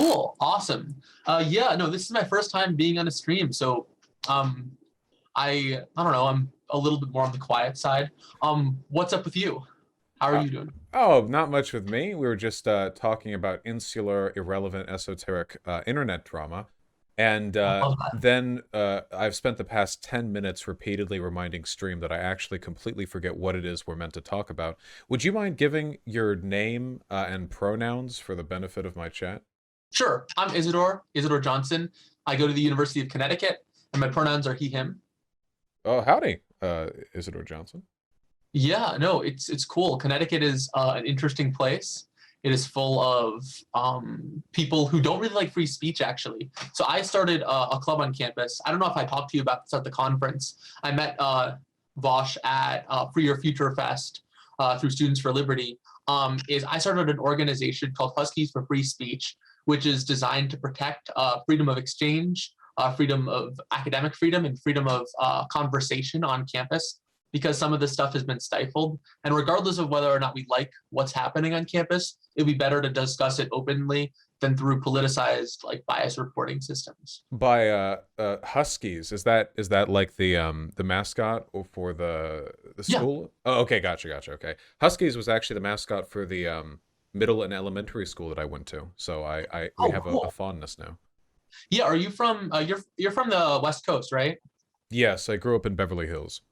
Cool. Awesome. Yeah, no, this is my first time being on a stream, so um I don't know, I'm a little bit more on the quiet side. What's up with you? How are Uh, you doing? oh, not much with me. We were just talking about insular, irrelevant, esoteric internet drama. And I love that. then I've spent the past 10 minutes repeatedly reminding Stream that I actually completely forget what it is we're meant to talk about. Would you mind giving your name and pronouns for the benefit of my chat? Sure. I'm Isidore Johnson. I go to the University of Connecticut, and my pronouns are he, him. Oh, howdy, Isidore Johnson. Yeah, no, it's cool. Connecticut is an interesting place. It is full of people who don't really like free speech, actually. So I started a club on campus. I don't know if I talked to you about this at the conference. I met Vaush at Free Your Future Fest through Students for Liberty. Is I started an organization called Huskies for Free Speech, which is designed to protect freedom of exchange, freedom of academic freedom, and freedom of conversation on campus because some of this stuff has been stifled. And regardless of whether or not we like what's happening on campus, it'd be better to discuss it openly than through politicized like bias reporting systems. By Huskies, is that like the mascot for the Yeah. school? Oh, okay, gotcha. Okay, Huskies was actually the mascot for the middle and elementary school that I went to, so I we Oh, have a cool. fondness now. Yeah. Are you from? You're from the West Coast, right? Yes, I grew up in Beverly Hills.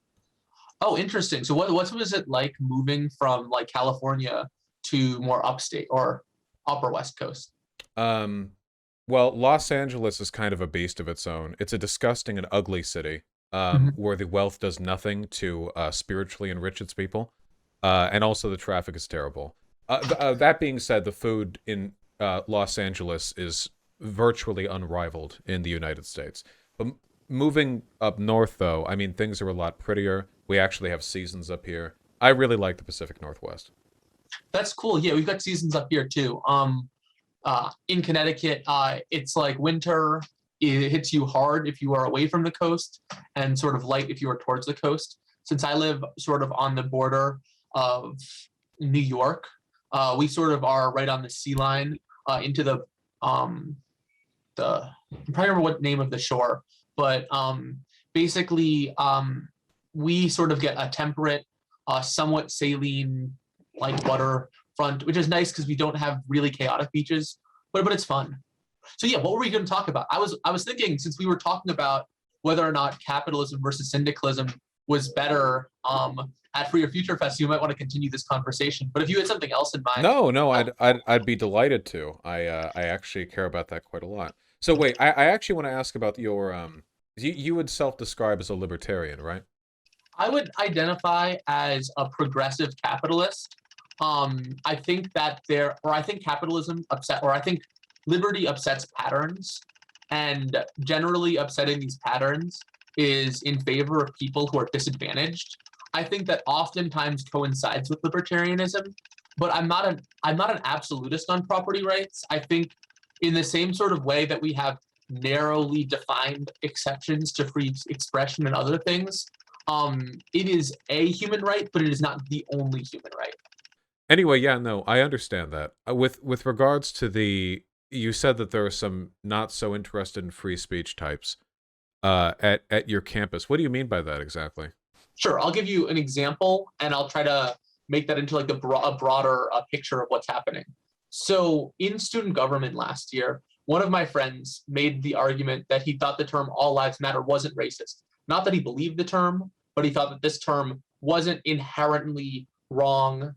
Oh, interesting. So what was it like moving from like California to more upstate or upper West Coast? Um, well, Los Angeles is kind of a beast of its own. It's a disgusting and ugly city, Mhm. where the wealth does nothing to spiritually enrich its people, and also the traffic is terrible. That being said, the food in Los Angeles is virtually unrivaled in the United States. But moving up north, though, I mean, things are a lot prettier. We actually have seasons up here. I really like the Pacific Northwest. That's cool. Yeah, we've got seasons up here too. In Connecticut, it's like winter. It hits you hard if you are away from the coast, and sort of light if you are towards the coast. Since I live sort of on the border of New York, we sort of are right on the sea line into um, the I'm trying to remember what name of the shore, but basically we sort of get a temperate, somewhat saline like waterfront, which is nice because we don't have really chaotic beaches, but it's fun. So yeah, what were we going to talk about? I was thinking since we were talking about whether or not capitalism versus syndicalism was better at For Your Future Fest, you might want to continue this conversation. But if you had something else in mind, No, no, I, I'd be delighted to. I actually care about that quite a lot. So wait, I actually want to ask about your you would self-describe as a libertarian, right? I would identify as a progressive capitalist. I think that I think capitalism or I think liberty upsets patterns, and generally upsetting these patterns is in favor of people who are disadvantaged. I think that oftentimes coincides with libertarianism, but I'm not an absolutist on property rights. I think in the same sort of way that we have narrowly defined exceptions to free expression and other things, it is a human right, but it is not the only human right. Anyway, yeah, no, I understand that. With regards to you said that there are some not so interested in free speech types at your campus. What do you mean by that exactly? Sure, I'll give you an example, and I'll try to make that into like a broader picture of what's happening. So, in student government last year, one of my friends made the argument that he thought the term "all lives matter" wasn't racist. Not that he believed the term, but he thought that this term wasn't inherently wrong.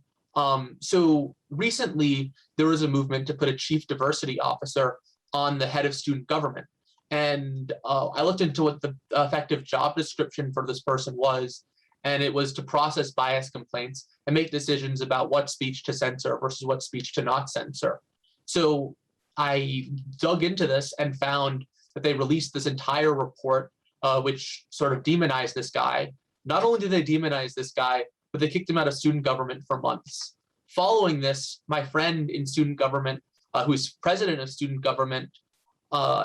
So recently, there was a movement to put a chief diversity officer on the head of student government. And I looked into what the effective job description for this person was, and it was to process bias complaints and make decisions about what speech to censor versus what speech to not censor. So I dug into this and found that they released this entire report, which sort of demonized this guy. Not only did they demonize this guy, but they kicked him out of student government for months. Following this, my friend in student government, who's president of student government,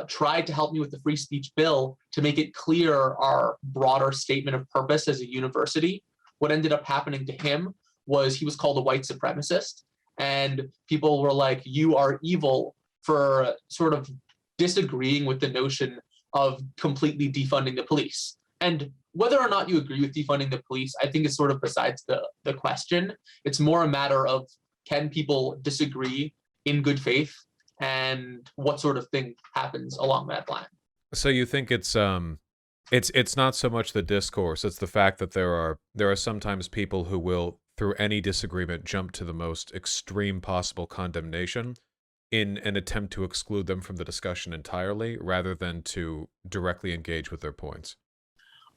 tried to help me with the free speech bill to make it clear our broader statement of purpose as a university. What ended up happening to him was he was called a white supremacist, and people were like, "You are evil for sort of disagreeing with the notion of completely defunding the police. And whether or not you agree with defunding the police, I think is sort of besides the question. It's more a matter of, can people disagree in good faith, and what sort of thing happens along that line. So you think it's not so much the discourse, it's the fact that there are sometimes people who will, through any disagreement, jump to the most extreme possible condemnation in an attempt to exclude them from the discussion entirely, rather than to directly engage with their points.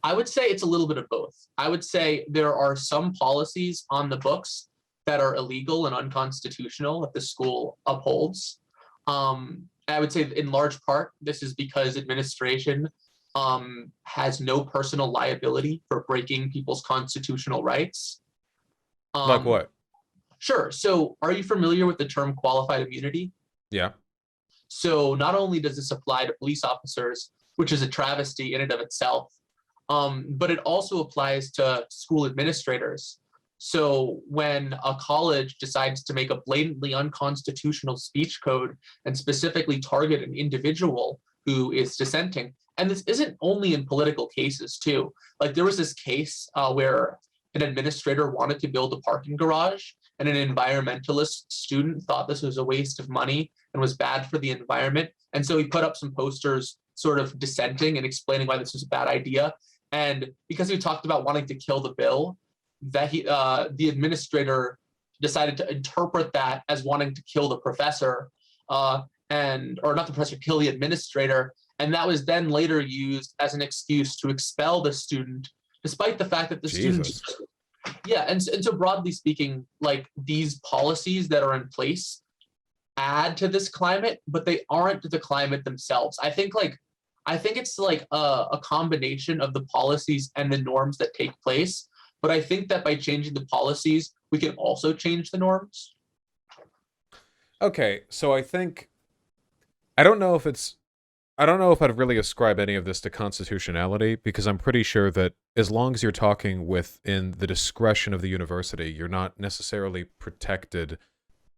I would say it's a little bit of both. I would say there are some policies on the books that are illegal and unconstitutional that the school upholds. I would say in large part, this is because administration has no personal liability for breaking people's constitutional rights. Like what? Sure. So are you familiar with the term qualified immunity? Yeah. So not only does this apply to police officers, which is a travesty in and of itself, but it also applies to school administrators. So when a college decides to make a blatantly unconstitutional speech code and specifically target an individual who is dissenting, and this isn't only in political cases too. Like there was this case where an administrator wanted to build a parking garage, and an environmentalist student thought this was a waste of money and was bad for the environment. And so he put up some posters sort of dissenting and explaining why this was a bad idea. And because he talked about wanting to kill the bill, that the administrator decided to interpret that as wanting to kill the professor, or not the professor, kill the administrator. And that was then later used as an excuse to expel the student, despite the fact that the student. Yeah, and so broadly speaking, like these policies that are in place add to this climate, but they aren't the climate themselves. I think it's like a combination of the policies and the norms that take place. But I think that by changing the policies, we can also change the norms. Okay, so I don't know if I'd really ascribe any of this to constitutionality, because I'm pretty sure that as long as you're talking within the discretion of the university, you're not necessarily protected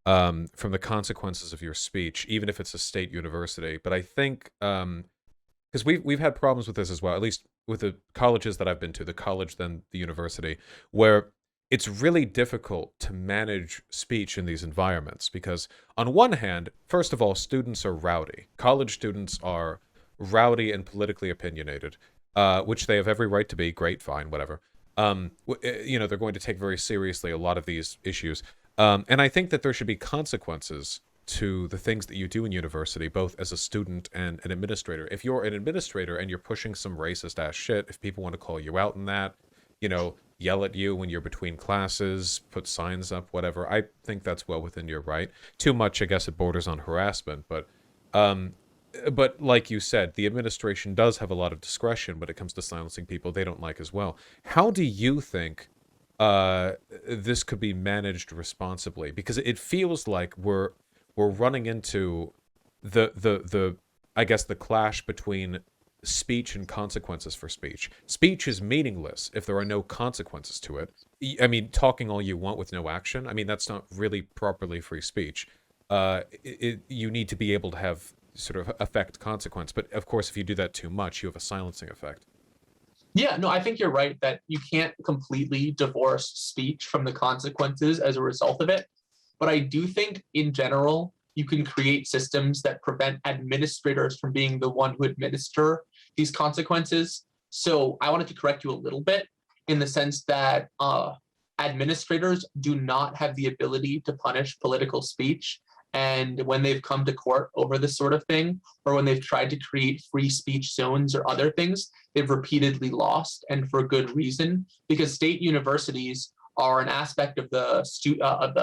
from the consequences of your speech, even if it's a state university. But I think, because we've had problems with this as well, at least with the colleges that I've been to, the college then the university, where it's really difficult to manage speech in these environments, because on one hand, first of all, students are rowdy. College students are rowdy and politically opinionated, which they have every right to be. Great, fine, whatever. They're going to take very seriously a lot of these issues. And I think that there should be consequences to the things that you do in university, both as a student and an administrator. If you're an administrator and you're pushing some racist ass shit, if people want to call you out in that, yell at you when you're between classes, put signs up, whatever, I think that's well within your right. Too much, I guess it borders on harassment, but like you said, the administration does have a lot of discretion when it comes to silencing people they don't like as well. How do you think this could be managed responsibly? Because it feels like we're running into the I guess the clash between speech and consequences for speech. Speech is meaningless if there are no consequences to it. I mean, talking all you want with no action, I mean, that's not really properly free speech. You need to be able to have sort of affect consequence. But of course, if you do that too much, you have a silencing effect. Yeah, no, I think you're right that you can't completely divorce speech from the consequences as a result of it. But I do think in general, you can create systems that prevent administrators from being the one who administer these consequences. So I wanted to correct you a little bit in the sense that administrators do not have the ability to punish political speech. And when they've come to court over this sort of thing, or when they've tried to create free speech zones or other things, they've repeatedly lost, and for good reason, because state universities are an aspect of the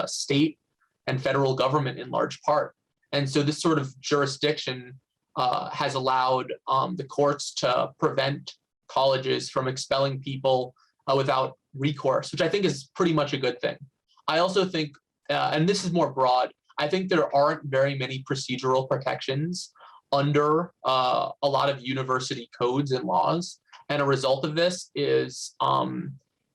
state and federal government in large part. And so this sort of jurisdiction has allowed the courts to prevent colleges from expelling people without recourse, which I think is pretty much a good thing. I also think, and this is more broad, I think there aren't very many procedural protections under a lot of university codes and laws. And a result of this is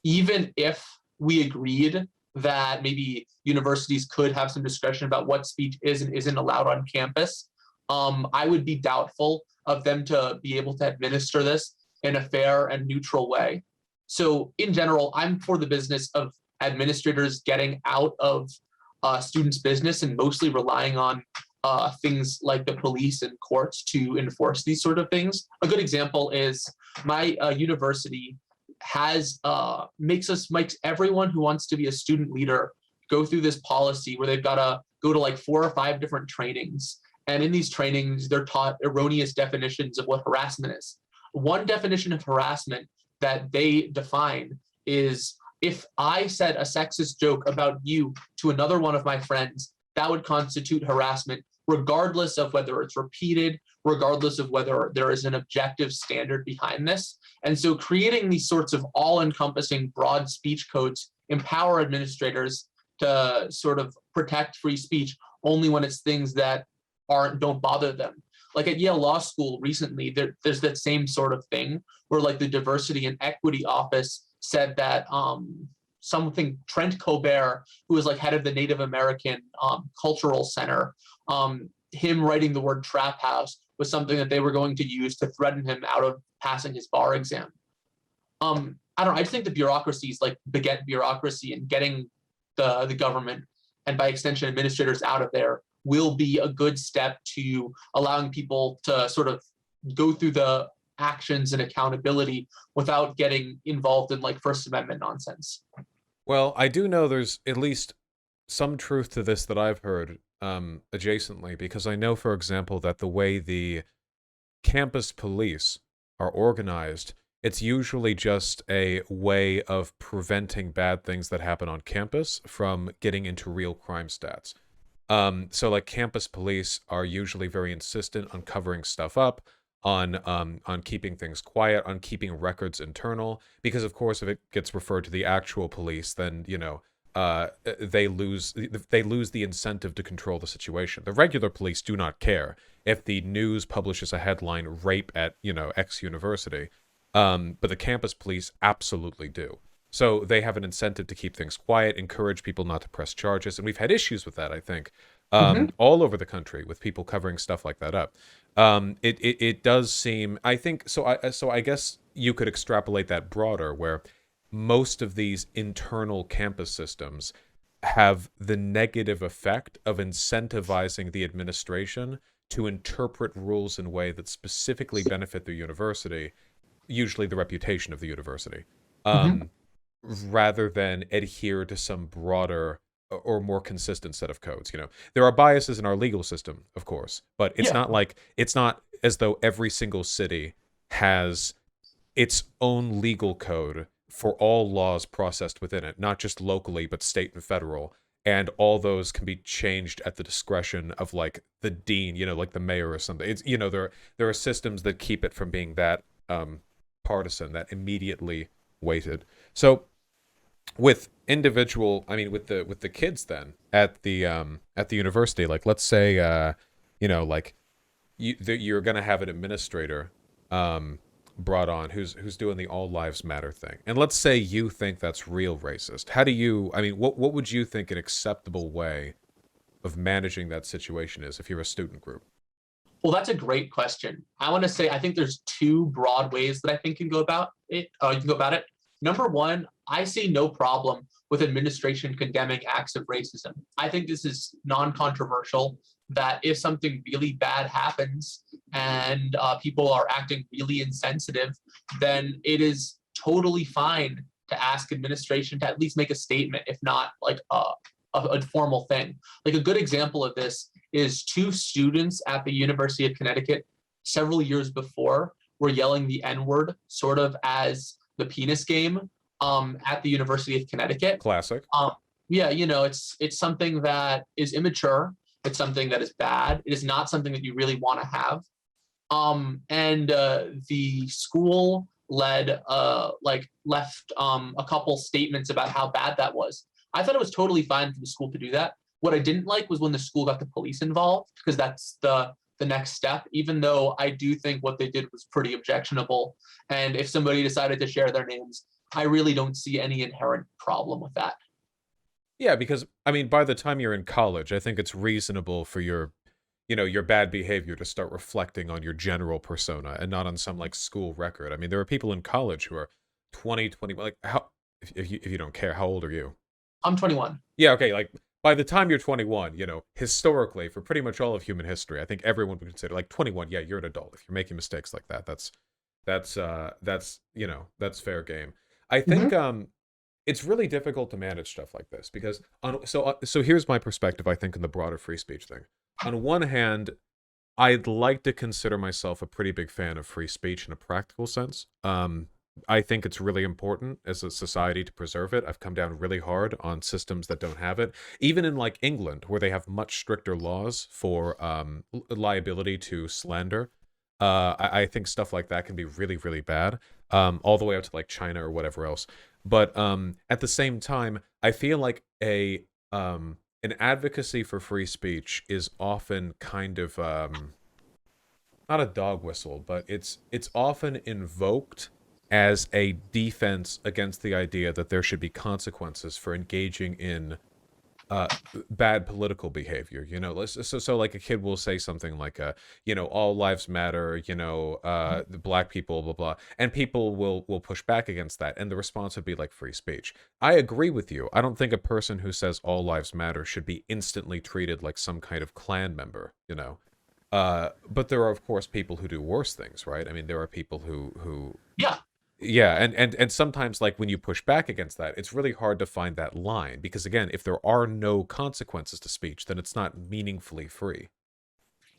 even if we agreed that maybe universities could have some discretion about what speech is and isn't allowed on campus. I would be doubtful of them to be able to administer this in a fair and neutral way. So in general, I'm for the business of administrators getting out of students' business and mostly relying on things like the police and courts to enforce these sort of things. A good example is my university has makes everyone who wants to be a student leader go through this policy where they've got to go to like 4 or 5 different trainings. And in these trainings, they're taught erroneous definitions of what harassment is. One definition of harassment that they define is if I said a sexist joke about you to another one of my friends, that would constitute harassment, regardless of whether it's repeated, regardless of whether there is an objective standard behind this. And so creating these sorts of all-encompassing broad speech codes empower administrators to sort of protect free speech only when it's things that don't bother them. Like at Yale Law School recently, there's that same sort of thing where like the diversity and equity office said that Trent Colbert, who was like head of the Native American Cultural Center, him writing the word trap house was something that they were going to use to threaten him out of passing his bar exam. I don't know, I just think the bureaucracies like beget bureaucracy, and getting the government and by extension administrators out of there will be a good step to allowing people to sort of go through the actions and accountability without getting involved in like First Amendment nonsense. Well, I do know there's at least some truth to this that I've heard adjacently, because I know, for example, that the way the campus police are organized, it's usually just a way of preventing bad things that happen on campus from getting into real crime stats. So like campus police are usually very insistent on covering stuff up, on keeping things quiet, on keeping records internal, because of course if it gets referred to the actual police, then they lose the incentive to control the situation. The regular police do not care if the news publishes a headline "rape at X university," but the campus police absolutely do. So they have an incentive to keep things quiet, encourage people not to press charges, and we've had issues with that, I think, all over the country with people covering stuff like that up. It does seem, I think, so I guess you could extrapolate that broader, where most of these internal campus systems have the negative effect of incentivizing the administration to interpret rules in a way that specifically benefit the university, usually the reputation of the university. Rather than adhere to some broader or more consistent set of codes. There are biases in our legal system, of course, but it's not as though every single city has its own legal code for all laws processed within it, not just locally, but state and federal. And all those can be changed at the discretion of like the dean, like the mayor or something. It's, there are systems that keep it from being that partisan, that immediately weighted. So with the kids then at the university, like let's say you're gonna have an administrator brought on who's doing the all lives matter thing, and let's say you think that's real racist. What would you think an acceptable way of managing that situation is if you're a student group? Well, that's a great question. I want to say I think there's 2 broad ways that I think you can go about it. Number one, I see no problem with administration condemning acts of racism. I think this is non-controversial, that if something really bad happens and people are acting really insensitive, then it is totally fine to ask administration to at least make a statement, if not like a formal thing. Like a good example of this is 2 students at the University of Connecticut several years before were yelling the N-word sort of as the penis game at the University of Connecticut. Classic. It's something that is immature. It's something that is bad. It is not something that you really want to have. The school left a couple statements about how bad that was. I thought it was totally fine for the school to do that. What I didn't like was when the school got the police involved, because that's the next step, even though I do think what they did was pretty objectionable. And if somebody decided to share their names, I really don't see any inherent problem with that. Yeah, because I mean, by the time you're in college, I think it's reasonable for your, your bad behavior to start reflecting on your general persona and not on some like school record. I mean, there are people in college who are 20, like how if you don't care, how old are you? I'm 21. Yeah, okay, like by the time you're 21, historically for pretty much all of human history, I think everyone would consider like 21, yeah, you're an adult. If you're making mistakes like that, that's fair game. I think Hmm. it's really difficult to manage stuff like this because so here's my perspective, I think, in the broader free speech thing. On one hand, I'd like to consider myself a pretty big fan of free speech in a practical sense. I think it's really important as a society to preserve it. I've come down really hard on systems that don't have it. Even in like England, where they have much stricter laws for liability to slander, I think stuff like that can be really, really bad. All the way up to like China or whatever else. But at the same time, I feel like an advocacy for free speech is often kind of not a dog whistle, but it's often invoked as a defense against the idea that there should be consequences for engaging in uh bad political behavior. So like a kid will say something like all lives matter, the black people, blah blah, and people will push back against that, and the response would be like free speech. I agree with you. I don't think a person who says all lives matter should be instantly treated like some kind of clan member, but there are of course people who do worse things, right? I mean, there are people who Yeah. yeah, and sometimes like when you push back against that, it's really hard to find that line because again, if there are no consequences to speech, then it's not meaningfully free.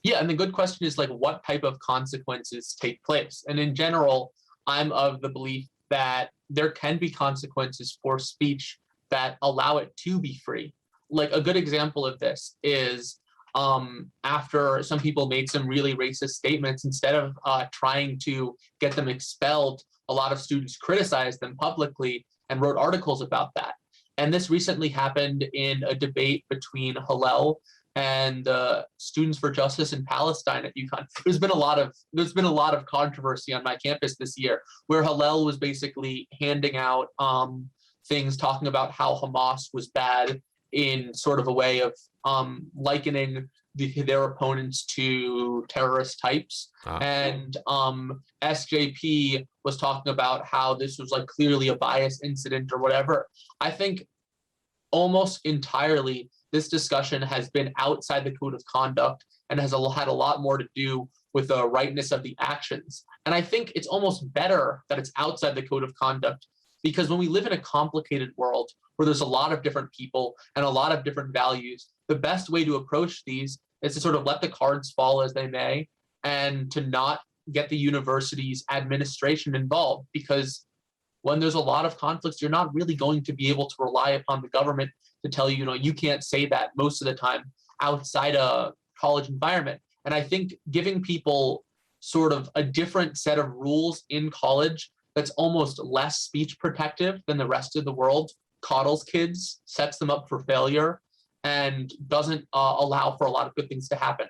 Yeah, and the good question is like what type of consequences take place. And in general, I'm of the belief that there can be consequences for speech that allow it to be free. Like a good example of this is after some people made some really racist statements, instead of trying to get them expelled, a lot of students criticized them publicly and wrote articles about that. And this recently happened in a debate between Hillel and Students for Justice in Palestine at UConn. There's been a lot of controversy on my campus this year, where Hillel was basically handing out things talking about how Hamas was bad in sort of a way of likening their opponents to terrorist types, Ah. and SJP was talking about how this was like clearly a bias incident or whatever. I think almost entirely this discussion has been outside the code of conduct and has had a lot more to do with the rightness of the actions. And I think it's almost better that it's outside the code of conduct, because when we live in a complicated world where there's a lot of different people and a lot of different values, the best way to approach these is to sort of let the cards fall as they may and to not get the university's administration involved, because when there's a lot of conflicts, you're not really going to be able to rely upon the government to tell you, you can't say that most of the time outside a college environment. And I think giving people sort of a different set of rules in college that's almost less speech protective than the rest of the world coddles kids, sets them up for failure, and doesn't allow for a lot of good things to happen.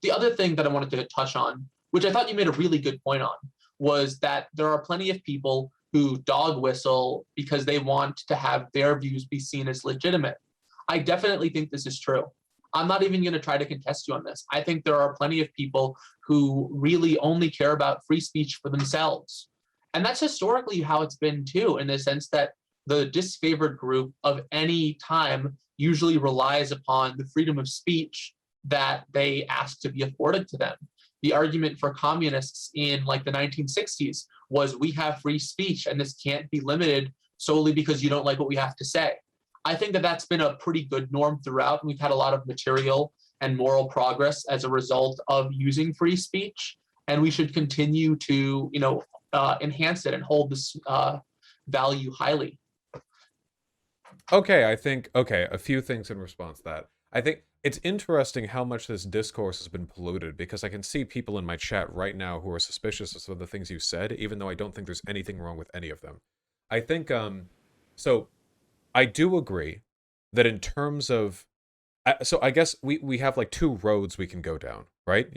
The other thing that I wanted to touch on, which I thought you made a really good point on, was that there are plenty of people who dog whistle because they want to have their views be seen as legitimate. I definitely think this is true. I'm not even going to try to contest you on this. I think there are plenty of people who really only care about free speech for themselves. And that's historically how it's been too, in the sense that the disfavored group of any time usually relies upon the freedom of speech that they ask to be afforded to them. The argument for communists in like the 1960s was, we have free speech and this can't be limited solely because you don't like what we have to say. I think that that's been a pretty good norm throughout, and we've had a lot of material and moral progress as a result of using free speech, and we should continue to enhance it and hold this value highly. Okay, a few things in response to that. I think it's interesting how much this discourse has been polluted because I can see people in my chat right now who are suspicious of some of the things you said, even though I don't think there's anything wrong with any of them. I think so I do agree that in terms of so I guess we have like two roads we can go down, right?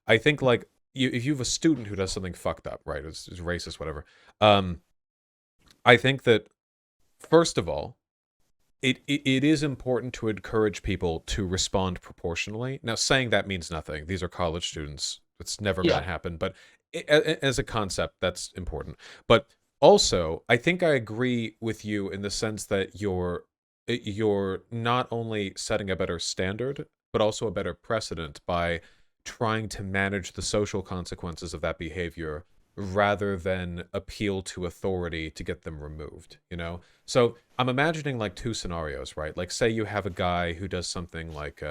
I think like if you have a student who does something fucked up, right? It's racist, whatever. I think that first of all, it is important to encourage people to respond proportionally. Now, saying that means nothing. These are college students. It's never going to Yeah. happen. But as a concept, that's important. But also, I think I agree with you in the sense that you're not only setting a better standard, but also a better precedent by trying to manage the social consequences of that behavior rather than appeal to authority to get them removed, you know? So I'm imagining like two scenarios, right? Like, say you have a guy who does something like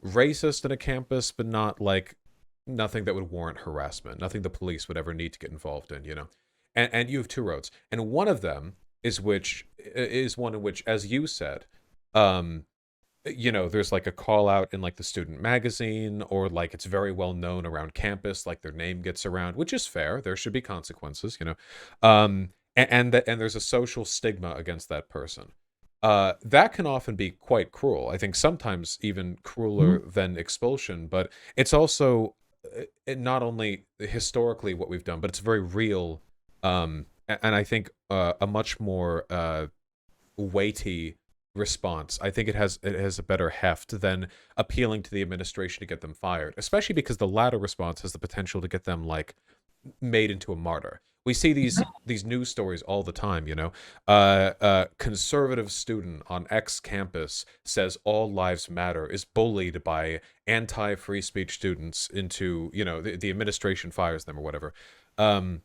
racist in a campus, but not like nothing that would warrant harassment, nothing the police would ever need to get involved in, you know? And you have two roads. And one of them is one in which, as you said, um, you know, there's like a call out in like the student magazine, or like it's very well known around campus, like their name gets around, which is fair. There should be consequences, you know. And there's a social stigma against that person. That can often be quite cruel. I think sometimes even crueler Mhm. than expulsion, but it's also not only historically what we've done, but it's very real. And I think a much more weighty response. I think it has a better heft than appealing to the administration to get them fired, especially because the latter response has the potential to get them like made into a martyr. We see these news stories all the time, you know. Conservative student on X campus says all lives matter, is bullied by anti-free speech students into, you know, the administration fires them or whatever. Um,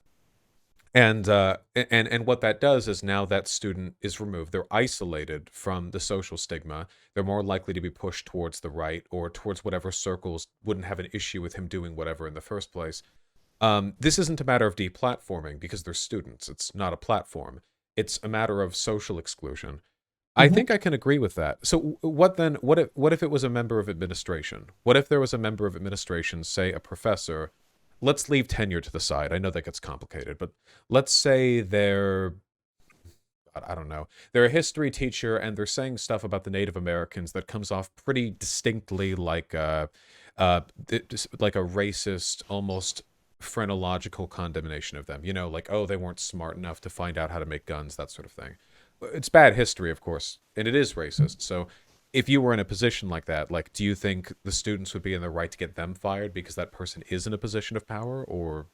and what that does is now that student is removed. They're isolated from the social stigma. They're more likely to be pushed towards the right or towards whatever circles wouldn't have an issue with him doing whatever in the first place. This isn't a matter of deplatforming because they're students. It's not a platform. It's a matter of social exclusion. I Mhm. think I can agree with that. So what then? What if it was a member of administration? What if there was a member of administration, say a professor? Let's leave tenure to the side. I know that gets complicated, but let's say they're, I don't know, they're a history teacher and they're saying stuff about the Native Americans that comes off pretty distinctly uh, like a racist, almost phrenological condemnation of them. You know, like, oh, they weren't smart enough to find out how to make guns, that sort of thing. It's bad history, of course, and it is racist. So if you were in a position like that, like, do you think the students would be in the right to get them fired because that person is in a position of power, or?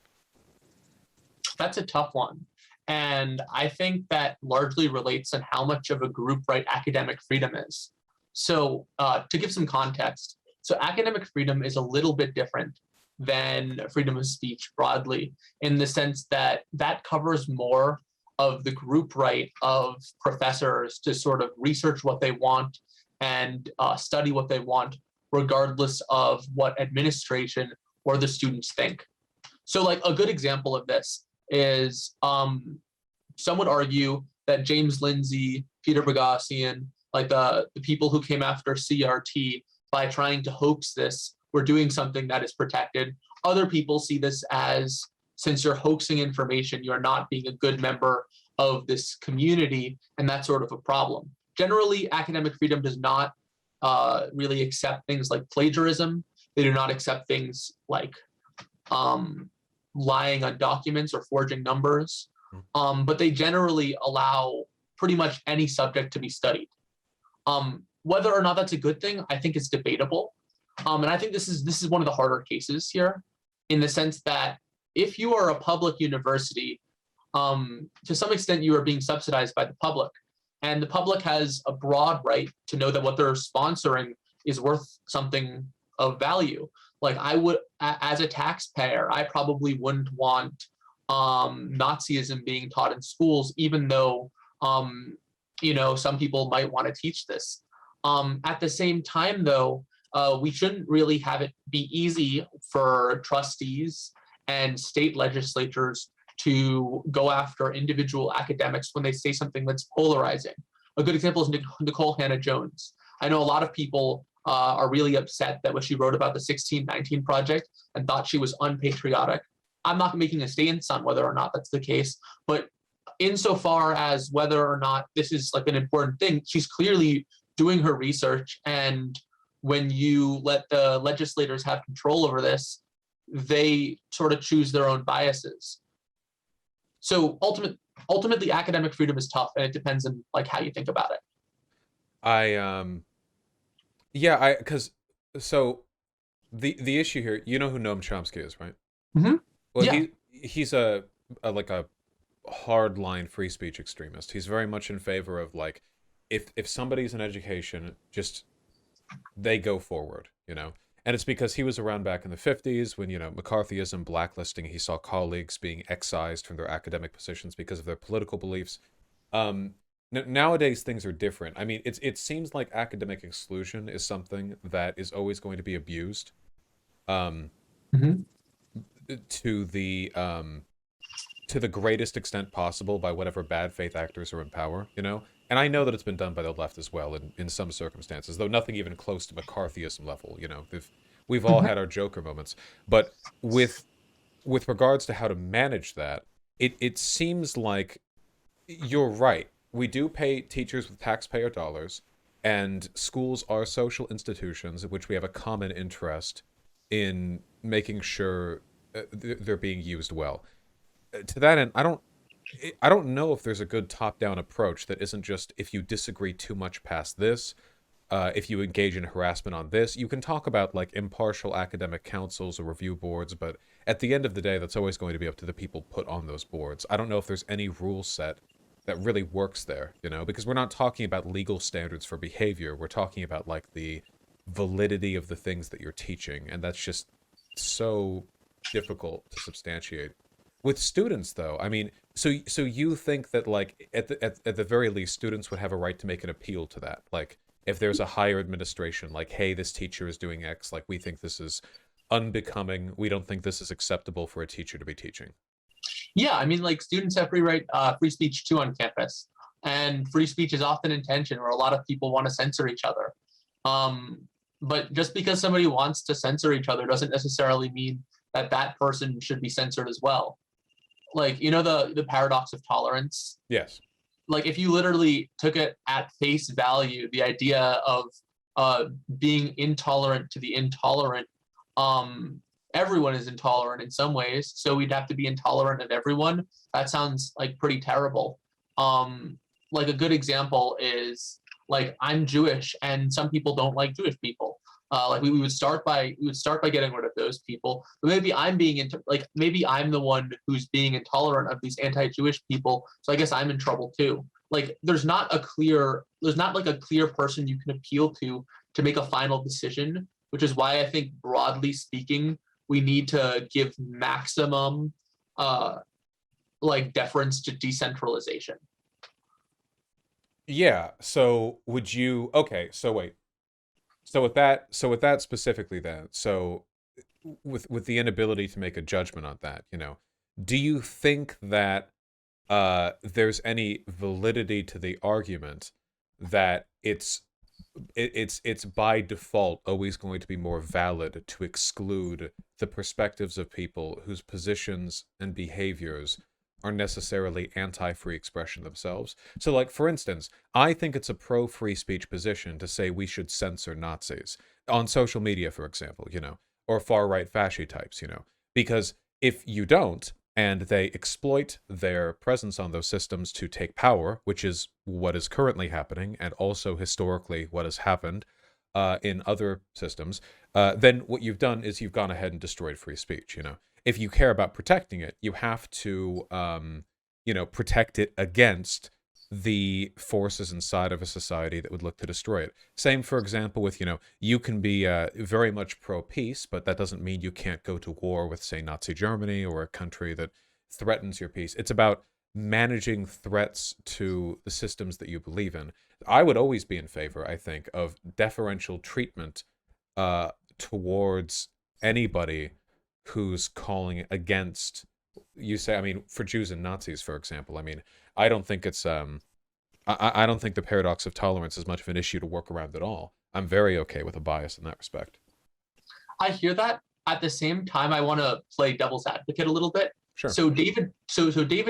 That's a tough one. And I think that largely relates on how much of a group right academic freedom is. So, to give some context, so academic freedom is a little bit different than freedom of speech broadly, in the sense that that covers more of the group right of professors to sort of research what they want and study what they want, regardless of what administration or the students think. So, like a good example of this is some would argue that James Lindsay, Peter Boghossian, like the people who came after CRT by trying to hoax this, were doing something that is protected. Other people see this as, since you're hoaxing information, you're not being a good member of this community, and that's sort of a problem. Generally, academic freedom does not really accept things like plagiarism. They do not accept things like um, lying on documents or forging numbers, but they generally allow pretty much any subject to be studied. Whether or not that's a good thing, I think it's debatable, and I think this is one of the harder cases here, in the sense that if you are a public university, to some extent you are being subsidized by the public, and the public has a broad right to know that what they're sponsoring is worth something of value. Like I would, as a taxpayer, I probably wouldn't want Nazism being taught in schools, even though some people might want to teach this. At the same time, though, we shouldn't really have it be easy for trustees and state legislatures to go after individual academics when they say something that's polarizing. A good example is Nicole Hannah-Jones. I know a lot of people are really upset that what she wrote about the 1619 Project and thought she was unpatriotic. I'm not making a stance on whether or not that's the case, but insofar as whether or not this is like an important thing, she's clearly doing her research. And when you let the legislators have control over this, they sort of choose their own biases. So ultimately, academic freedom is tough, and it depends on like how you think about it. I yeah, I because so the issue here, you know who Noam Chomsky is, right? Hmm. Well, Yeah. he's a like a hardline free speech extremist. He's very much in favor of like if somebody's in education, just they go forward, you know. And it's because he was around back in the 50s when, you know, McCarthyism, blacklisting, he saw colleagues being excised from their academic positions because of their political beliefs. Nowadays things are different. I mean, it seems like academic exclusion is something that is always going to be abused um, Hmm. to the greatest extent possible by whatever bad faith actors are in power, you know? And I know that it's been done by the left as well in some circumstances, though nothing even close to McCarthyism level, you know. We've all Hmm. had our Joker moments. But with regards to how to manage that, it seems like you're right. We do pay teachers with taxpayer dollars, and schools are social institutions in which we have a common interest in making sure they're being used well. To that end, I don't know if there's a good top-down approach that isn't just if you disagree too much past this, if you engage in harassment on this, you can talk about like impartial academic councils or review boards, but at the end of the day, that's always going to be up to the people put on those boards. I don't know if there's any rule set that really works there, you know, because we're not talking about legal standards for behavior. We're talking about like the validity of the things that you're teaching, and that's just so difficult to substantiate. With students, though, I mean, so you think that like at the very least, students would have a right to make an appeal to that, like if there's a higher administration, like, hey, this teacher is doing X, like we think this is unbecoming, we don't think this is acceptable for a teacher to be teaching. Yeah, I mean, like students have free speech too on campus, and free speech is often in tension where a lot of people want to censor each other. Um, but just because somebody wants to censor each other doesn't necessarily mean that that person should be censored as well. Like the paradox of tolerance. Yes. Like if you literally took it at face value, the idea of uh, being intolerant to the intolerant, um, everyone is intolerant in some ways, so we'd have to be intolerant of everyone. That sounds like pretty terrible. Um, like a good example is like I'm Jewish, and some people don't like Jewish people. Like we would start by getting rid of those people. But maybe maybe I'm the one who's being intolerant of these anti-Jewish people. So I guess I'm in trouble too. Like there's not like a clear person you can appeal to make a final decision, which is why I think broadly speaking, we need to give maximum uh like deference to decentralization. Yeah. So would you? Okay. So wait. So with that specifically, then, so with the inability to make a judgment on that, you know, do you think that there's any validity to the argument that it's by default always going to be more valid to exclude the perspectives of people whose positions and behaviors are necessarily anti-free expression themselves? So like for instance, I think it's a pro-free speech position to say we should censor Nazis on social media, for example, you know, or far-right fasci types, you know, because if you don't, and they exploit their presence on those systems to take power, which is what is currently happening, and also historically what has happened in other systems, then what you've done is you've gone ahead and destroyed free speech. You know, if you care about protecting it, you have to, you know, protect it against the forces inside of a society that would look to destroy it. Same, for example, with, you know, you can be very much pro-peace, but that doesn't mean you can't go to war with, say, Nazi Germany or a country that threatens your peace. It's about managing threats to the systems that you believe in. I would always be in favor, I think, of deferential treatment towards anybody who's calling against, you say, I mean, for Jews and Nazis, for example, I mean, I don't think it's I don't think the paradox of tolerance is much of an issue to work around at all. I'm very okay with a bias in that respect. I hear that. At the same time, I want to play devil's advocate a little bit. Sure. So David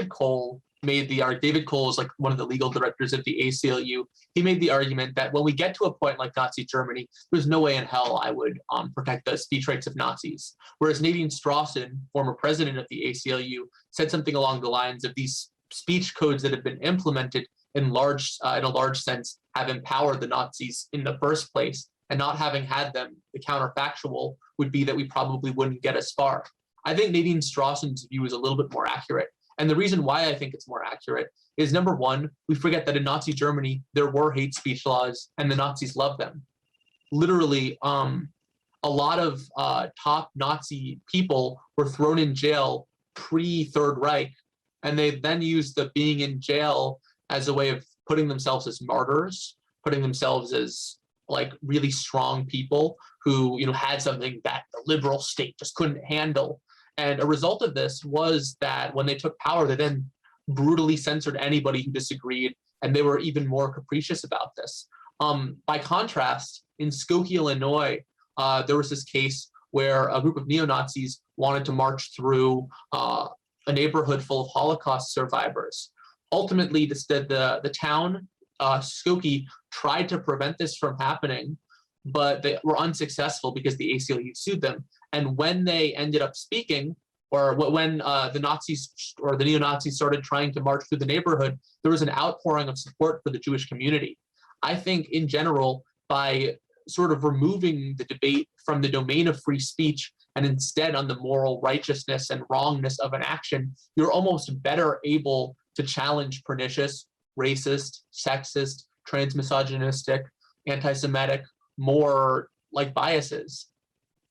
Cole made the argument. David Cole is like one of the legal directors of the ACLU. He made the argument that when we get to a point like Nazi Germany, there's no way in hell I would protect the speech rights of Nazis. Whereas Nadine Strawson, former president of the ACLU, said something along the lines of these speech codes that have been implemented in a large sense, have empowered the Nazis in the first place. And not having had them, the counterfactual would be that we probably wouldn't get as far. I think Nadine Strawson's view is a little bit more accurate. And the reason why I think it's more accurate is, number one, we forget that in Nazi Germany, there were hate speech laws and the Nazis loved them. Literally, a lot of top Nazi people were thrown in jail pre-Third Reich, and they then used the being in jail as a way of putting themselves as martyrs, putting themselves as like really strong people who, you know, had something that the liberal state just couldn't handle. And a result of this was that when they took power, they then brutally censored anybody who disagreed, and they were even more capricious about this. By contrast, in Skokie, Illinois, there was this case where a group of neo-Nazis wanted to march through a neighborhood full of Holocaust survivors. Ultimately, the town, Skokie, tried to prevent this from happening, but they were unsuccessful because the ACLU sued them. And when they ended up speaking, or when the Nazis or the neo-Nazis started trying to march through the neighborhood, there was an outpouring of support for the Jewish community. I think in general, by sort of removing the debate from the domain of free speech and instead on the moral righteousness and wrongness of an action, you're almost better able to challenge pernicious, racist, sexist, transmisogynistic, anti-Semitic, more like biases.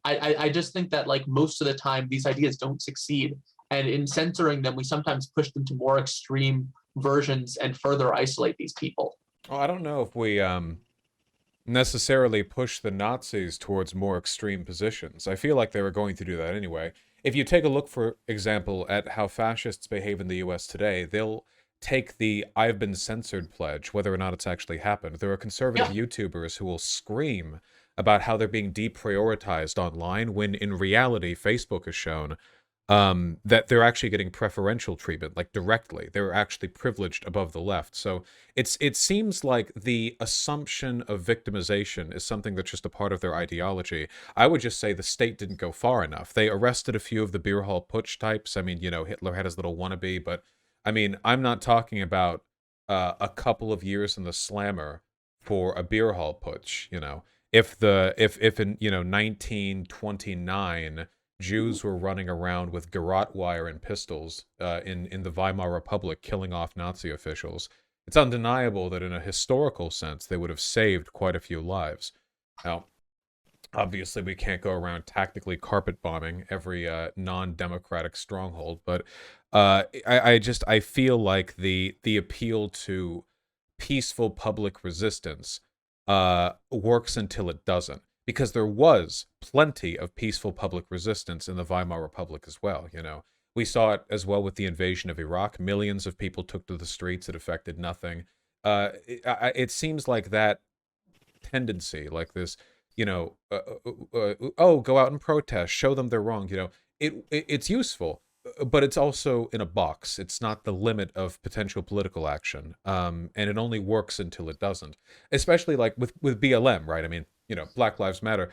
I just think that like most of the time these ideas don't succeed, and in censoring them we sometimes push them to more extreme versions and further isolate these people. Well, I don't know if we necessarily push the Nazis towards more extreme positions. I feel like they were going to do that anyway. If you take a look, for example, at how fascists behave in the US today, they'll take the "I've been censored" pledge, whether or not it's actually happened. There are conservative YouTubers who will scream about how they're being deprioritized online, when in reality, Facebook has shown that they're actually getting preferential treatment, like directly. They're actually privileged above the left. So it seems like the assumption of victimization is something that's just a part of their ideology. I would just say the state didn't go far enough. They arrested a few of the beer hall putsch types. I mean, you know, Hitler had his little wannabe, but I mean, I'm not talking about a couple of years in the slammer for a beer hall putsch, you know. If in, you know, 1929 Jews were running around with garrote wire and pistols in the Weimar Republic killing off Nazi officials, it's undeniable that in a historical sense they would have saved quite a few lives. Now, obviously we can't go around tactically carpet bombing every non-democratic stronghold, but I feel like the appeal to peaceful public resistance works until it doesn't, because there was plenty of peaceful public resistance in the Weimar Republic as well. You know, we saw it as well with the invasion of Iraq. Millions of people took to the streets. It affected nothing. It seems like that tendency, like this, you know, oh, go out and protest, show them they're wrong. You know, it's useful, but it's also in a box. It's not the limit of potential political action, and it only works until it doesn't. Especially like with BLM, right? I mean, you know, Black Lives Matter.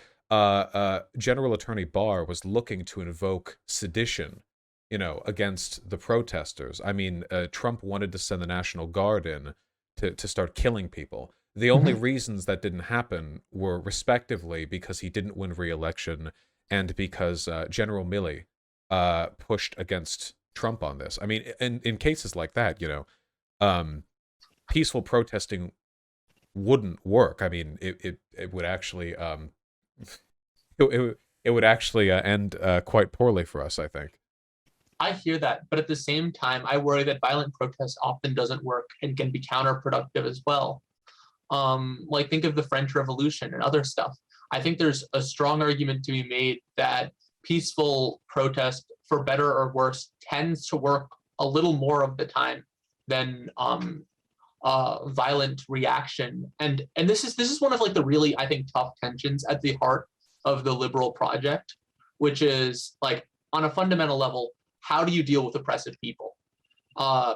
General Attorney Barr was looking to invoke sedition, you know, against the protesters. I mean, Trump wanted to send the National Guard in to start killing people. The only reasons that didn't happen were respectively because he didn't win re-election and because General Milley pushed against Trump on this. I mean, in cases like that, you know, peaceful protesting wouldn't work. I mean, it would actually it would actually end quite poorly for us, I think. I hear that, but at the same time, I worry that violent protest often doesn't work and can be counterproductive as well. Like think of the French Revolution and other stuff. I think there's a strong argument to be made that peaceful protest, for better or worse, tends to work a little more of the time than violent reaction. And this is one of like the really, I think, tough tensions at the heart of the liberal project, which is like on a fundamental level, how do you deal with oppressive people?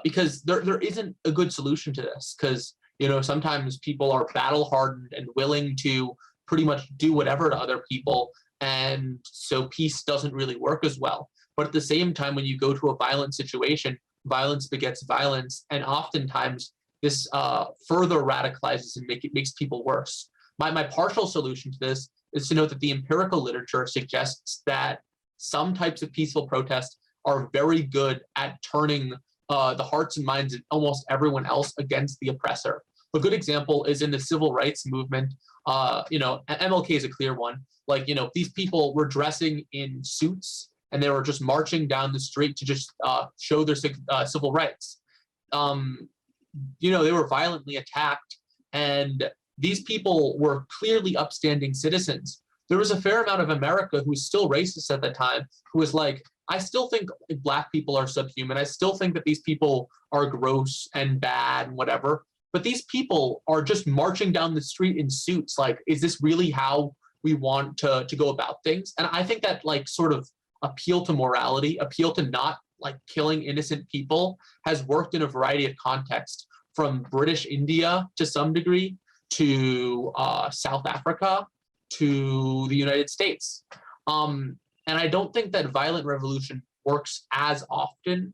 Because there isn't a good solution to this, because you know sometimes people are battle hardened and willing to pretty much do whatever to other people, and so peace doesn't really work as well. But at the same time, when you go to a violent situation, violence begets violence, and oftentimes this further radicalizes and makes people worse. My partial solution to this is to note that the empirical literature suggests that some types of peaceful protest are very good at turning the hearts and minds of almost everyone else against the oppressor. A good example is in the civil rights movement. MLK is a clear one. Like, these people were dressing in suits and they were just marching down the street to just show their civil rights. They were violently attacked, and these people were clearly upstanding citizens. There was a fair amount of America who was still racist at the time, who was like, I still think Black people are subhuman. I still think that these people are gross and bad and whatever. But these people are just marching down the street in suits. Like, is this really how we want to go about things? And I think that, like, sort of appeal to morality, appeal to not like killing innocent people, has worked in a variety of contexts, from British India to some degree, to South Africa, to the United States. And I don't think that violent revolution works as often.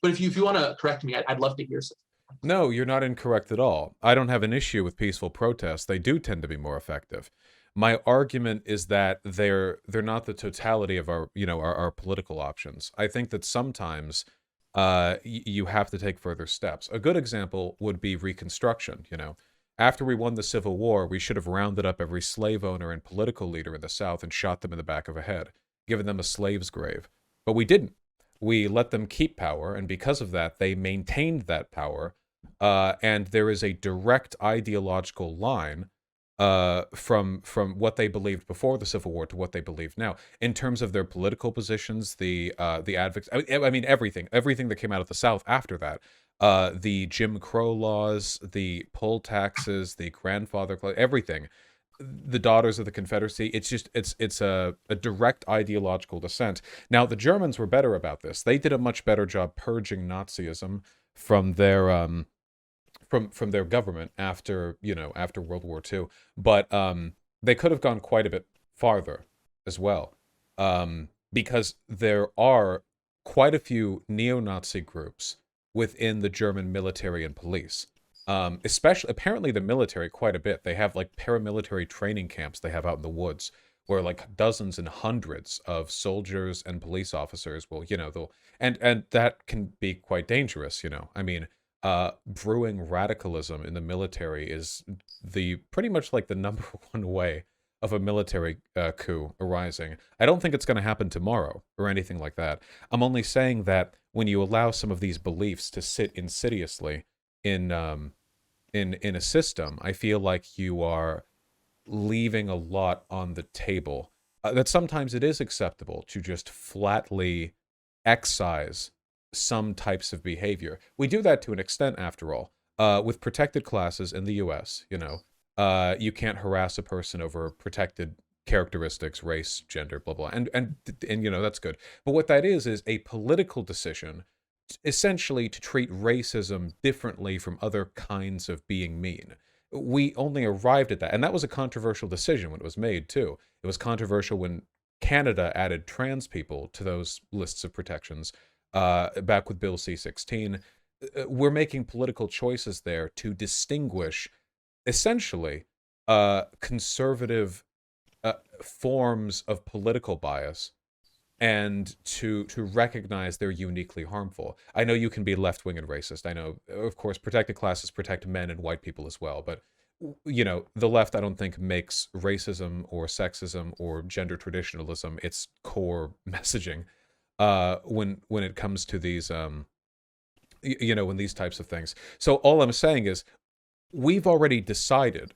But if you want to correct me, I'd love to hear something. No, you're not incorrect at all. I don't have an issue with peaceful protests. They do tend to be more effective. My argument is that they're not the totality of our political options. I think that sometimes you have to take further steps. A good example would be Reconstruction. After we won the Civil War, we should have rounded up every slave owner and political leader in the South and shot them in the back of a head, given them a slave's grave. But we didn't. We let them keep power, and because of that, they maintained that power. And there is a direct ideological line from what they believed before the Civil War to what they believe now, in terms of their political positions, the advocates. I mean, everything that came out of the South after that, the Jim Crow laws, the poll taxes, the grandfather clause, everything. The Daughters of the Confederacy. It's a direct ideological descent. Now, the Germans were better about this. They did a much better job purging Nazism from their from their government after World War II. But they could have gone quite a bit farther as well, because there are quite a few neo-Nazi groups within the German military and police. Especially, apparently, the military quite a bit. They have like paramilitary training camps they have out in the woods, where like dozens and hundreds of soldiers and police officers will, and that can be quite dangerous. I mean, brewing radicalism in the military is pretty much like the number one way of a military coup arising. I don't think it's going to happen tomorrow or anything like that. I'm only saying that when you allow some of these beliefs to sit insidiously in a system, I feel like you are leaving a lot on the table. That sometimes it is acceptable to just flatly excise some types of behavior. We do that to an extent, after all. With protected classes in the U.S., you can't harass a person over protected characteristics, race, gender, blah blah, and that's good. But what that is a political decision, essentially, to treat racism differently from other kinds of being mean. We only arrived at that, and that was a controversial decision when it was made too. It was controversial when Canada added trans people to those lists of protections, back with Bill C-16. We're making political choices there to distinguish, essentially, conservative forms of political bias, and to recognize they're uniquely harmful. I know you can be left-wing and racist. I know, of course, protected classes protect men and white people as well. But, the left, I don't think, makes racism or sexism or gender traditionalism its core messaging when it comes to these, when these types of things. So all I'm saying is, we've already decided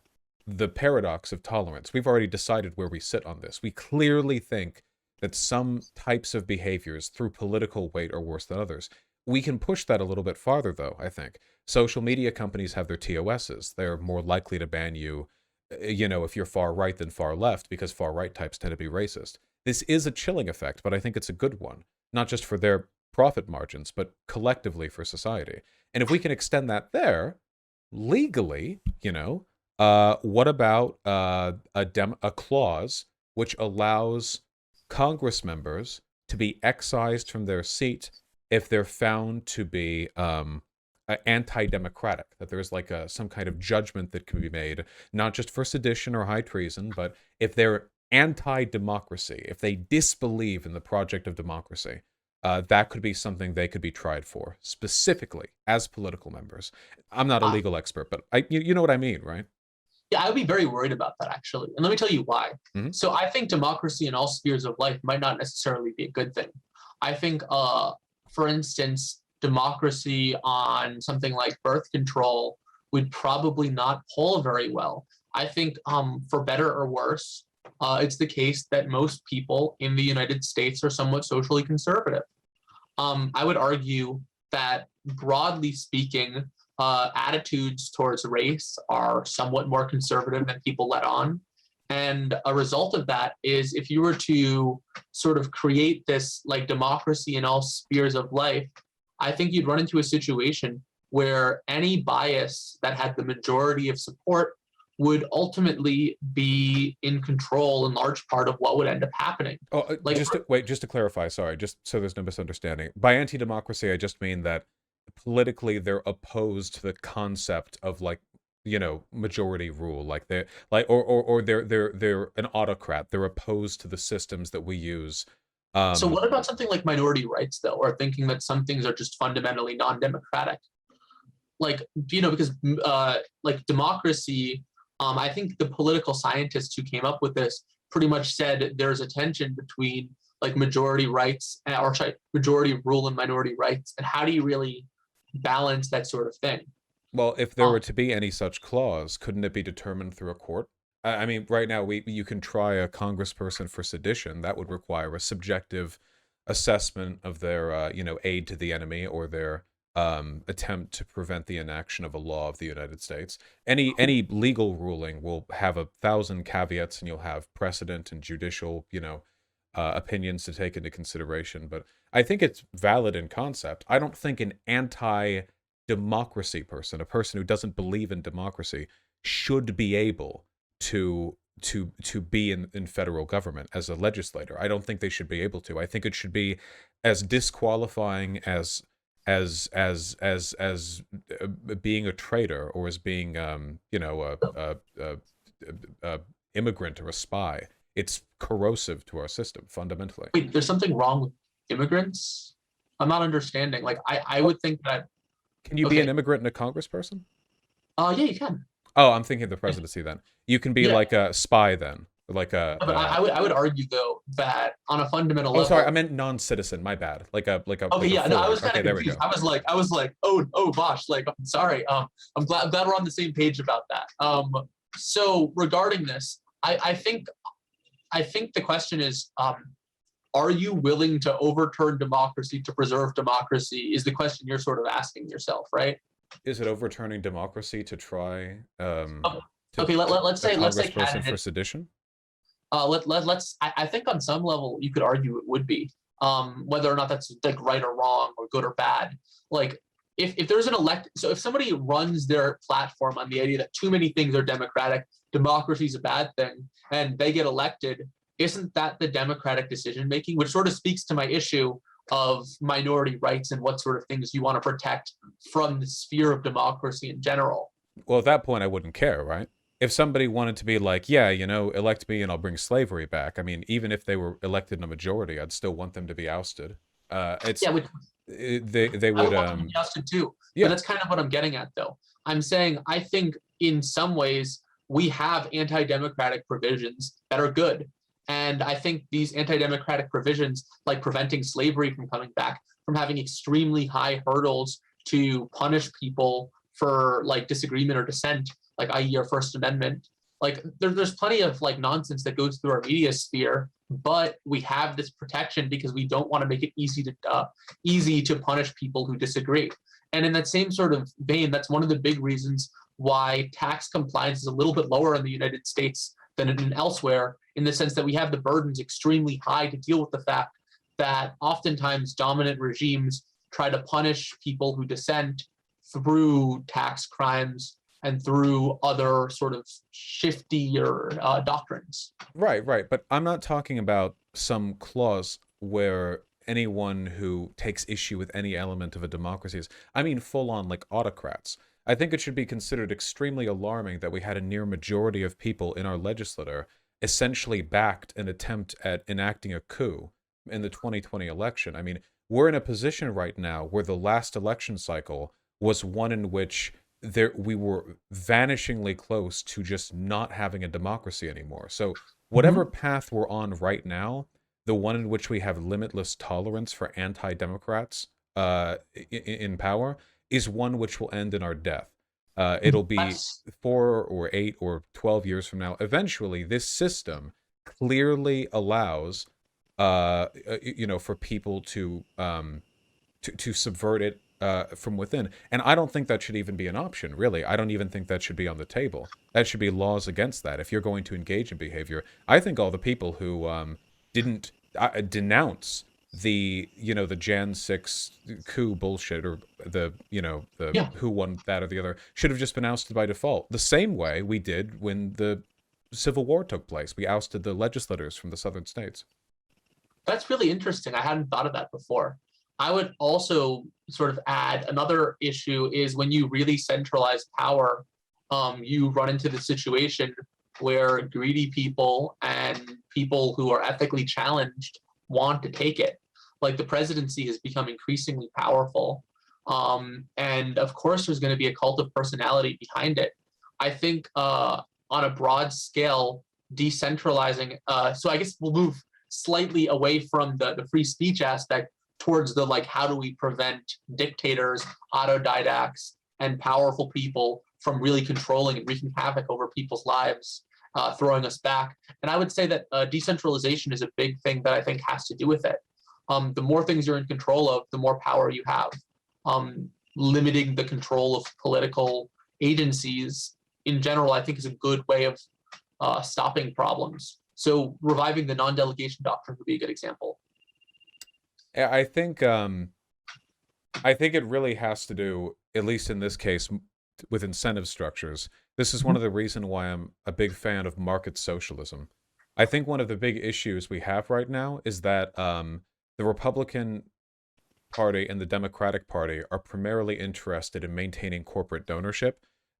the paradox of tolerance. We've already decided where we sit on this. We clearly think that some types of behaviors through political weight are worse than others. We can push that a little bit farther, though, I think. Social media companies have their TOSs. They're more likely to ban you, if you're far right than far left, because far right types tend to be racist. This is a chilling effect, but I think it's a good one, not just for their profit margins, but collectively for society. And if we can extend that there, legally, what about a clause which allows Congress members to be excised from their seat if they're found to be anti-democratic, that there's like some kind of judgment that can be made, not just for sedition or high treason, but if they're anti-democracy, if they disbelieve in the project of democracy, that could be something they could be tried for, specifically as political members. I'm not a Uh, legal expert, but you know what I mean, right? yeah, I would be very worried about that actually. And let me tell you why. Hmm. So I think democracy in all spheres of life might not necessarily be a good thing. I think, for instance, democracy on something like birth control would probably not poll very well. I think, for better or worse, it's the case that most people in the United States are somewhat socially conservative. I would argue that broadly speaking, attitudes towards race are somewhat more conservative than people let on. And a result of that is if you were to sort of create this like democracy in all spheres of life, I think you'd run into a situation where any bias that had the majority of support would ultimately be in control in large part of what would end up happening. Oh, Like, just to clarify, sorry, just so there's no misunderstanding. By anti-democracy, I just mean that politically they're opposed to the concept of like, majority rule, like they're like, or they're an autocrat. They're opposed to the systems that we use. so Um, what about something like minority rights though, or thinking that some things are just fundamentally non-democratic? Like, because like democracy, I think the political scientists who came up with this pretty much said there's a tension between like majority rights, or sorry, majority rule and minority rights, and how do you really balance that sort of thing? well, if there Um, were to be any such clause, couldn't it be determined through a court? I mean, right now you can try a congressperson for sedition. That would require a subjective assessment of their, aid to the enemy or their attempt to prevent the inaction of a law of the United States. Any legal ruling will have 1,000 caveats, and you'll have precedent and judicial, opinions to take into consideration. But I think it's valid in concept. I don't think an anti-democracy person, a person who doesn't believe in democracy, should be able to be in federal government as a legislator. I don't think they should be able to. I think it should be as disqualifying as being a traitor, or as being a immigrant or a spy. It's corrosive to our system fundamentally. wait, there's something wrong with immigrants? I'm not understanding. Like, I Oh, would think that, can you be an okay, immigrant and a congressperson? yeah, you can. Oh, I'm thinking of the presidency then. You can be Yeah, like a spy then, like but I would argue though that on a fundamental oh, sorry, I level. meant non-citizen. My bad. Okay, like a yeah, no, I foreigner. was kind Okay, of there we confused. go. I was like, oh, Vaush, like, I'm sorry. I'm glad we're on the same page about that. So regarding this, I think the question is, are you willing to overturn democracy to preserve democracy? Is the question you're sort of asking yourself, right? Is it overturning democracy to try Oh, to okay, a let's say congressperson for candidate. sedition? I think on some level you could argue it would be, whether or not that's like right or wrong or good or bad. Like, if there's an elect, so if somebody runs their platform on the idea that too many things are democratic, democracy is a bad thing, and they get elected, isn't that the democratic decision making? Which sort of speaks to my issue of minority rights and what sort of things you want to protect from the sphere of democracy in general. Well, at that point, I wouldn't care, right? If somebody wanted to be like, yeah, elect me and I'll bring slavery back. I mean, even if they were elected in a majority, I'd still want them to be ousted. It's Yeah, which they I would would want them to be adjusted too. But yeah. that's kind of what I'm getting at, though. I'm saying I think in some ways we have anti-democratic provisions that are good. And I think these anti-democratic provisions, like preventing slavery from coming back, from having extremely high hurdles to punish people for like disagreement or dissent, like i.e. your First Amendment, like there's plenty of like nonsense that goes through our media sphere, but we have this protection because we don't want to make it easy to punish people who disagree. And in that same sort of vein, that's one of the big reasons why tax compliance is a little bit lower in the United States than in elsewhere, in the sense that we have the burdens extremely high to deal with the fact that oftentimes dominant regimes try to punish people who dissent through tax crimes and through other sort of shiftier doctrines. Right, right. But I'm not talking about some clause where anyone who takes issue with any element of a democracy is, I mean full on like autocrats. I think it should be considered extremely alarming that we had a near majority of people in our legislature essentially backed an attempt at enacting a coup in the 2020 election. I mean, we're in a position right now where the last election cycle was one in which we were vanishingly close to just not having a democracy anymore. So whatever path we're on right now, the one in which we have limitless tolerance for anti-democrats in power, is one which will end in our death. It'll be 4 or 8 or 12 years from now. Eventually, this system clearly allows, for people to subvert it from within. And I don't think that should even be an option, really. I don't even think that should be on the table. That should be laws against that. If you're going to engage in behavior, I think all the people who didn't denounce the Jan 6 coup bullshit, or who won that or the other, should have just been ousted by default. The same way we did when the Civil War took place. We ousted the legislators from the southern states. That's really interesting. I hadn't thought of that before. I would also sort of add another issue is when you really centralize power, you run into the situation where greedy people and people who are ethically challenged want to take it. Like the presidency has become increasingly powerful. And of course, there's going to be a cult of personality behind it. I think on a broad scale, decentralizing, so I guess we'll move slightly away from the free speech aspect towards the how do we prevent dictators, autodidacts, and powerful people from really controlling and wreaking havoc over people's lives, throwing us back. And I would say that decentralization is a big thing that I think has to do with it. The more things you're in control of, the more power you have. Limiting the control of political agencies in general, I think, is a good way of stopping problems. So reviving the non-delegation doctrine would be a good example. I think it really has to do, at least in this case, with incentive structures. This is one of the reasons why I'm a big fan of market socialism. I think one of the big issues we have right now is that the Republican Party and the Democratic Party are primarily interested in maintaining corporate donorship.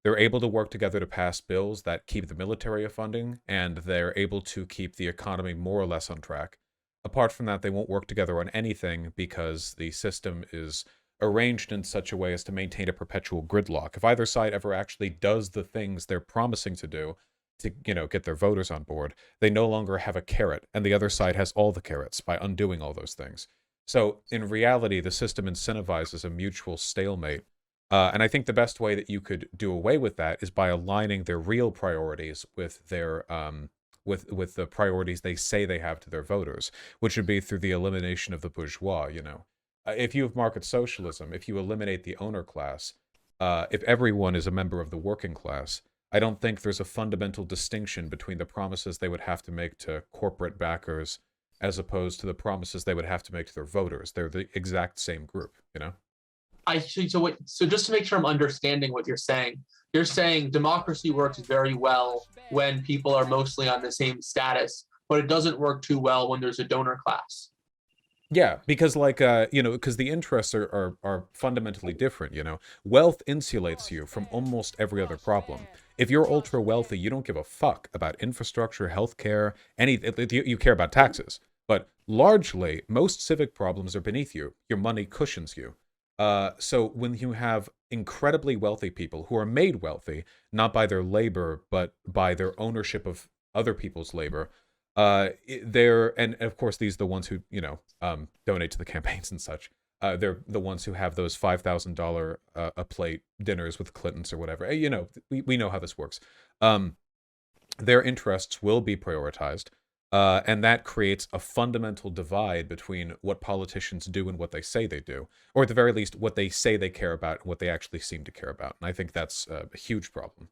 They're able to work together to pass bills that keep the military funding, and they're able to keep the economy more or less on track. Apart from that, they won't work together on anything because the system is arranged in such a way as to maintain a perpetual gridlock. If either side ever actually does the things they're promising to do to, get their voters on board, they no longer have a carrot, and the other side has all the carrots by undoing all those things. So in reality, the system incentivizes a mutual stalemate. And I think the best way that you could do away with that is by aligning their real priorities with their with the priorities they say they have to their voters, which would be through the elimination of the bourgeois. If you have market socialism, if you eliminate the owner class, if everyone is a member of the working class, I don't think there's a fundamental distinction between the promises they would have to make to corporate backers as opposed to the promises they would have to make to their voters. They're the exact same group, So just to make sure I'm understanding what you're saying democracy works very well when people are mostly on the same status, but it doesn't work too well when there's a donor class. Yeah, because because the interests are fundamentally different, Wealth insulates you from almost every other problem. If you're ultra wealthy, you don't give a fuck about infrastructure, healthcare, you care about taxes. But largely, most civic problems are beneath you. Your money cushions you. So when you have incredibly wealthy people who are made wealthy, not by their labor, but by their ownership of other people's labor, and of course these are the ones who donate to the campaigns and such. They're the ones who have those $5,000 a plate dinners with Clintons or whatever. We know how this works. Their interests will be prioritized, and that creates a fundamental divide between what politicians do and what they say they do, or at the very least what they say they care about and what they actually seem to care about. And I think that's a huge problem.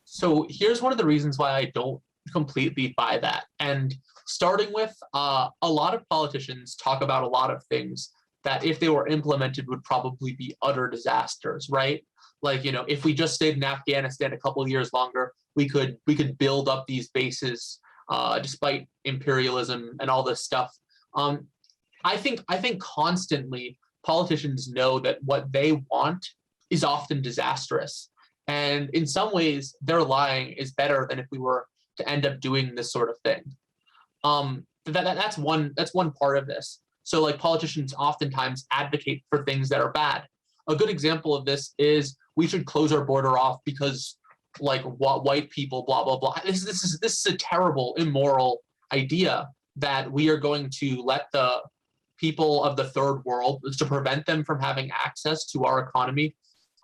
So here's one of the reasons why I don't completely buy that. And starting with a lot of politicians talk about a lot of things that if they were implemented would probably be utter disasters, right? Like, if we just stayed in Afghanistan a couple of years longer, we could build up these bases despite imperialism and all this stuff. I think constantly politicians know that what they want is often disastrous. And in some ways, their lying is better than if we were to end up doing this sort of thing. That's one part of this. So like politicians oftentimes advocate for things that are bad. A good example of this is we should close our border off because like white people, blah blah blah. This is a terrible, immoral idea that we are going to let the people of the third world to prevent them from having access to our economy,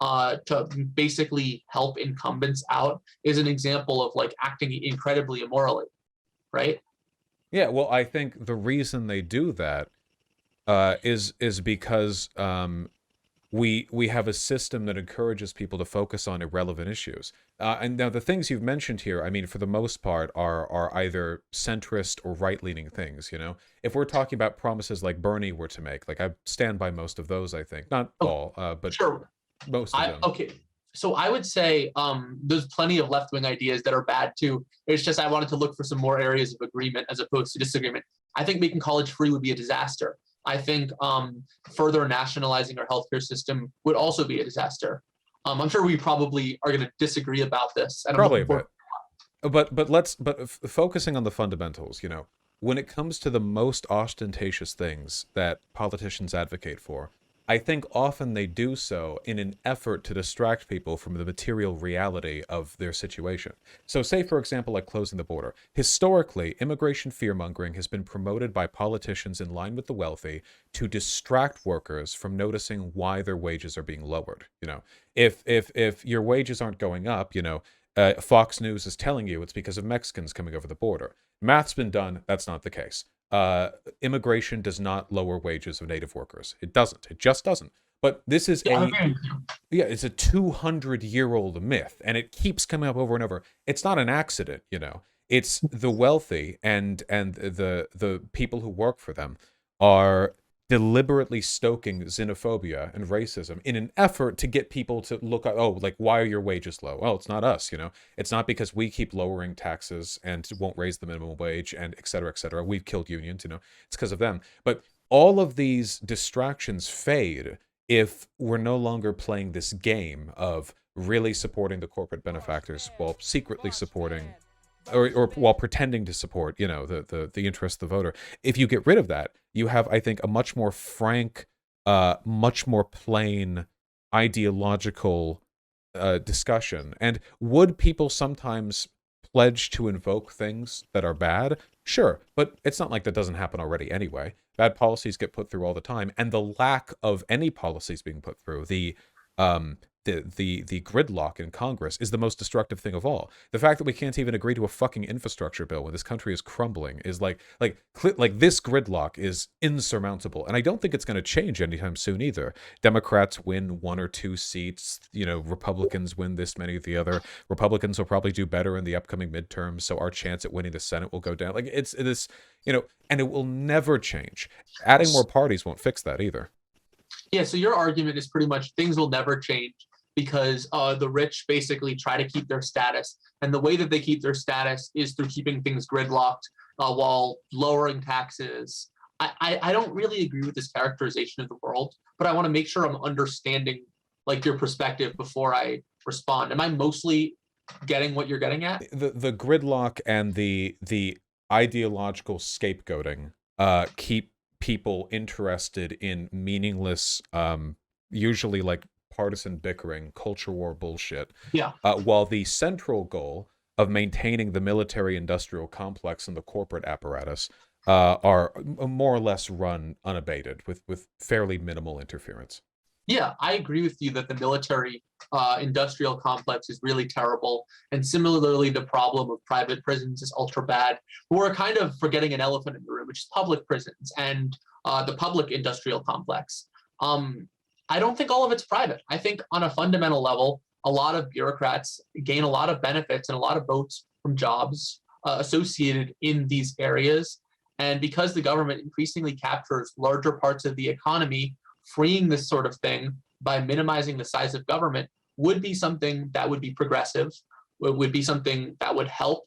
to basically help incumbents out, is an example of like acting incredibly immorally, right? Yeah, well, I think the reason they do that is because we have a system that encourages people to focus on irrelevant issues. And now the things you've mentioned here, I mean, for the most part, are either centrist or right-leaning things. You know, if we're talking about promises like Bernie were to make, like I stand by most of those. I think not Oh, all, but sure. most of them. Okay. So I would say there's plenty of left-wing ideas that are bad too. It's just I wanted to look for some more areas of agreement as opposed to disagreement. I think making college free would be a disaster. I think further nationalizing our healthcare system would also be a disaster. I'm sure we probably are going to disagree about this, and I'm Probably a looking bit. forward. But focusing on the fundamentals, you know, when it comes to the most ostentatious things that politicians advocate for, I think often they do so in an effort to distract people from the material reality of their situation. So say, for example, like closing the border. Historically, immigration fear-mongering has been promoted by politicians in line with the wealthy to distract workers from noticing why their wages are being lowered. You know, if your wages aren't going up, you know, Fox News is telling you it's because of Mexicans coming over the border. Math's been done. That's not the case. Immigration does not lower wages of native workers. It doesn't. It just doesn't. But this is Yeah, I a agree with you. yeah, it's a 200-year-old myth, and it keeps coming up over and over. It's not an accident, you know. It's the wealthy and the people who work for them are deliberately stoking xenophobia and racism in an effort to get people to look at, oh, like, why are your wages low? Well, it's not us, you know. It's not because we keep lowering taxes and won't raise the minimum wage and et cetera, et cetera. We've killed unions, you know. It's because of them. But all of these distractions fade if we're no longer playing this game of really supporting the corporate benefactors while secretly supporting or while pretending to support, you know, the interest of the voter. If you get rid of that, you have, I think, a much more frank, much more plain ideological discussion. And would people sometimes pledge to invoke things that are bad? Sure, but it's not like that doesn't happen already anyway. Bad policies get put through all the time, and the lack of any policies being put through, the gridlock in Congress is the most destructive thing of all. The fact that we can't even agree to a fucking infrastructure bill when this country is crumbling is like this gridlock is insurmountable, and I don't think it's going to change anytime soon either. Democrats win 1 or 2 seats, you know, Republicans win this many of the other. Republicans will probably do better in the upcoming midterms, so our chance at winning the Senate will go down. Like it's this, you know, and it will never change. Adding more parties won't fix that either. Yeah, so your argument is pretty much things will never change because the rich basically try to keep their status. And the way that they keep their status is through keeping things gridlocked while lowering taxes. I don't really agree with this characterization of the world, but I want to make sure I'm understanding like your perspective before I respond. Am I mostly getting what you're getting at? The gridlock and the ideological scapegoating keep people interested in meaningless, usually like partisan bickering, culture war bullshit. Yeah. While the central goal of maintaining the military-industrial complex and the corporate apparatus are more or less run unabated with fairly minimal interference. Yeah, I agree with you that the military industrial complex is really terrible. And similarly, the problem of private prisons is ultra bad. But we're kind of forgetting an elephant in the room, which is public prisons and the public industrial complex. I don't think all of it's private. I think on a fundamental level, a lot of bureaucrats gain a lot of benefits and a lot of votes from jobs associated in these areas. And because the government increasingly captures larger parts of the economy, freeing this sort of thing by minimizing the size of government would be something that would be progressive, would be something that would help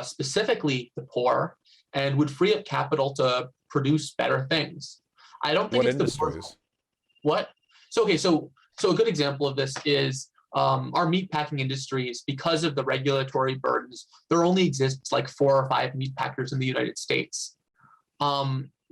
specifically the poor and would free up capital to produce better things. I don't think What it's the board's industries? what? So okay, so a good example of this is our meat packing industries, because of the regulatory burdens, there only exists like 4 or 5 meat packers in the United States.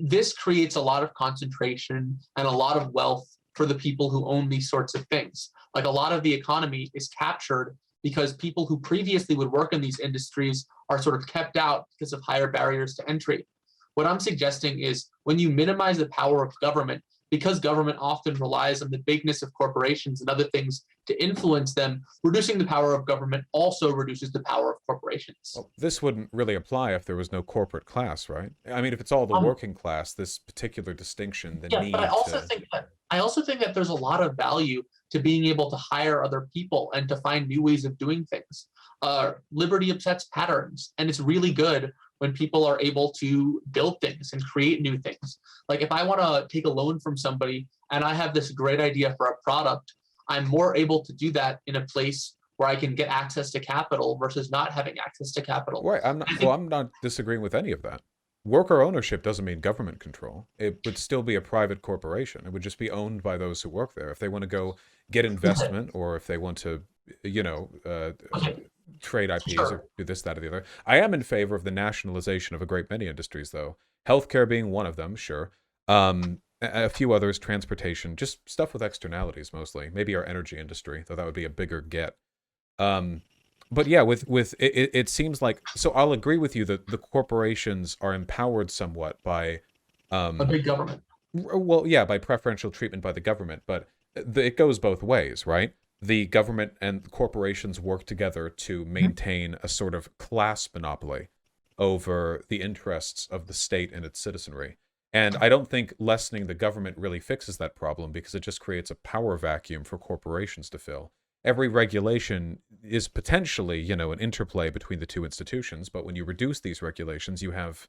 This creates a lot of concentration and a lot of wealth for the people who own these sorts of things. Like a lot of the economy is captured because people who previously would work in these industries are sort of kept out because of higher barriers to entry. What I'm suggesting is when you minimize the power of government, because government often relies on the bigness of corporations and other things to influence them, reducing the power of government also reduces the power of corporations. Well, this wouldn't really apply if there was no corporate class, right? I mean, if it's all the Um, working class, this particular distinction, the Yeah, but need to. I also think that there's a lot of value to being able to hire other people and to find new ways of doing things. Liberty upsets patterns, and it's really good when people are able to build things and create new things. Like if I want to take a loan from somebody and I have this great idea for a product, I'm more able to do that in a place where I can get access to capital versus not having access to capital. Right. I'm not. I Well, think I'm not disagreeing with any of that. Worker ownership doesn't mean government control. It would still be a private corporation. It would just be owned by those who work there. If they want to go get okay, investment, or if they want to, you know, okay, trade IPs or sure. do this, that, or the other. I am in favor of the nationalization of a great many industries, though. Healthcare being one of them, sure. A few others, transportation, just stuff with externalities mostly. Maybe our energy industry, though that would be a bigger get. Um, but yeah, with it seems like, so I'll agree with you that the corporations are empowered somewhat by, A um, big government. well, yeah, by preferential treatment by the government, but it goes both ways, right? The government and corporations work together to maintain a sort of class monopoly over the interests of the state and its citizenry. And I don't think lessening the government really fixes that problem because it just creates a power vacuum for corporations to fill. Every regulation is potentially, an interplay between the two institutions, but when you reduce these regulations, you have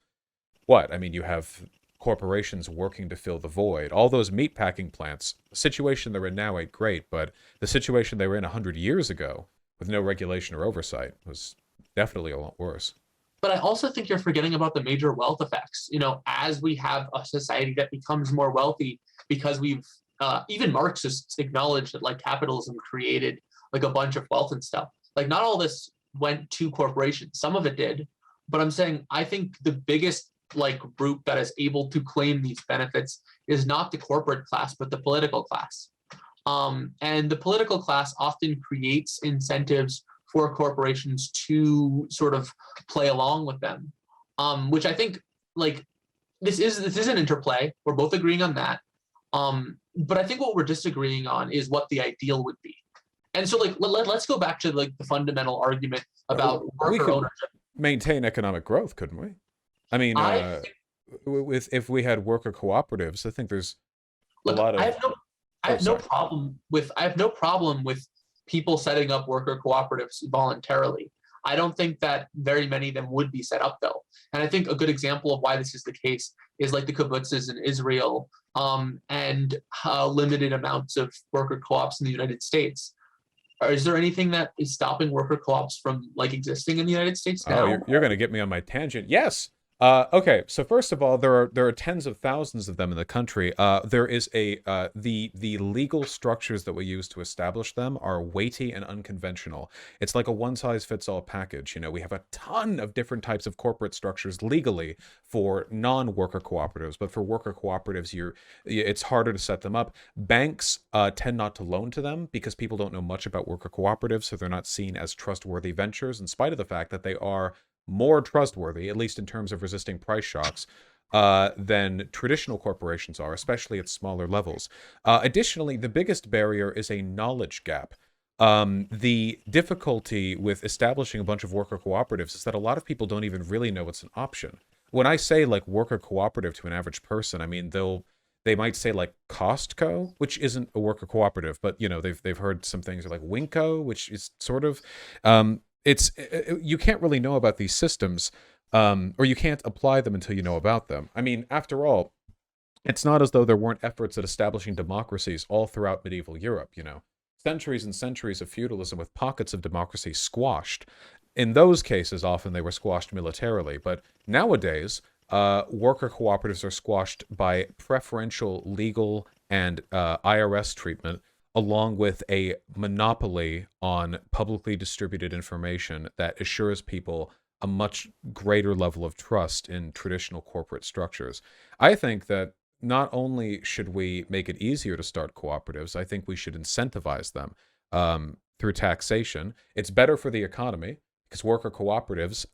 what? I mean, you have corporations working to fill the void. All those meatpacking plants, the situation they're in now ain't great, but the situation they were in 100 years ago with no regulation or oversight was definitely a lot worse. But I also think you're forgetting about the major wealth effects. As we have a society that becomes more wealthy, because even Marxists acknowledge that like capitalism created like a bunch of wealth and stuff. Like not all this went to corporations. Some of it did, but I'm saying I think the biggest like group that is able to claim these benefits is not the corporate class, but the political class. And the political class often creates incentives for corporations to sort of play along with them, which I think like this is an interplay. We're both agreeing on that, but I think what we're disagreeing on is what the ideal would be. And so like let's go back to like the fundamental argument about We worker could ownership. maintain economic growth, couldn't we? I mean, I with if we had worker cooperatives, I think there's a look, lot of. I Oh, have no sorry. problem with people setting up worker cooperatives voluntarily. I don't think that very many of them would be set up though. And I think a good example of why this is the case is like the kibbutzes in Israel, and how limited amounts of worker co-ops in the United States. Is there anything that is stopping worker co-ops from like existing in the United States Oh, now? you're going to get me on my tangent. Yes. Okay. So first of all, there are tens of thousands of them in the country. There is the legal structures that we use to establish them are weighty and unconventional. It's like a one size fits all package. We have a ton of different types of corporate structures legally for non-worker cooperatives, but for worker cooperatives, it's harder to set them up. Banks tend not to loan to them because people don't know much about worker cooperatives, so they're not seen as trustworthy ventures, in spite of the fact that they are more trustworthy, at least in terms of resisting price shocks, than traditional corporations are, especially at smaller levels. Additionally, the biggest barrier is a knowledge gap. The difficulty with establishing a bunch of worker cooperatives is that a lot of people don't even really know it's an option. When I say like worker cooperative to an average person, I mean they might say like Costco, which isn't a worker cooperative, but they've heard some things like Winco, which is sort of. It's You can't really know about these systems, or you can't apply them until you know about them. I mean, after all, it's not as though there weren't efforts at establishing democracies all throughout medieval Europe. Centuries and centuries of feudalism with pockets of democracy squashed. In those cases, often they were squashed militarily, but nowadays worker cooperatives are squashed by preferential legal and IRS treatment, along with a monopoly on publicly distributed information that assures people a much greater level of trust in traditional corporate structures. I think that not only should we make it easier to start cooperatives, I think we should incentivize them through taxation. It's better for the economy because worker cooperatives,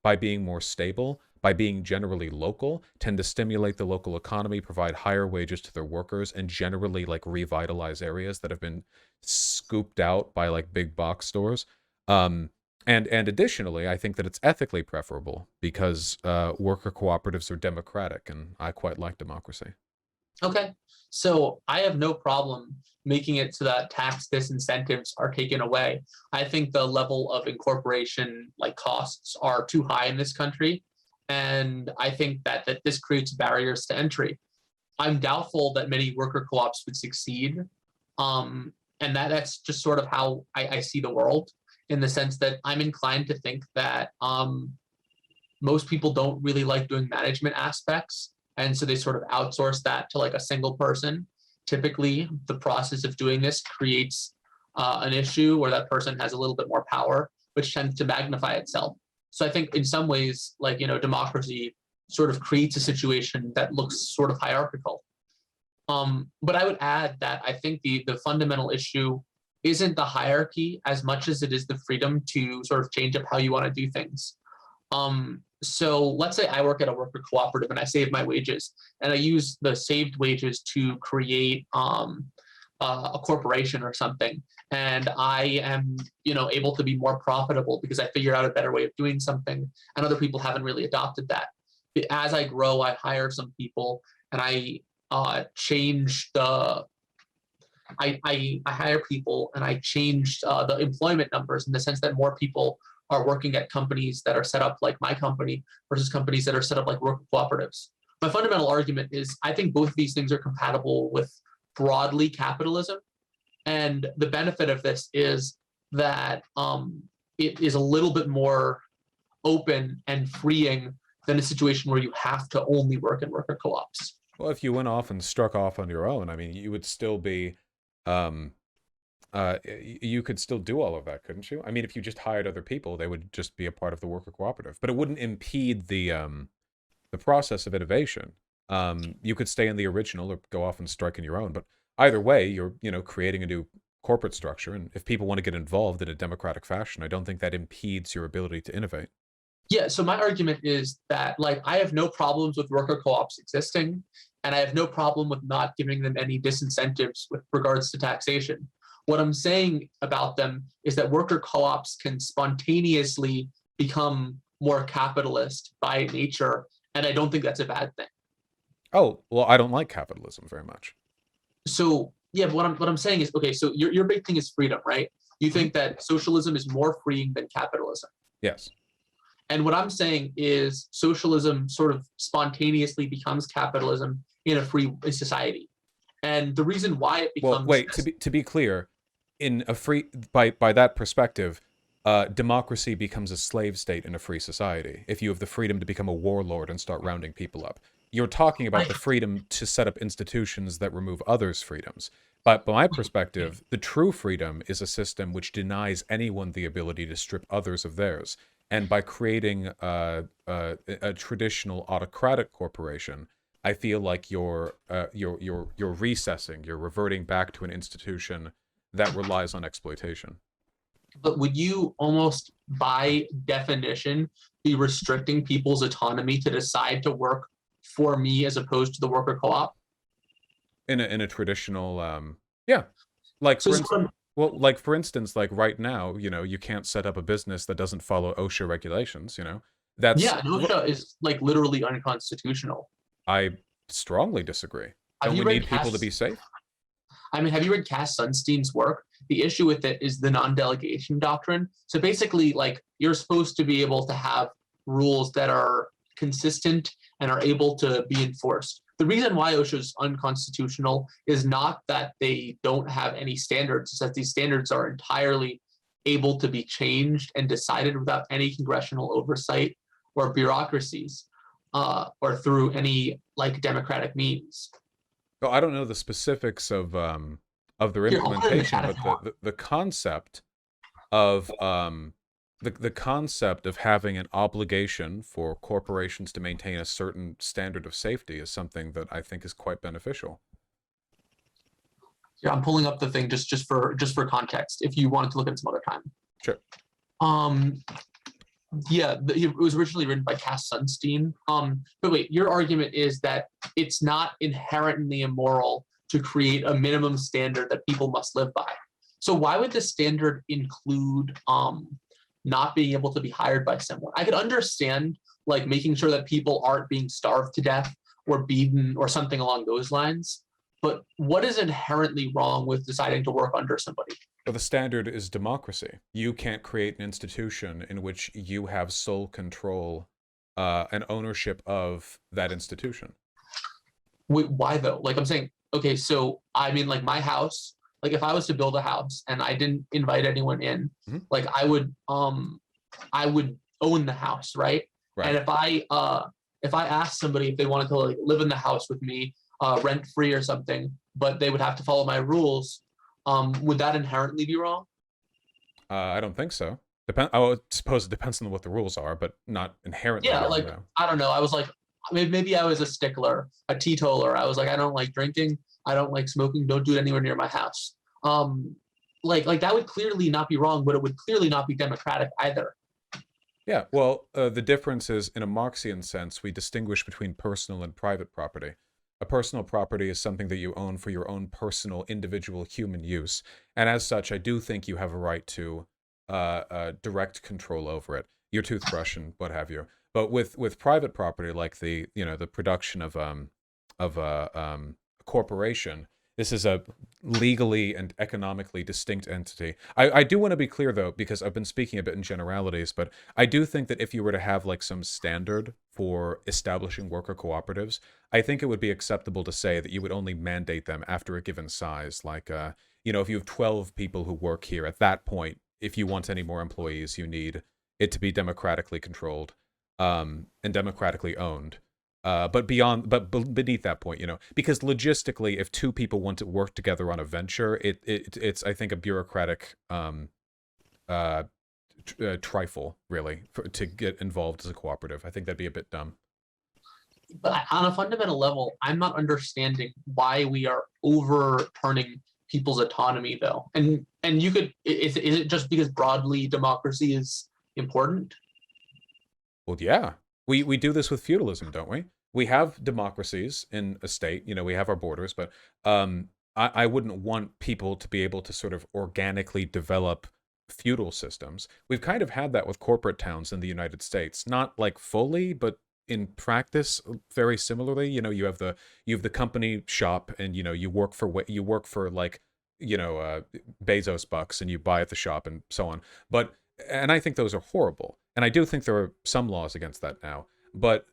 by being more stable, by being generally local, tend to stimulate the local economy, provide higher wages to their workers, and generally like revitalize areas that have been scooped out by like big box stores. And additionally, I think that it's ethically preferable because worker cooperatives are democratic, and I quite like democracy. Okay. So I have no problem making it so that tax disincentives are taken away. I think the level of incorporation like costs are too high in this country. And I think that this creates barriers to entry. I'm doubtful that many worker co-ops would succeed. And that's just sort of how I see the world, in the sense that I'm inclined to think that most people don't really like doing management aspects. And so they sort of outsource that to like a single person. Typically, the process of doing this creates an issue where that person has a little bit more power, which tends to magnify itself. So I think in some ways, like, democracy sort of creates a situation that looks sort of hierarchical. But I would add that I think the fundamental issue isn't the hierarchy as much as it is the freedom to sort of change up how you want to do things. So let's say I work at a worker cooperative and I save my wages, and I use the saved wages to create a corporation or something, and I am able to be more profitable because I figured out a better way of doing something, and other people haven't really adopted that. As I grow, I hire some people, and I change the I hire people, and I changed the employment numbers in the sense that more people are working at companies that are set up like my company versus companies that are set up like worker cooperatives. My fundamental argument is I think both of these things are compatible with broadly capitalism. And the benefit of this is that it is a little bit more open and freeing than a situation where you have to only work in worker co-ops. Well, if you went off and struck off on your own, I mean, you would still be, you could still do all of that, couldn't you? I mean, if you just hired other people, they would just be a part of the worker cooperative, but it wouldn't impede the process of innovation. You could stay in the original or go off and strike in your own, but either way, you're, creating a new corporate structure, and if people want to get involved in a democratic fashion, I don't think that impedes your ability to innovate. Yeah, so my argument is that like I have no problems with worker co-ops existing, and I have no problem with not giving them any disincentives with regards to taxation. What I'm saying about them is that worker co-ops can spontaneously become more capitalist by nature, and I don't think that's a bad thing. Oh, well, I don't like capitalism very much. So yeah, but what I'm saying is, okay, so your big thing is freedom, right? You think that socialism is more freeing than capitalism. Yes. And what I'm saying is socialism sort of spontaneously becomes capitalism in a free society. And the reason why it becomes— Well, wait, to be clear, in a free by that perspective, democracy becomes a slave state in a free society if you have the freedom to become a warlord and start rounding people up. You're talking about the freedom to set up institutions that remove others' freedoms. But by my perspective, the true freedom is a system which denies anyone the ability to strip others of theirs. And by creating a traditional autocratic corporation, I feel like you're recessing, you're reverting back to an institution that relies on exploitation. But would you almost by definition be restricting people's autonomy to decide to work for me as opposed to the worker co-op? In a traditional, yeah, like So for this is instance, what I'm— well, like for instance, like right now, you can't set up a business that doesn't follow OSHA regulations. That's yeah, OSHA is like literally unconstitutional. I strongly disagree. Have Don't you we read need people to Cass— be safe? I mean, have you read Cass Sunstein's work? The issue with it is the non-delegation doctrine. So basically, like, you're supposed to be able to have rules that are consistent and are able to be enforced. The reason why OSHA is unconstitutional is not that they don't have any standards, it's that these standards are entirely able to be changed and decided without any congressional oversight or bureaucracies. or through any like democratic means. So I don't know the specifics of their Here, I'll put it in the implementation, chat if but you want. the concept of the concept of having an obligation for corporations to maintain a certain standard of safety is something that I think is quite beneficial. Here, I'm pulling up the thing just for context. If you wanted to look at it some other time. Sure. Yeah, it was originally written by Cass Sunstein. But wait, your argument is that it's not inherently immoral to create a minimum standard that people must live by. So why would the standard include not being able to be hired by someone? I could understand like making sure that people aren't being starved to death or beaten or something along those lines. But what is inherently wrong with deciding to work under somebody? Well, the standard is democracy. You can't create an institution in which you have sole control and ownership of that institution. Wait, why though? Like I'm saying, okay, so I mean, like my house, like if I was to build a house and I didn't invite anyone in, like I would own the house, right? Right. And if I asked somebody if they wanted to like live in the house with me, rent free or something, but they would have to follow my rules, would that inherently be wrong? I don't think so. I would suppose it depends on what the rules are, but not inherently. Yeah, wrong, like no. I don't know. I was like, maybe I was a stickler, a teetotaler. I was like, I don't like drinking, I don't like smoking. Don't do it anywhere near my house. Like that would clearly not be wrong, but it would clearly not be democratic either. Yeah, well, the difference is, in a Marxian sense, we distinguish between personal and private property. A personal property is something that you own for your own personal, individual human use, and as such, I do think you have a right to direct control over it, your toothbrush and what have you. But with private property, like the production of a corporation, this is a legally and economically distinct entity. I do want to be clear, though, because I've been speaking a bit in generalities, but I do think that if you were to have like some standard for establishing worker cooperatives, I think it would be acceptable to say that you would only mandate them after a given size. Like, if you have 12 people who work here, at that point, if you want any more employees, you need it to be democratically controlled and democratically owned. But beneath that point, because logistically, if two people want to work together on a venture, it's I think a bureaucratic trifle, really, to get involved as a cooperative. I think that'd be a bit dumb. But on a fundamental level, I'm not understanding why we are overturning people's autonomy, though. And you could is it just because broadly democracy is important? Well, yeah. We do this with feudalism, don't we? We have democracies in a state, we have our borders, but I wouldn't want people to be able to sort of organically develop feudal systems. We've kind of had that with corporate towns in the United States, not like fully, but in practice very similarly. You have the company shop, and you work for like Bezos bucks, and you buy at the shop and so on. And I think those are horrible. And I do think there are some laws against that now. But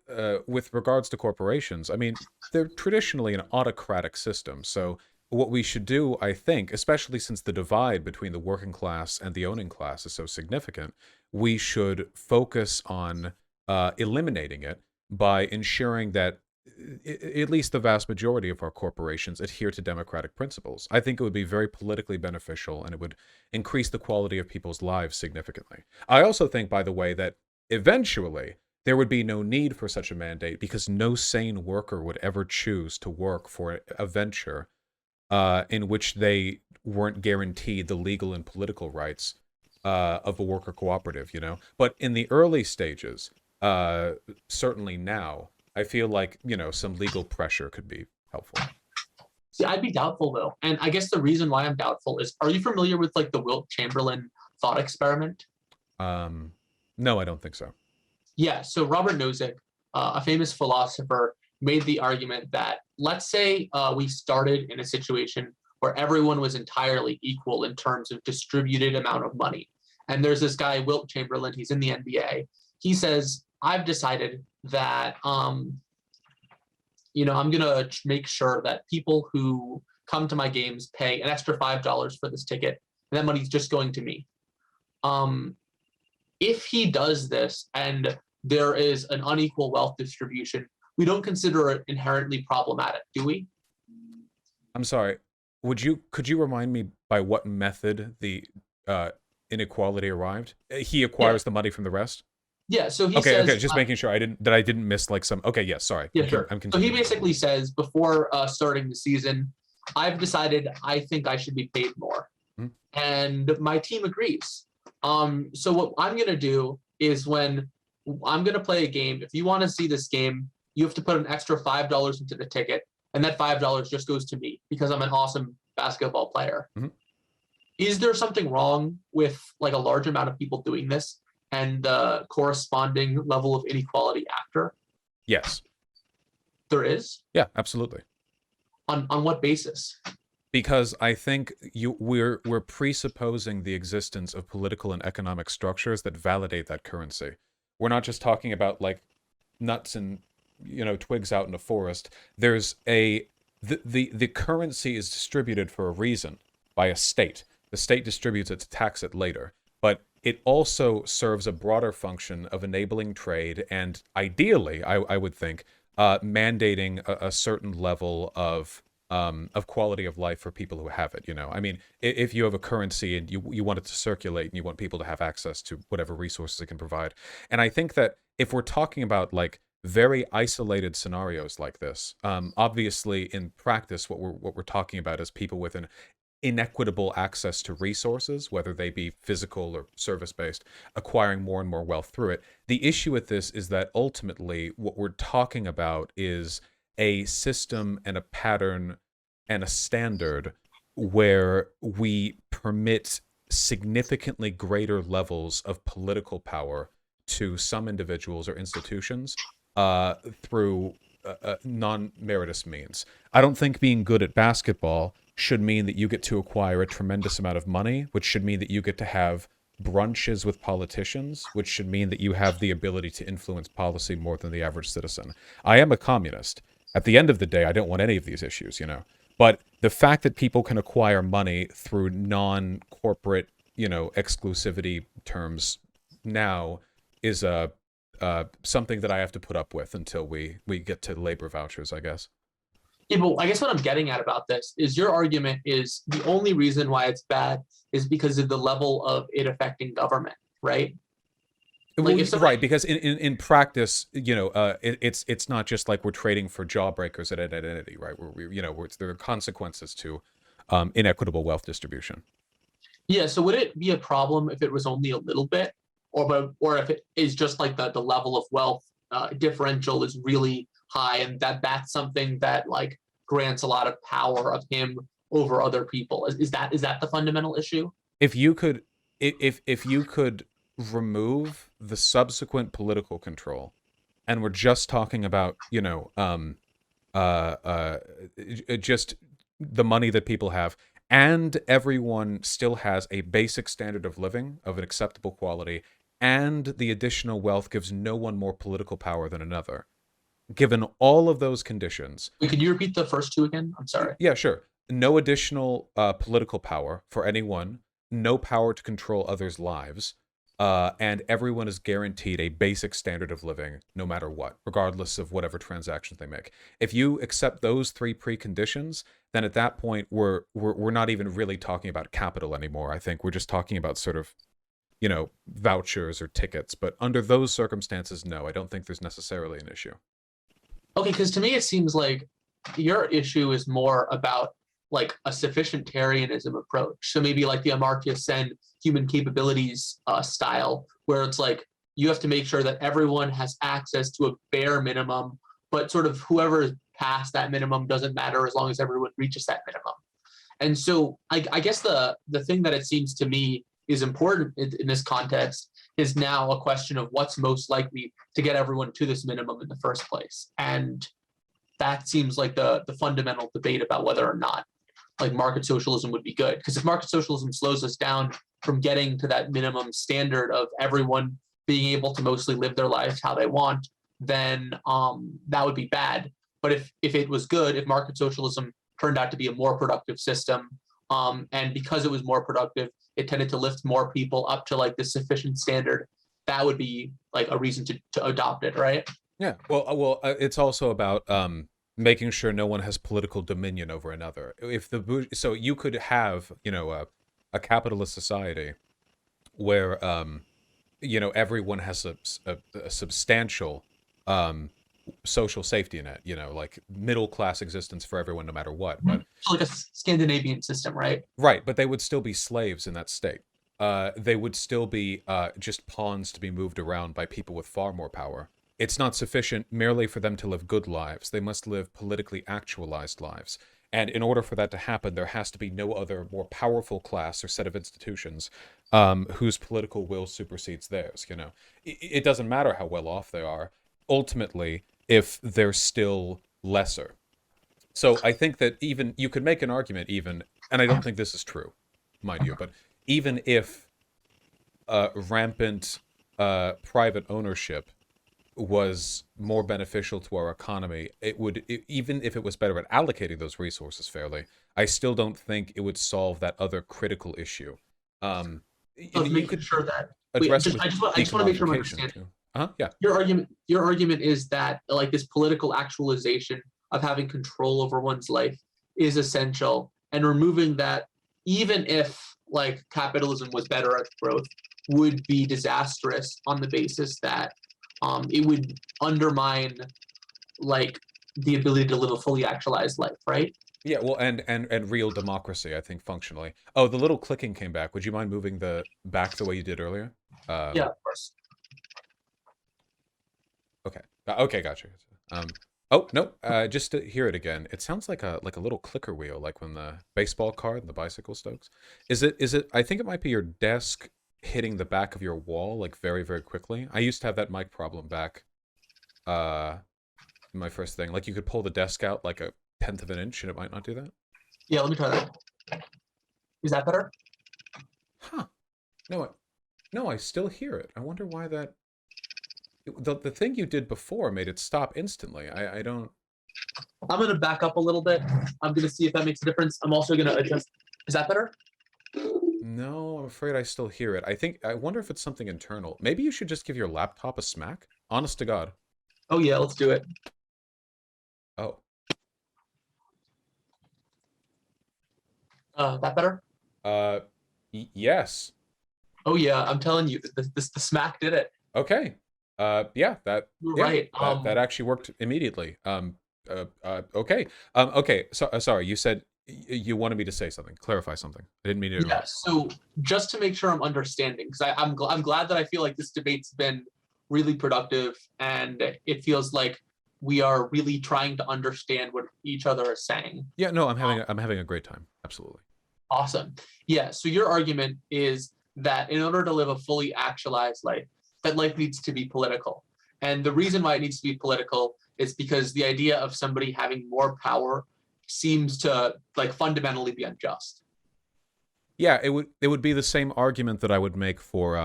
with regards to corporations, I mean, they're traditionally an autocratic system. So what we should do, I think, especially since the divide between the working class and the owning class is so significant, we should focus on eliminating it by ensuring that at least the vast majority of our corporations adhere to democratic principles. I think it would be very politically beneficial, and it would increase the quality of people's lives significantly. I also think, by the way, that eventually there would be no need for such a mandate, because no sane worker would ever choose to work for a venture in which they weren't guaranteed the legal and political rights of a worker cooperative, But in the early stages, certainly now, I feel like, some legal pressure could be helpful. See, I'd be doubtful though. And I guess the reason why I'm doubtful is, are you familiar with like the Wilt Chamberlain thought experiment? No, I don't think so. Yeah, so Robert Nozick, a famous philosopher, made the argument that let's say we started in a situation where everyone was entirely equal in terms of distributed amount of money. And there's this guy, Wilt Chamberlain, he's in the NBA. He says, I've decided that, I'm going to make sure that people who come to my games pay an extra $5 for this ticket, and that money's just going to me. If he does this and there is an unequal wealth distribution, we don't consider it inherently problematic, do we? I'm sorry. Could you remind me by what method the inequality arrived? He Yeah, acquires the money from the rest? yeah. So he Okay, says, okay, just making sure I didn't miss like some. Okay, yes, sorry. yeah, sure. I'm So he continuing. basically says before starting the season, I've decided I think I should be paid more, Mhm. and my team agrees. So what I'm gonna do is when I'm gonna play a game, if you want to see this game, you have to put an extra $5 into the ticket, and that $5 just goes to me because I'm an awesome basketball player. Mhm. Is there something wrong with like a large amount of people doing this and the corresponding level of inequality after? Yes. There is. Yeah, absolutely. On what basis? Because I think we're presupposing the existence of political and economic structures that validate that currency. We're not just talking about like nuts and twigs out in a forest. There's the currency is distributed for a reason by a state. The state distributes it to tax it later, but it also serves a broader function of enabling trade and ideally, I would think, mandating a certain level of quality of life for people who have it. I mean, if you have a currency and you want it to circulate and you want people to have access to whatever resources it can provide, and I think that if we're talking about like very isolated scenarios like this, obviously in practice, what we're talking about is people with an inequitable access to resources, whether they be physical or service-based, acquiring more and more wealth through it. The issue with this is that ultimately what we're talking about is a system and a pattern and a standard where we permit significantly greater levels of political power to some individuals or institutions through non-meritorious means. I don't think being good at basketball should mean that you get to acquire a tremendous amount of money, which should mean that you get to have brunches with politicians, which should mean that you have the ability to influence policy more than the average citizen. I am a communist. At the end of the day, I don't want any of these issues, But the fact that people can acquire money through non-corporate, exclusivity terms now is something that I have to put up with until we get to labor vouchers, I guess. Yeah, but I guess what I'm getting at about this is your argument is the only reason why it's bad is because of the level of it affecting government, right? Like if somebody, Right, because in practice, it's not just like we're trading for jawbreakers at an entity, right? There are consequences to inequitable wealth distribution. yeah. So would it be a problem if it was only a little bit, or if it is just like the level of wealth differential is really high, and that's something that like grants a lot of power of him over other people? Is that the fundamental issue? If you could, if you could remove the subsequent political control, and we're just talking about, just the money that people have, and everyone still has a basic standard of living of an acceptable quality, and the additional wealth gives no one more political power than another. Given all of those conditions, Wait, could you repeat the first two again? I'm sorry. yeah, sure. No additional political power for anyone, no power to control others' lives, and everyone is guaranteed a basic standard of living no matter what, regardless of whatever transactions they make. If you accept those three preconditions, then at that point we're not even really talking about capital anymore. I think we're just talking about sort of, vouchers or tickets. But under those circumstances, no, I don't think there's necessarily an issue. Okay, because to me it seems like your issue is more about like a sufficientarianism approach. So maybe like the Amartya Sen human capabilities style, where it's like you have to make sure that everyone has access to a bare minimum, but sort of whoever is past that minimum doesn't matter as long as everyone reaches that minimum. And so I guess the thing that it seems to me is important in this context is now a question of what's most likely to get everyone to this minimum in the first place. And that seems like the fundamental debate about whether or not like market socialism would be good. Because if market socialism slows us down from getting to that minimum standard of everyone being able to mostly live their lives how they want, then that would be bad. But if it was good, if market socialism turned out to be a more productive system, and because it was more productive, it tended to lift more people up to like the sufficient standard, that would be like a reason to adopt it, right? Yeah. It's also about making sure no one has political dominion over another. If so you could have, a capitalist society where everyone has a substantial um social safety net, like middle class existence for everyone no matter what. But So like a Scandinavian system, right? right, but they would still be slaves in that state. They would still be just pawns to be moved around by people with far more power. It's not sufficient merely for them to live good lives. They must live politically actualized lives. And in order for that to happen, there has to be no other more powerful class or set of institutions whose political will supersedes theirs. It doesn't matter how well off they are, ultimately, if they're still lesser. So I think that even you could make an argument, and I don't think this is true, mind you, but even if rampant private ownership was more beneficial to our economy, even if it was better at allocating those resources fairly, I still don't think it would solve that other critical issue. You could sure that address it with I just want to make sure I'm decommodification understanding. too. Yeah. Your argument is that like this political actualization of having control over one's life is essential, and removing that, even if like capitalism was better at growth, would be disastrous on the basis that it would undermine like the ability to live a fully actualized life, right? Yeah, well, and real democracy, I think, functionally. Oh, the little clicking came back. Would you mind moving back the way you did earlier? Yeah, of course. Okay. Okay, gotcha. Oh no, just to hear it again. It sounds like a little clicker wheel, like when the baseball card and the bicycle Stokes. Is it? I think it might be your desk hitting the back of your wall like very, very quickly. I used to have that mic problem back. My first thing, like you could pull the desk out like a tenth of an inch, and it might not do that. Yeah, let me try that. Is that better? Huh? No, I still hear it. I wonder why that. The thing you did before made it stop instantly. I don't. I'm gonna back up a little bit. I'm gonna see if that makes a difference. I'm also gonna adjust. Is that better? No, I'm afraid I still hear it. I wonder if it's something internal. Maybe you should just give your laptop a smack. Honest to God. Oh yeah, let's do it. Oh. That better? Yes. Oh yeah, I'm telling you, the smack did it. Okay. Yeah, You're yeah, right. that actually worked immediately. Okay. Okay. So, sorry, you said you wanted me to say something, clarify something. I didn't mean to Yeah. interrupt. So just to make sure I'm understanding, because I'm glad that I feel like this debate's been really productive, and it feels like we are really trying to understand what each other is saying. Yeah, no, I'm having a great time. Absolutely. Awesome. Yeah. So your argument is that in order to live a fully actualized life, that life needs to be political. And the reason why it needs to be political is because the idea of somebody having more power seems to like fundamentally be unjust. Yeah, it would be the same argument that I would make for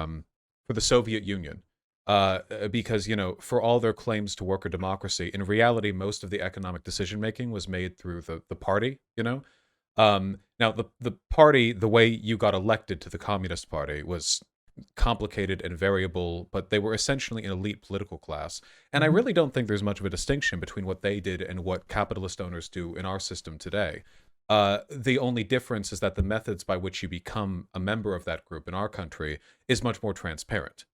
the Soviet Union. Because, for all their claims to worker democracy, in reality, most of the economic decision making was made through the party. Now the party, the way you got elected to the Communist Party was complicated and variable, but they were essentially an elite political class. And I really don't think there's much of a distinction between what they did and what capitalist owners do in our system today. The only difference is that the methods by which you become a member of that group in our country is much more transparent.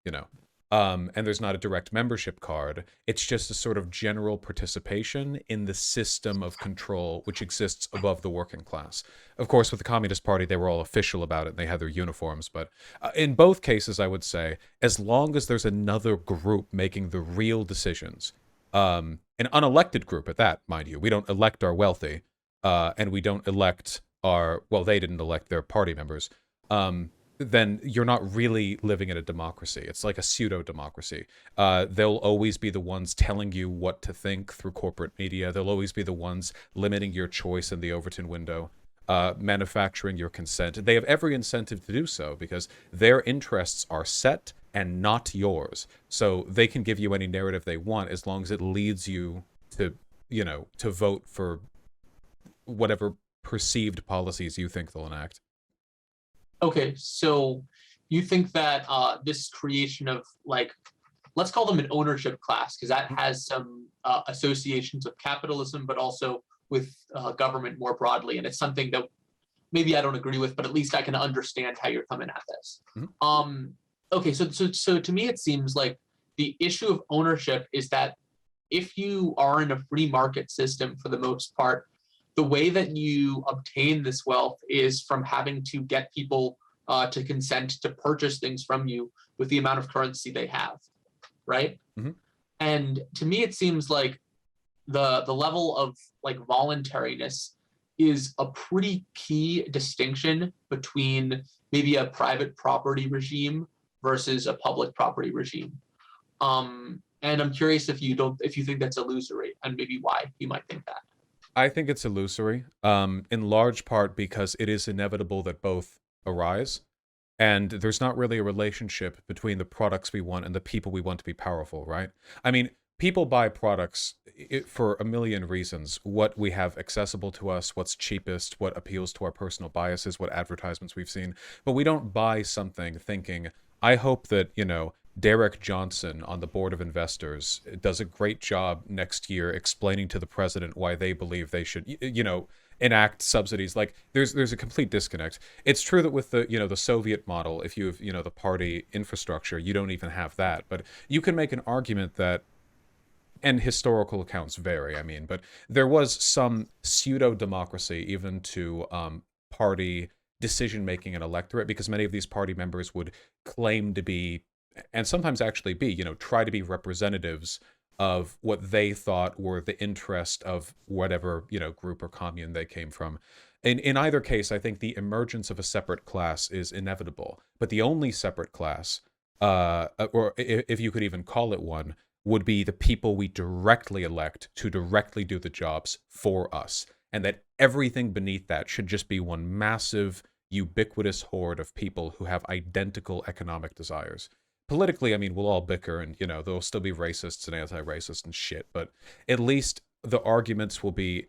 And there's not a direct membership card. It's just a sort of general participation in the system of control which exists above the working class. Of course, with the Communist Party, they were all official about it and they had their uniforms. But in both cases, I would say, as long as there's another group making the real decisions, an unelected group at that, mind you, we don't elect our wealthy, and we don't elect they didn't elect their party members. Then you're not really living in a democracy. It's like a pseudo-democracy. They'll always be the ones telling you what to think through corporate media. They'll always be the ones limiting your choice in the Overton window, manufacturing your consent. They have every incentive to do so because their interests are set and not yours. So they can give you any narrative they want as long as it leads you to vote for whatever perceived policies you think they'll enact. Okay, so you think that this creation of like, let's call them an ownership class, because that has some associations with capitalism, but also with government more broadly. And it's something that maybe I don't agree with, but at least I can understand how you're coming at this. Okay, so to me, it seems like the issue of ownership is that if you are in a free market system for the most part, the way that you obtain this wealth is from having to get people to consent to purchase things from you with the amount of currency they have, right? And to me, it seems like the level of like voluntariness is a pretty key distinction between maybe a private property regime versus a public property regime. And I'm curious if you think that's illusory, and maybe why you might think that. I think it's illusory, in large part because it is inevitable that both arise, and there's not really a relationship between the products we want and the people we want to be powerful, right? I mean, people buy products for a million reasons. What we have accessible to us, what's cheapest, what appeals to our personal biases, what advertisements we've seen. But we don't buy something thinking, I hope that, Derek Johnson on the board of investors does a great job next year explaining to the president why they believe they should, enact subsidies. Like there's a complete disconnect. It's true that with the, the Soviet model, if you have, the party infrastructure, you don't even have that. But you can make an argument that, and historical accounts vary, but there was some pseudo-democracy even to party decision-making and electorate, because many of these party members would claim to be, and sometimes actually be, try to be representatives of what they thought were the interest of whatever, group or commune they came from. In either case, I think the emergence of a separate class is inevitable. But the only separate class, or if you could even call it one, would be the people we directly elect to directly do the jobs for us. And that everything beneath that should just be one massive, ubiquitous horde of people who have identical economic desires. Politically, we'll all bicker and, there'll still be racists and anti-racist and shit, but at least the arguments will be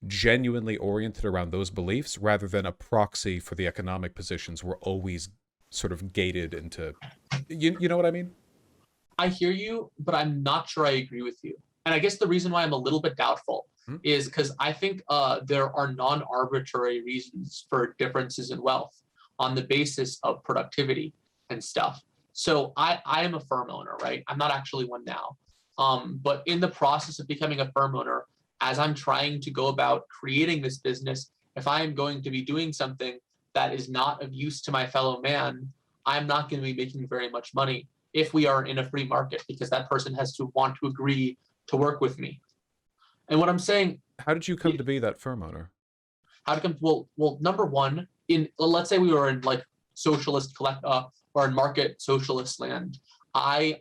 genuinely oriented around those beliefs rather than a proxy for the economic positions we're always sort of gated into. You know what I mean? I hear you, but I'm not sure I agree with you. And I guess the reason why I'm a little bit doubtful is because I think there are non-arbitrary reasons for differences in wealth on the basis of productivity and stuff. So I am a firm owner, right? I'm not actually one now. But in the process of becoming a firm owner, as I'm trying to go about creating this business, if I am going to be doing something that is not of use to my fellow man, I'm not going to be making very much money if we are in a free market, because that person has to want to agree to work with me. And what I'm saying, how did you come to be that firm owner? How to come? Well, number one, let's say we were in like socialist or in market socialist land. I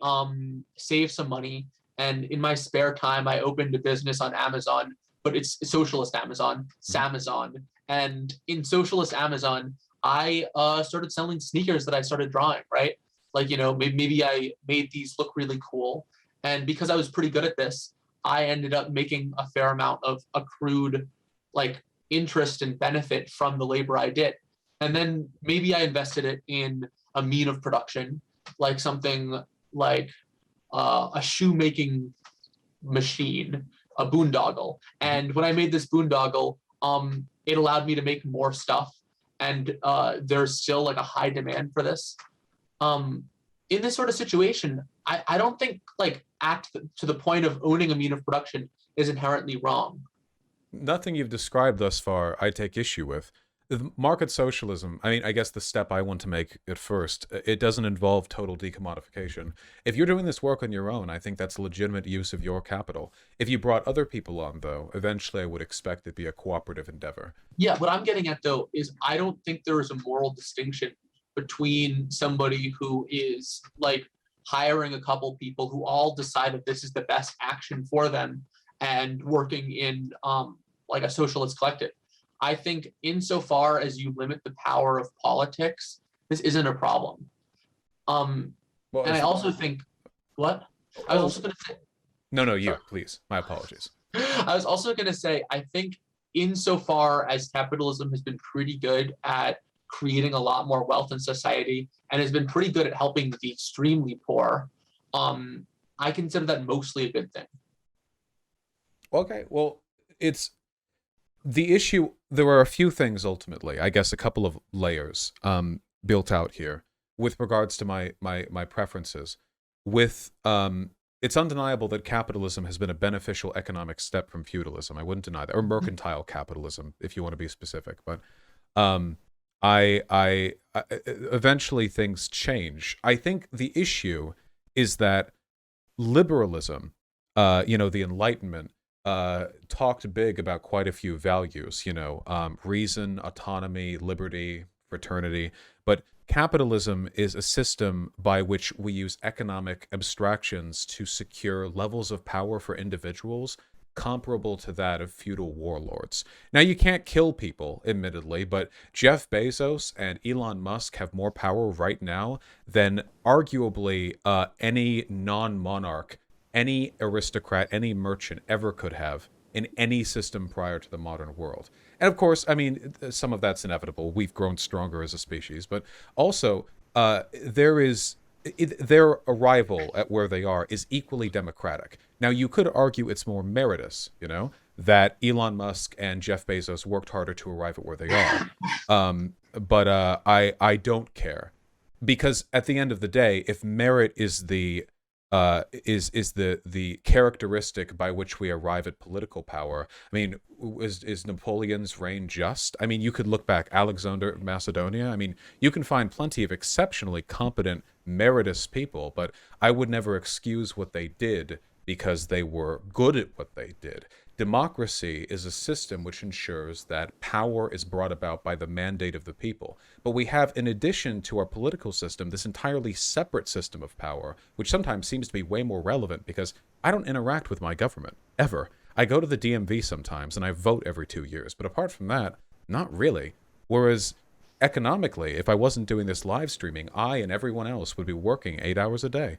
saved some money, and in my spare time, I opened a business on Amazon, but it's socialist Amazon, Samazon. And in socialist Amazon, I started selling sneakers that I started drawing, right? Like, maybe I made these look really cool. And because I was pretty good at this, I ended up making a fair amount of accrued like interest and benefit from the labor I did. And then maybe I invested it in a mean of production, like something like a shoemaking machine, a boondoggle. And when I made this boondoggle, it allowed me to make more stuff. And there's still like a high demand for this. In this sort of situation, I don't think like to the point of owning a mean of production is inherently wrong. Nothing you've described thus far I take issue with. Market socialism, I guess the step I want to make at first, it doesn't involve total decommodification. If you're doing this work on your own, I think that's a legitimate use of your capital. If you brought other people on, though, eventually I would expect it to be a cooperative endeavor. Yeah, what I'm getting at, though, is I don't think there is a moral distinction between somebody who is like hiring a couple people who all decide that this is the best action for them and working in like a socialist collective. I think insofar as you limit the power of politics, this isn't a problem. And I also think, what? I was also going to say. No, you, please. My apologies. I was also going to say, I think insofar as capitalism has been pretty good at creating a lot more wealth in society and has been pretty good at helping the extremely poor, I consider that mostly a good thing. Okay, well, it's the issue. There are a few things ultimately, I guess, a couple of layers built out here with regards to my preferences. With it's undeniable that capitalism has been a beneficial economic step from feudalism. I wouldn't deny that, or mercantile capitalism, if you want to be specific. But I eventually things change. I think the issue is that liberalism, the Enlightenment, talked big about quite a few values, reason, autonomy, liberty, fraternity. But capitalism is a system by which we use economic abstractions to secure levels of power for individuals comparable to that of feudal warlords. Now, you can't kill people, admittedly, but Jeff Bezos and Elon Musk have more power right now than arguably any non-monarch, any aristocrat, any merchant ever could have in any system prior to the modern world. And of course, I mean, some of that's inevitable. We've grown stronger as a species, but also their arrival at where they are is equally democratic. Now, you could argue it's more meritorious, that Elon Musk and Jeff Bezos worked harder to arrive at where they are. But I don't care, because at the end of the day, if merit is the characteristic by which we arrive at political power. I mean, is Napoleon's reign just? I mean, you could look back, Alexander Macedonia. I mean, you can find plenty of exceptionally competent, meritorious people, but I would never excuse what they did because they were good at what they did. Democracy is a system which ensures that power is brought about by the mandate of the people. But we have, in addition to our political system, this entirely separate system of power, which sometimes seems to be way more relevant because I don't interact with my government, ever. I go to the DMV sometimes and I vote every 2 years, but apart from that, not really. Whereas economically, if I wasn't doing this live streaming, I and everyone else would be working 8 hours a day.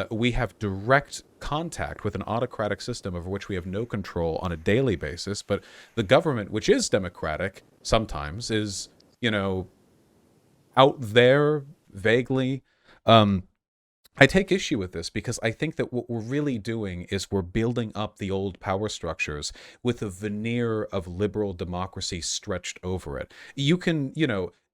We have direct contact with an autocratic system over which we have no control on a daily basis, but the government, which is democratic, sometimes is, out there vaguely. I take issue with this because I think that what we're really doing is we're building up the old power structures with a veneer of liberal democracy stretched over it. You can,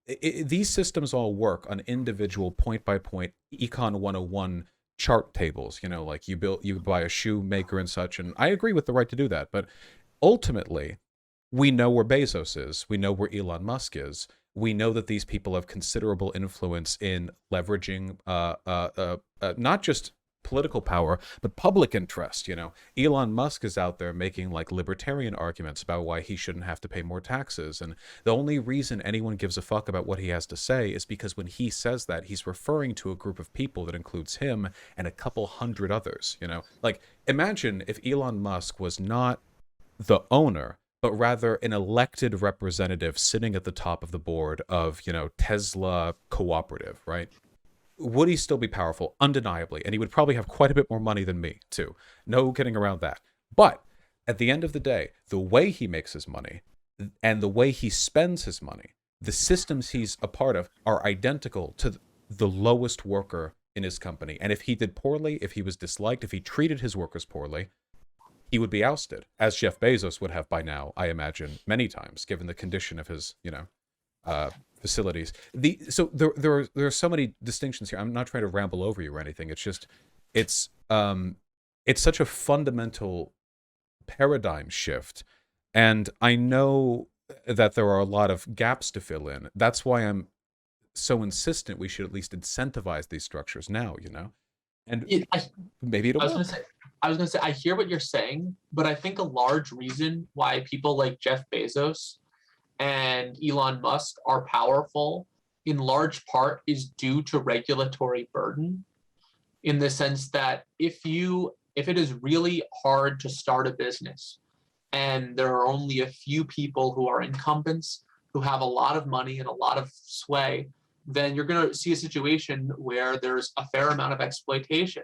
these systems all work on individual point-by-point Econ 101 chart tables, like you buy a shoemaker and such, and I agree with the right to do that, but ultimately we know where Bezos is, we know where Elon Musk is, we know that these people have considerable influence in leveraging not just political power, but public interest. Elon Musk is out there making like libertarian arguments about why he shouldn't have to pay more taxes. And the only reason anyone gives a fuck about what he has to say is because when he says that, he's referring to a group of people that includes him and a couple hundred others. Like, imagine if Elon Musk was not the owner, but rather an elected representative sitting at the top of the board of, Tesla Cooperative, right? Would he still be powerful? Undeniably. And he would probably have quite a bit more money than me, too. No getting around that. But at the end of the day, the way he makes his money and the way he spends his money, the systems he's a part of are identical to the lowest worker in his company. And if he did poorly, if he was disliked, if he treated his workers poorly, he would be ousted, as Jeff Bezos would have by now, I imagine, many times, given the condition of his, facilities. So there are so many distinctions here. I'm not trying to ramble over you or anything. It's just it's such a fundamental paradigm shift, and I know that there are a lot of gaps to fill in. That's why I'm so insistent we should at least incentivize these structures now. And maybe it'll work. I was going to say, I hear what you're saying, but I think a large reason why people like Jeff Bezos and Elon Musk are powerful in large part is due to regulatory burden, in the sense that if it is really hard to start a business and there are only a few people who are incumbents, who have a lot of money and a lot of sway, then you're going to see a situation where there's a fair amount of exploitation.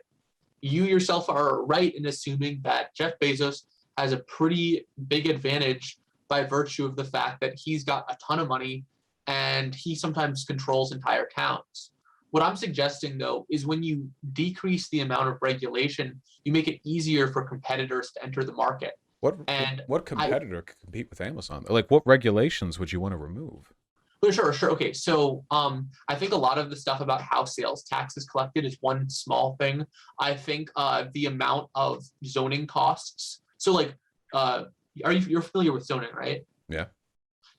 You yourself are right in assuming that Jeff Bezos has a pretty big advantage by virtue of the fact that he's got a ton of money and he sometimes controls entire towns. What I'm suggesting, though, is when you decrease the amount of regulation, you make it easier for competitors to enter the market. What And what I, competitor could compete with Amazon? Like, what regulations would you want to remove? but sure, sure. Okay. So I think a lot of the stuff about how sales tax is collected is one small thing. I think the amount of zoning costs. So like, uh, you're familiar with zoning, right? Yeah.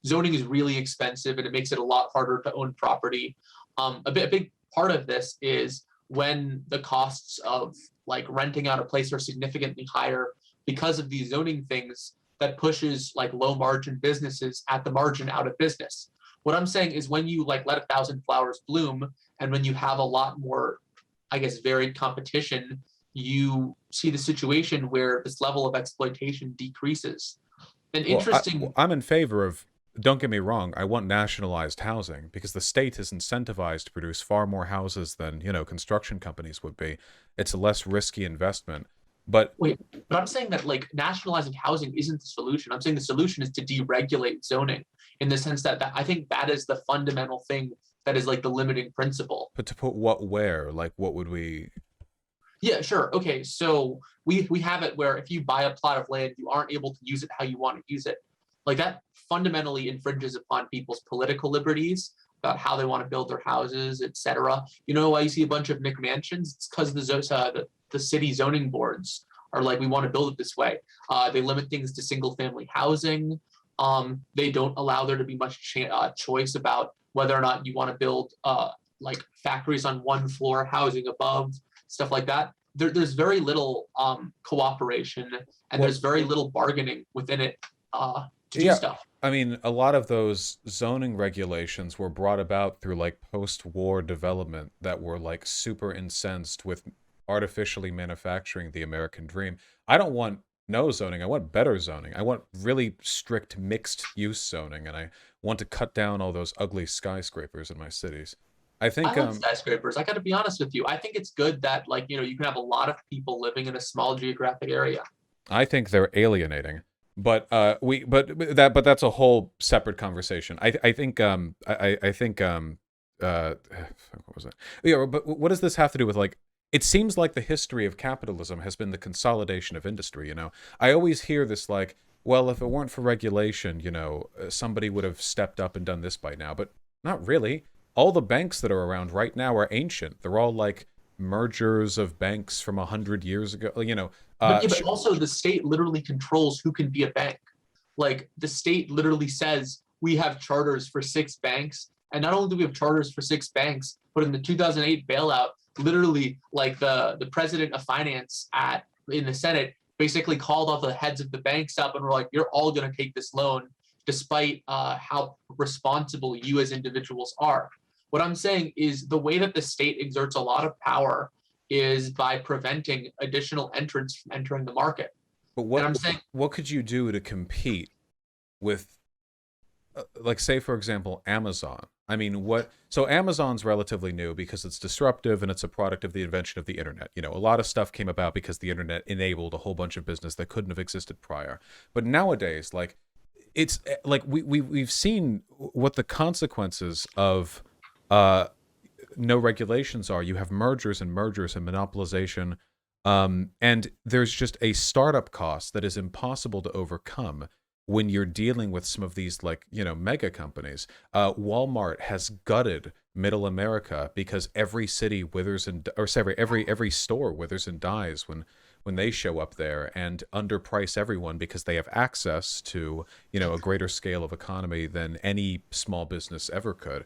Zoning is really expensive and it makes it a lot harder to own property. A big part of this is when the costs of like renting out a place are significantly higher because of these zoning things that pushes like low margin businesses at the margin out of business. What I'm saying is when you like let a thousand flowers bloom and when you have a lot more, I guess, varied competition, you see the situation where this level of exploitation decreases. An Well, interesting I'm in favor of, don't get me wrong, I want nationalized housing because the state is incentivized to produce far more houses than, construction companies would be. It's a less risky investment. But Wait, but I'm saying that like nationalizing housing isn't the solution. I'm saying the solution is to deregulate zoning in the sense that I think that is the fundamental thing that is like the limiting principle. but to put what where? Like, what would we? Yeah, sure. Okay, so we have it where if you buy a plot of land, you aren't able to use it how you want to use it. Like that fundamentally infringes upon people's political liberties about how they want to build their houses, etc. You know why you see a bunch of McMansions? It's because the city zoning boards are like, we want to build it this way. They limit things to single family housing. They don't allow there to be much choice about whether or not you want to build like factories on one floor, housing above, stuff like that. There's very little cooperation and Well, there's very little bargaining within it to do yeah. stuff. I mean, a lot of those zoning regulations were brought about through like post-war development that were like super incensed with artificially manufacturing the American dream. I don't want no zoning. I want better zoning. I want really strict mixed use zoning, and I want to cut down all those ugly skyscrapers in my cities. I I think like skyscrapers. I got to be honest with you. I think it's good that like you can have a lot of people living in a small geographic area. I think they're alienating. But that's a whole separate conversation. I think what was it? Yeah, but what does this have to do with like it seems like the history of capitalism has been the consolidation of industry, I always hear this like, well, if it weren't for regulation, somebody would have stepped up and done this by now, but not really. All the banks that are around right now are ancient. They're all like mergers of banks from 100 years ago. But yeah, but also the state literally controls who can be a bank. Like the state literally says we have charters for six banks, and not only do we have charters for six banks, but in the 2008 bailout, literally like the president of finance at in the Senate basically called all the heads of the banks up and were like, "You're all going to take this loan, despite how responsible you as individuals are." What I'm saying is the way that the state exerts a lot of power is by preventing additional entrants from entering the market. but And what I'm saying, what could you do to compete with like say for example Amazon? I mean, what so Amazon's relatively new because it's disruptive and it's a product of the invention of the internet. A lot of stuff came about because the internet enabled a whole bunch of business that couldn't have existed prior. But nowadays, like it's like we've seen what the consequences of no regulations are. You have mergers and mergers and monopolization, and there's just a startup cost that is impossible to overcome when you're dealing with some of these like mega companies. Walmart has gutted middle America because every city withers and or sorry every store withers and dies when they show up there and underprice everyone because they have access to a greater scale of economy than any small business ever could.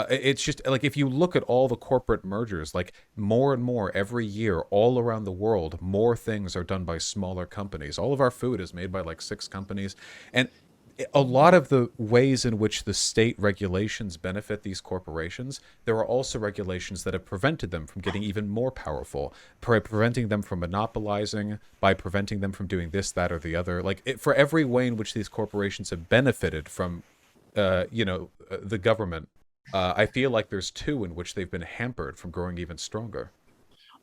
It's just like if you look at all the corporate mergers, like more and more every year, all around the world, more things are done by smaller companies. All of our food is made by like six companies, and a lot of the ways in which the state regulations benefit these corporations, there are also regulations that have prevented them from getting even more powerful, by preventing them from monopolizing, by preventing them from doing this, that, or the other. For every way in which these corporations have benefited from, the government. I feel like there's two in which they've been hampered from growing even stronger.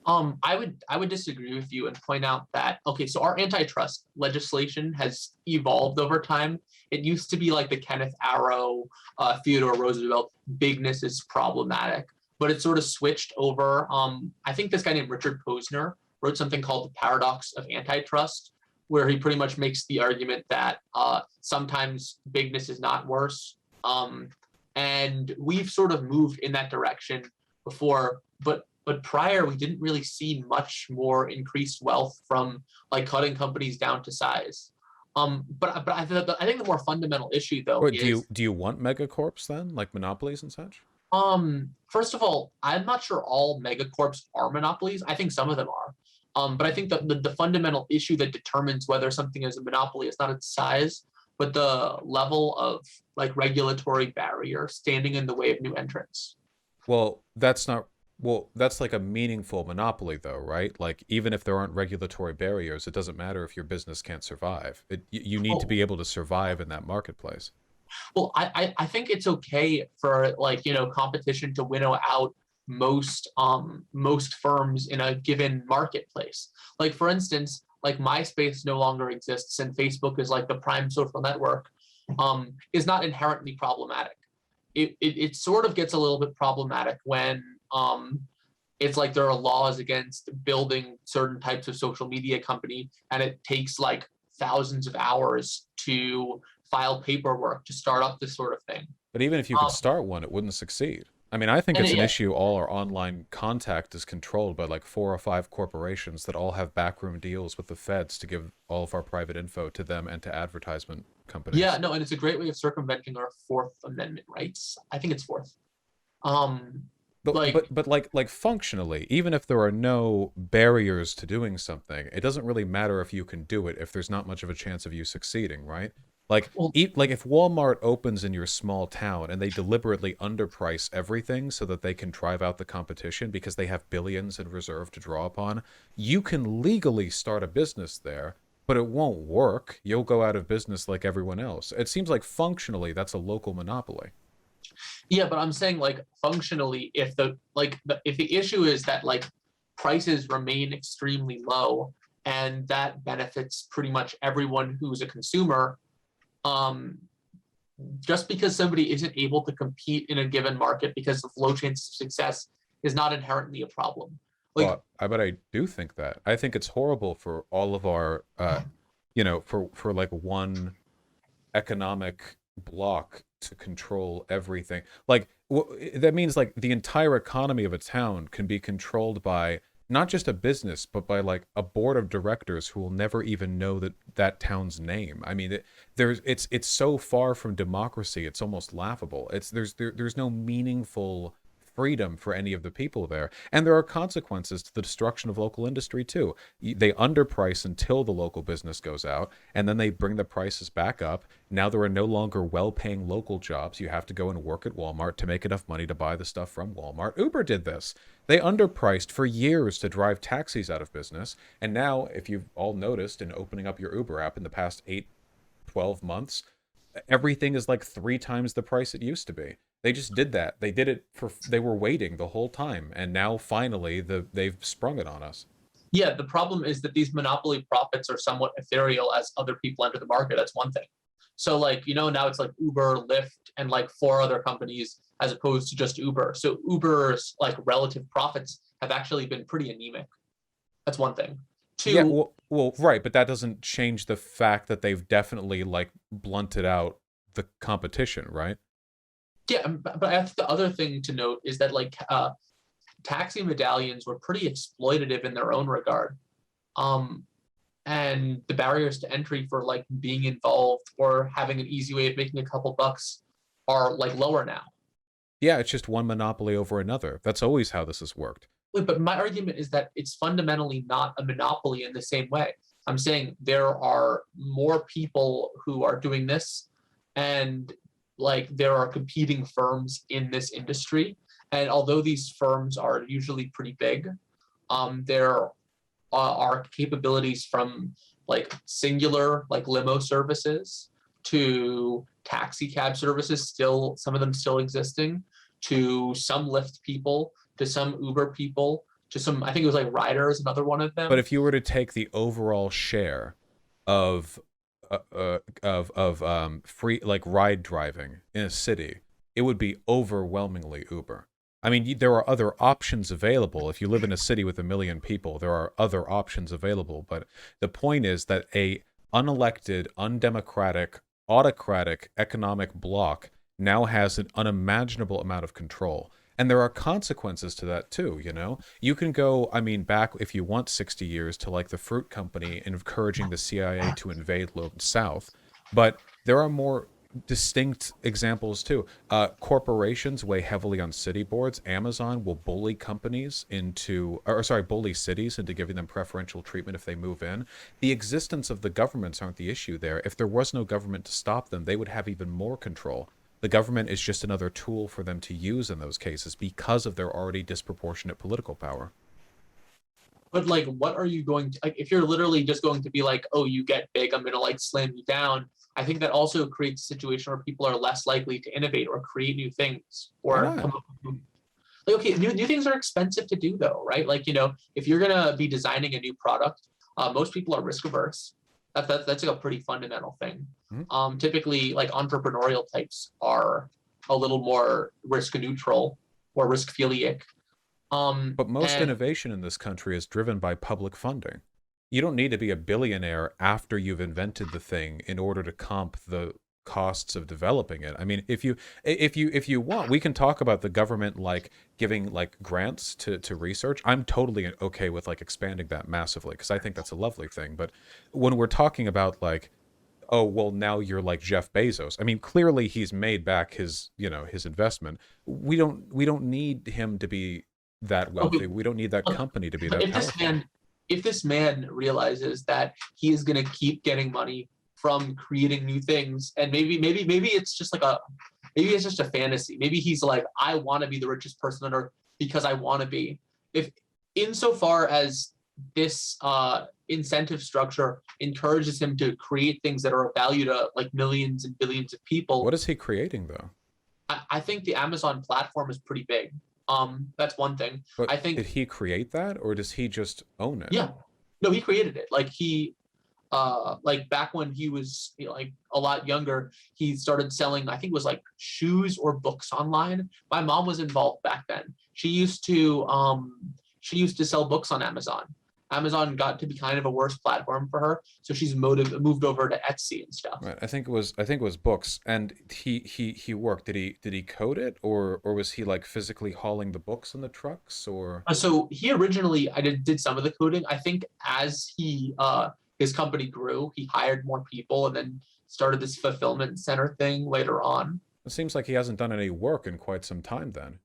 I would disagree with you and point out that, okay, so our antitrust legislation has evolved over time. It used to be like the Kenneth Arrow, Theodore Roosevelt, bigness is problematic, but it sort of switched over. I think this guy named Richard Posner wrote something called The Paradox of Antitrust, where he pretty much makes the argument that sometimes bigness is not worse. And we've sort of moved in that direction before, but prior we didn't really see much more increased wealth from like cutting companies down to size. But I think the more fundamental issue though Or is do you want megacorps then, like monopolies and such? first of all, I'm not sure all megacorps are monopolies. I think some of them are. But I think that the fundamental issue that determines whether something is a monopoly is not its size, but the level of like regulatory barrier standing in the way of new entrants. Well, that's not. Well, that's like a meaningful monopoly, though, right? Like, even if there aren't regulatory barriers, it doesn't matter if your business can't survive. You need to Oh, be able to survive in that marketplace. well, I think it's okay for like, competition to winnow out most firms in a given marketplace. Like for instance, like MySpace no longer exists and Facebook is like the prime social network, is not inherently problematic. It sort of gets a little bit problematic when it's like there are laws against building certain types of social media company and it takes like thousands of hours to file paperwork to start up this sort of thing. But even if you could Um, start one, it wouldn't succeed. I mean, I think and it's an yeah, issue all our online contact is controlled by like 4 or 5 corporations that all have backroom deals with the feds to give all of our private info to them and to advertisement yeah, companies. no, and it's a great way of circumventing our Fourth Amendment rights. I think it's fourth. Um, like But like functionally, even if there are no barriers to doing something, it doesn't really matter if you can do it if there's not much of a chance of you succeeding, right? Like well, like if Walmart opens in your small town and they deliberately underprice everything so that they can drive out the competition because they have billions in reserve to draw upon, you can legally start a business there, but it won't work. You'll go out of business like everyone else. It seems like functionally that's a local monopoly. yeah, but I'm saying like functionally, if the issue is that like prices remain extremely low and that benefits pretty much everyone who's a consumer, um, just because somebody isn't able to compete in a given market because of low chances of success is not inherently a problem. Like, Well, I but I do think that. I think it's horrible for all of our for like one economic block to control everything. Like that means like the entire economy of a town can be controlled by not just a business, but by like a board of directors who will never even know that town's name. I mean, it's so far from democracy. It's almost laughable. There's no meaningful freedom for any of the people there, and there are consequences to the destruction of local industry too. They underprice until the local business goes out, and then they bring the prices back up. Now there are no longer well-paying local jobs. You have to go and work at Walmart to make enough money to buy the stuff from Walmart. Uber did this. They underpriced for years to drive taxis out of business, and now, if you've all noticed in opening up your Uber app in the past 8, 12 months, everything is like 3 times the price it used to be. They just did that. They did it for, they were waiting the whole time, and now finally they've sprung it on us. yeah, the problem is that these monopoly profits are somewhat ethereal as other people enter the market. That's one thing. So like, now it's like Uber, Lyft, and like four other companies as opposed to just Uber. So Uber's like relative profits have actually been pretty anemic. That's one thing. Yeah, Two, right, but that doesn't change the fact that they've definitely like blunted out the competition, right? yeah, but I think the other thing to note is that like taxi medallions were pretty exploitative in their own regard. Um, and the barriers to entry for like being involved or having an easy way of making a couple bucks are like lower now. Yeah, it's just one monopoly over another. That's always how this has worked. But my argument is that it's fundamentally not a monopoly in the same way. I'm saying there are more people who are doing this, and like there are competing firms in this industry. And although these firms are usually pretty big, there are capabilities from like singular like limo services to taxi cab services, still some of them still existing, to some Lyft people, to some Uber people, just some, I think it was like Ryder is another one of But them. if you were to take the overall share of free like ride driving in a city, it would be overwhelmingly Uber. I mean, there are other options available. If you live in a city with 1 million people, there are other options available. But the point is that a unelected, undemocratic, autocratic economic bloc now has an unimaginable amount of control. And there are consequences to that too, you know? You can go, I mean, back if you want 60 years to like the fruit company encouraging the CIA to invade the South. But there are more distinct examples too. Corporations weigh heavily on city boards. Amazon will bully companies into, or sorry, bully cities into giving them preferential treatment if they move in. The existence of the governments aren't the issue there. If there was no government to stop them, they would have even more control. The government is just another tool for them to use in those cases because of their already disproportionate political power. But like, what are you going to like? If you're literally just going to be like, oh, you get big, I'm gonna like slam you down. I think that also creates a situation where people are less likely to innovate or create new things Why or not? come up with like, okay, new things are expensive to do though, right? Like, if you're gonna be designing a new product, most people are risk averse. That's like a pretty fundamental thing. Mhm. Typically, like entrepreneurial types are a little more risk neutral or risk philiac. But most And innovation in this country is driven by public funding. You don't need to be a billionaire after you've invented the thing in order to comp the costs of developing it. I mean, if you want, we can talk about the government like giving like grants to research. I'm totally okay with like expanding that massively because I think that's a lovely thing. But when we're talking about like, oh well, now you're like Jeff Bezos. I mean, clearly he's made back his his investment. We don't need him to be that okay, wealthy. We don't need that look, company to be but that powerful. if this man realizes that he is going to keep getting money from creating new things, and maybe it's just like maybe it's just a fantasy. Maybe he's like, I want to be the richest person on earth because I want to be. If insofar as this incentive structure encourages him to create things that are of value to like millions and billions of What people, is he creating though? I think the Amazon platform is pretty big. That's one thing. But I did think, he create that or does he just own it? yeah, no, he created it. Like back when he was like a lot younger, he started selling, I think it was like shoes or books online. My mom was involved back then. She used to sell books on Amazon. Amazon got to be kind of a worse platform for her, so she's moved over to Etsy and stuff. Right. I think it was books. And he worked. Did he code it or was he like physically hauling the books in the trucks or So he originally, I did some of the coding. I think as his company grew, he hired more people and then started this fulfillment center thing later on. it seems like he hasn't done any work in quite some time then.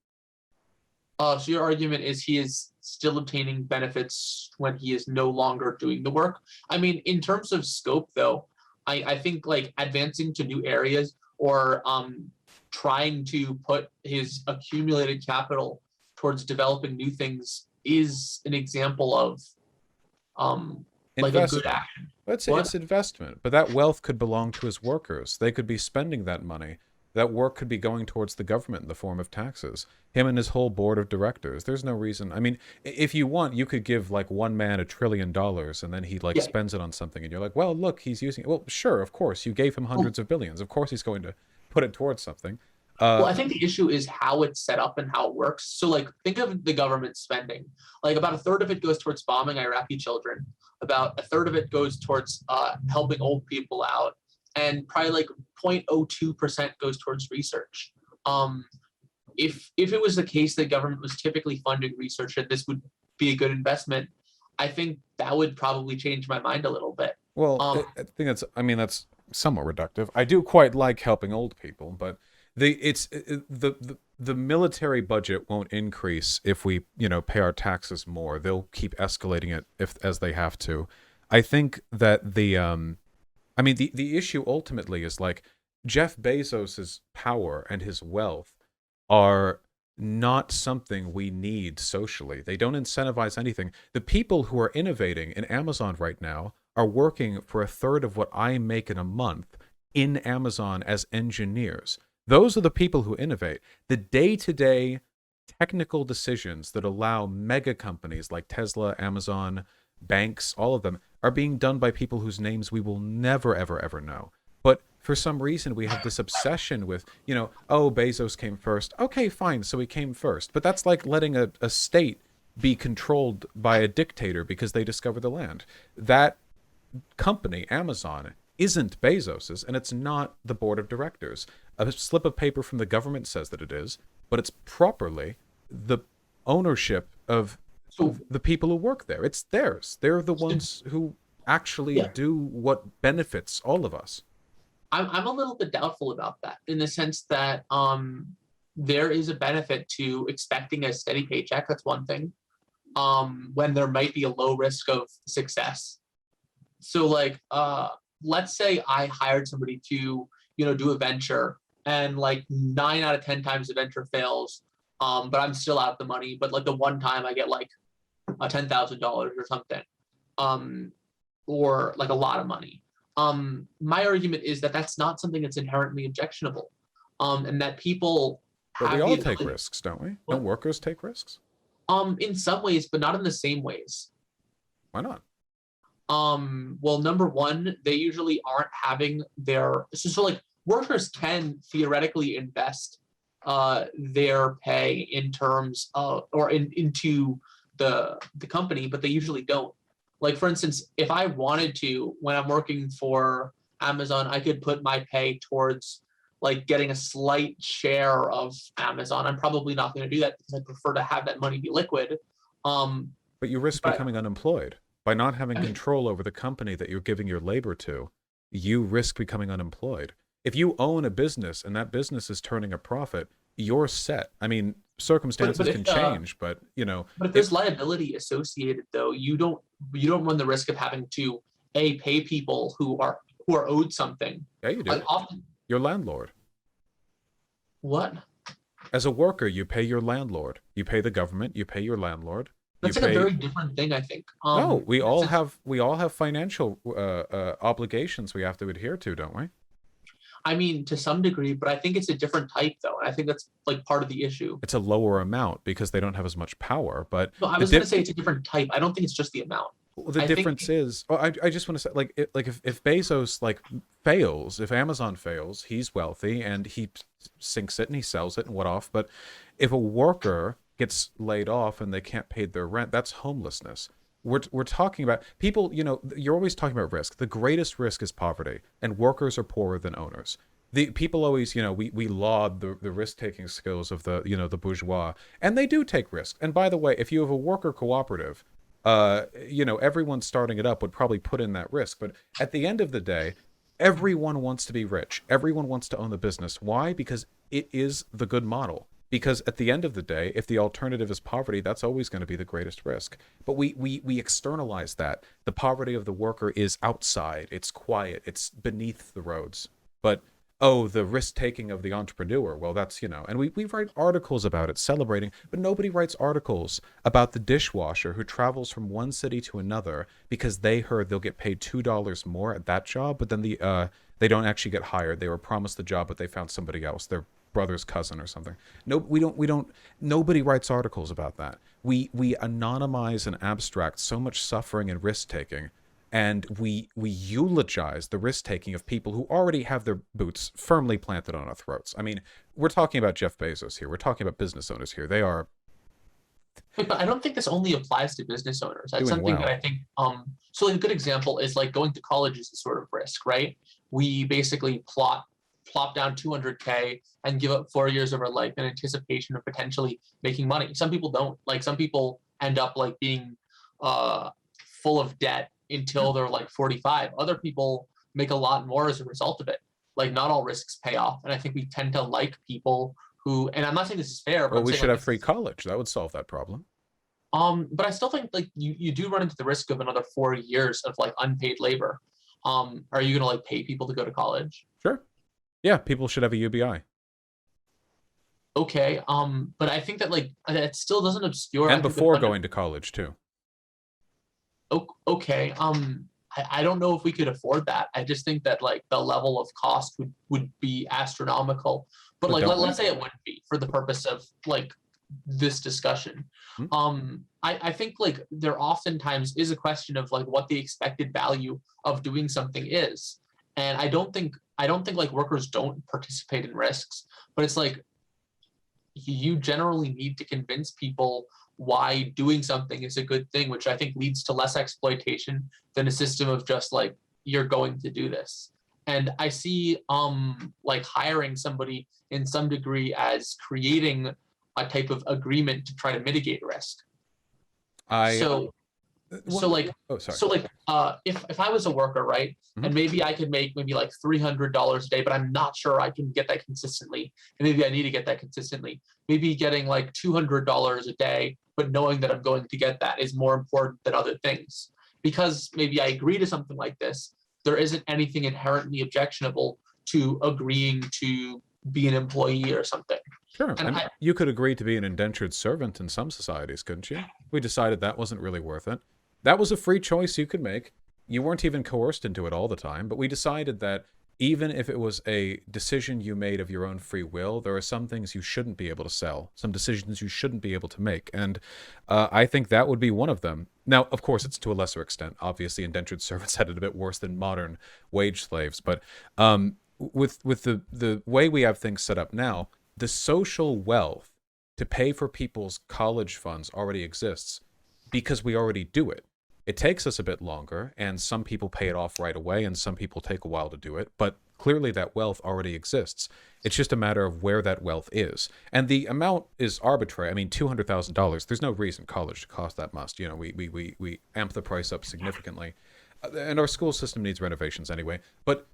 So your argument is he is still obtaining benefits when he is no longer doing the work. I mean, in terms of scope, though, I think like advancing to new areas or trying to put his accumulated capital towards developing new things is an example of like a good Investment. action. Let's say What? it's investment, but that wealth could belong to his workers. They could be spending that money. That work could be going towards the government in the form of taxes. Him and his whole board of directors. There's no reason. I mean, if you want, you could give like one man $1 trillion and then he like Yeah. spends it on something and you're like, well, look, he's using it. Well, sure, of course. You gave him Well, hundreds of billions. Of course he's going to put it towards something. well, Uh, I think the issue is how it's set up and how it works. So, like, think of the government spending. Like, about a third of it goes towards bombing Iraqi children. About a third of it goes towards helping old people out, and probably like 0.02% goes towards research. Um, if it was the case that government was typically funding research and this would be a good investment, I think that would probably change my mind a little bit. well, Um, I think that's somewhat reductive. I do quite like helping old people, but the military budget won't increase if we pay our taxes more. They'll keep escalating it if as they have to. I think that the issue ultimately is like Jeff Bezos's power and his wealth are not something we need socially. They don't incentivize anything. The people who are innovating in Amazon right now are working for a third of what I make in a month in Amazon as engineers. Those are the people who innovate. The day-to-day technical decisions that allow mega companies like Tesla, Amazon, banks, all of them are being done by people whose names we will never, ever, ever know. But for some reason, we have this obsession with, oh, Bezos came first. Okay, fine, so he came first. But that's like letting a state be controlled by a dictator because they discover the land. That company, Amazon, isn't Bezos's, and it's not the board of directors. A slip of paper from the government says that it is, but it's properly the ownership of the people who work there. It's theirs. They're the ones who actually do what benefits all of us. I'm a little bit doubtful about that, in the sense that there is a benefit to expecting a steady paycheck. That's one thing. When there might be a low risk of success. So like, let's say I hired somebody to, do a venture, and like 9 out of 10 times the venture fails, but I'm still out the money. But like the one time I get like $10,000 or something, or like a lot of money. My argument is that that's not something that's inherently objectionable, and that people. But we all take risks, don't we? Don't workers take risks? In some ways, but not in the same ways. Why not? Well, number one, they usually aren't having their so like workers can theoretically invest their pay in terms of into the company, but they usually don't. Like, for instance, if I wanted to, when I'm working for Amazon, I could put my pay towards like getting a slight share of Amazon. I'm probably not going to do that because I prefer to have that money be liquid. But you risk becoming unemployed. By not having control over the company that you're giving your labor to, you risk becoming unemployed. If you own a business and that business is turning a profit, you're set. I mean, circumstances can change, but But if there's liability associated, though, you don't run the risk of having to pay people who are owed something. Yeah, you do. Like often, your landlord. What? As a worker, you pay your landlord. You pay the government. You pay your landlord. That's like a very different thing, I think. No, we all have financial obligations we have to adhere to, don't we? I mean, to some degree, but I think it's a different type, though, and I think that's like part of the issue. It's a lower amount because they don't have as much power. But no, I was going to say it's a different type. I don't think it's just the amount. Well, the difference is, I just want to say, like, if Bezos fails, if Amazon fails, he's wealthy and he sinks it and he sells it and what off. But if a worker gets laid off and they can't pay their rent, that's homelessness. We're talking about people, you're always talking about risk. The greatest risk is poverty, and workers are poorer than owners. The people always, we laud the risk-taking skills of the bourgeois, and they do take risks. And by the way, if you have a worker cooperative, everyone starting it up would probably put in that risk. But at the end of the day, everyone wants to be rich. Everyone wants to own the business. Why? Because it is the good model. Because at the end of the day, if the alternative is poverty, that's always going to be the greatest risk. But we externalize that. The poverty of the worker is outside. It's quiet. It's beneath the roads. But, the risk-taking of the entrepreneur, well, that's, and we write articles about it, celebrating, but nobody writes articles about the dishwasher who travels from one city to another because they heard they'll get paid $2 more at that job, but then they don't actually get hired. They were promised the job, but they found somebody else. They're brother's cousin or something. No, we don't. Nobody writes articles about that. We anonymize and abstract so much suffering and risk taking, and we eulogize the risk taking of people who already have their boots firmly planted on our throats. I mean, we're talking about Jeff Bezos here. We're talking about business owners here. They are. But I don't think this only applies to business owners. That's something that I think. So a good example is like going to college is a sort of risk, right? We basically plop down $200K and give up 4 years of our life in anticipation of potentially making money. Some people don't. Like, some people end up like being full of debt until they're like 45. Other people make a lot more as a result of it. Like, not all risks pay off. And I think we tend to like people who, and I'm not saying this is fair, but we should have free college. That would solve that problem. But I still think like you do run into the risk of another 4 years of like unpaid labor. Are you gonna like pay people to go to college? Sure. Yeah, people should have a UBI. Okay, but I think that like it still doesn't obscure. And before going to college too. Okay, I don't know if we could afford that. I just think that like the level of cost would be astronomical. But like let's say it wouldn't be, for the purpose of like this discussion. Hmm? I think like there oftentimes is a question of like what the expected value of doing something is. And I don't think like workers don't participate in risks, but it's like you generally need to convince people why doing something is a good thing, which I think leads to less exploitation than a system of just like you're going to do this. And I see like hiring somebody in some degree as creating a type of agreement to try to mitigate risk. I So so one. like Oh, sorry. if I was a worker, right, Mhm. and maybe I could make maybe like $300 a day, but I'm not sure I can get that consistently, and maybe I need to get that consistently. Maybe getting like $200 a day, but knowing that I'm going to get that is more important than other things. Because maybe I agree to something like this, there isn't anything inherently objectionable to agreeing to be an employee or something. Sure. And I mean, I, you could agree to be an indentured servant in some societies, couldn't you? We decided that wasn't really worth it. That was a free choice you could make. You weren't even coerced into it all the time, but we decided that even if it was a decision you made of your own free will, there are some things you shouldn't be able to sell, some decisions you shouldn't be able to make. And I think that would be one of them. Now, of course, it's to a lesser extent. Obviously, indentured servants had it a bit worse than modern wage slaves. But with the way we have things set up now, the social wealth to pay for people's college funds already exists because we already do it. It takes us a bit longer, and some people pay it off right away, and some people take a while to do it, but clearly that wealth already exists. It's just a matter of where that wealth is. And the amount is arbitrary. I mean, $200,000, there's no reason college to cost that much. You know, we amp the price up significantly. And our school system needs renovations anyway. But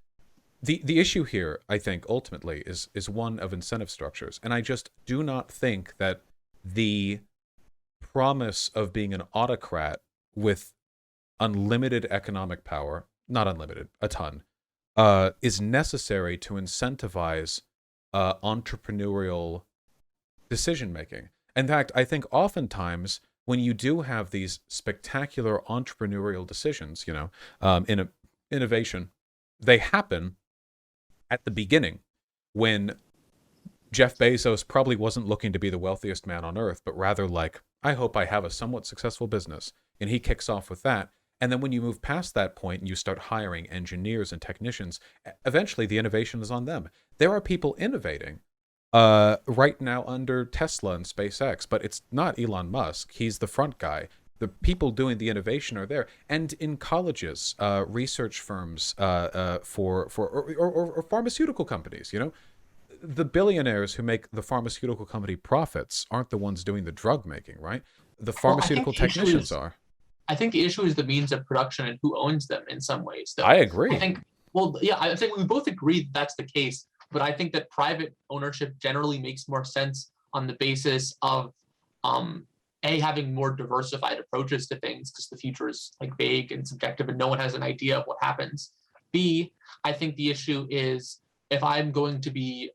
the issue here, I think, ultimately is one of incentive structures. And I just do not think that the promise of being an autocrat with unlimited economic power, not unlimited, a ton, is necessary to incentivize entrepreneurial decision making. In fact, I think oftentimes when you do have these spectacular entrepreneurial decisions, in innovation, they happen at the beginning when Jeff Bezos probably wasn't looking to be the wealthiest man on earth, but rather like, I hope I have a somewhat successful business. And he kicks off with that. And then when you move past that point and you start hiring engineers and technicians, eventually the innovation is on them. There are people innovating right now under Tesla and SpaceX, but it's not Elon Musk. He's the front guy. The people doing the innovation are there. And in colleges, research firms or pharmaceutical companies, the billionaires who make the pharmaceutical company profits aren't the ones doing the drug making, right? The pharmaceutical technicians are. I think the issue is the means of production and who owns them in some ways, though. I agree. I think we both agree that that's the case, but I think that private ownership generally makes more sense on the basis of having more diversified approaches to things, because the future is like vague and subjective and no one has an idea of what happens. B, I think the issue is if I'm going to be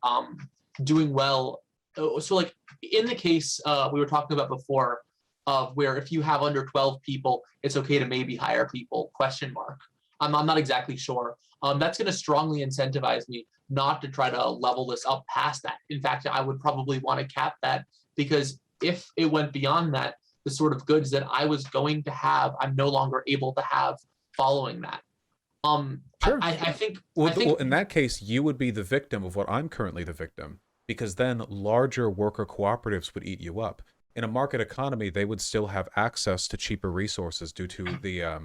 doing well. So like in the case we were talking about before, of where if you have under 12 people, it's okay to maybe hire people, ? I'm not exactly sure. That's going to strongly incentivize me not to try to level this up past that. In fact, I would probably want to cap that, because if it went beyond that, the sort of goods that I was going to have, I'm no longer able to have following that. Sure. I think in that case, you would be the victim of what I'm currently the victim, because then larger worker cooperatives would eat you up. In a market economy, they would still have access to cheaper resources due to the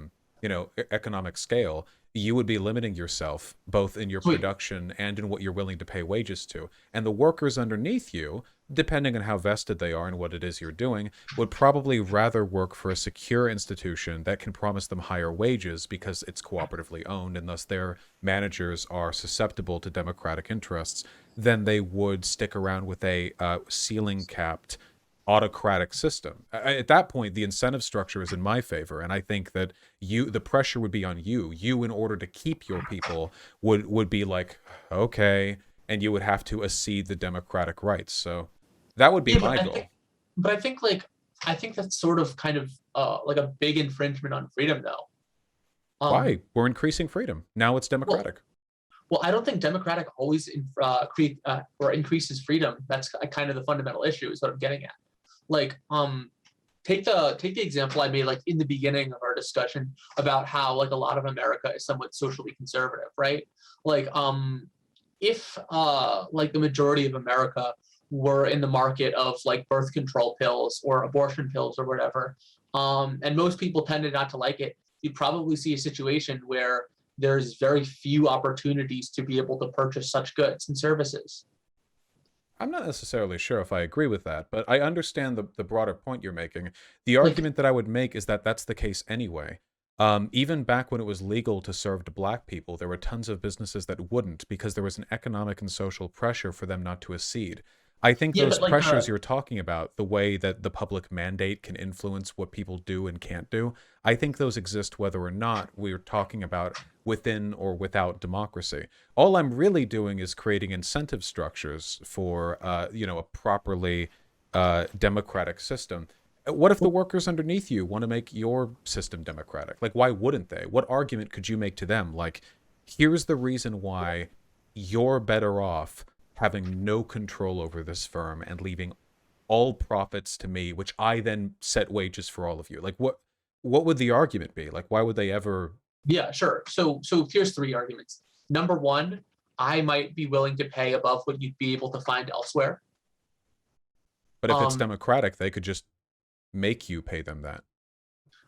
economic scale. You would be limiting yourself both in your production and in what you're willing to pay wages to. And the workers underneath you, depending on how vested they are and what it is you're doing, would probably rather work for a secure institution that can promise them higher wages because it's cooperatively owned and thus their managers are susceptible to democratic interests than they would stick around with a ceiling-capped autocratic system. At that point, the incentive structure is in my favor, and I think that the pressure would be on you. You, in order to keep your people, would be like, okay, and you would have to accede the democratic rights. So that would be my goal. I think that's sort of kind of like a big infringement on freedom, though. Why? We're increasing freedom. Now it's democratic. Well, I don't think democratic always increases freedom. That's kind of the fundamental issue, is what I'm getting at. Like, take the example I made like in the beginning of our discussion about how like a lot of America is somewhat socially conservative, right? Like, if like the majority of America were in the market of like birth control pills or abortion pills or whatever, and most people tended not to like it, you'd probably see a situation where there's very few opportunities to be able to purchase such goods and services. I'm not necessarily sure if I agree with that, but I understand the broader point you're making. The Like, argument that I would make is that that's the case anyway. Even back when it was legal to serve to black people, there were tons of businesses that wouldn't because there was an economic and social pressure for them not to accede. I think yeah, those but like pressures you're talking about, the way that the public mandate can influence what people do and can't do, I think those exist whether or not we're talking about within or without democracy. All I'm really doing is creating incentive structures for, a properly democratic system. What if the workers underneath you want to make your system democratic? Like, why wouldn't they? What argument could you make to them? Like, here's the reason why you're better off having no control over this firm and leaving all profits to me, which I then set wages for all of you. Like, what would the argument be? Like, why would they ever? Yeah, sure. So here's three arguments. Number one, I might be willing to pay above what you'd be able to find elsewhere. But if it's Um, democratic, they could just make you pay them that.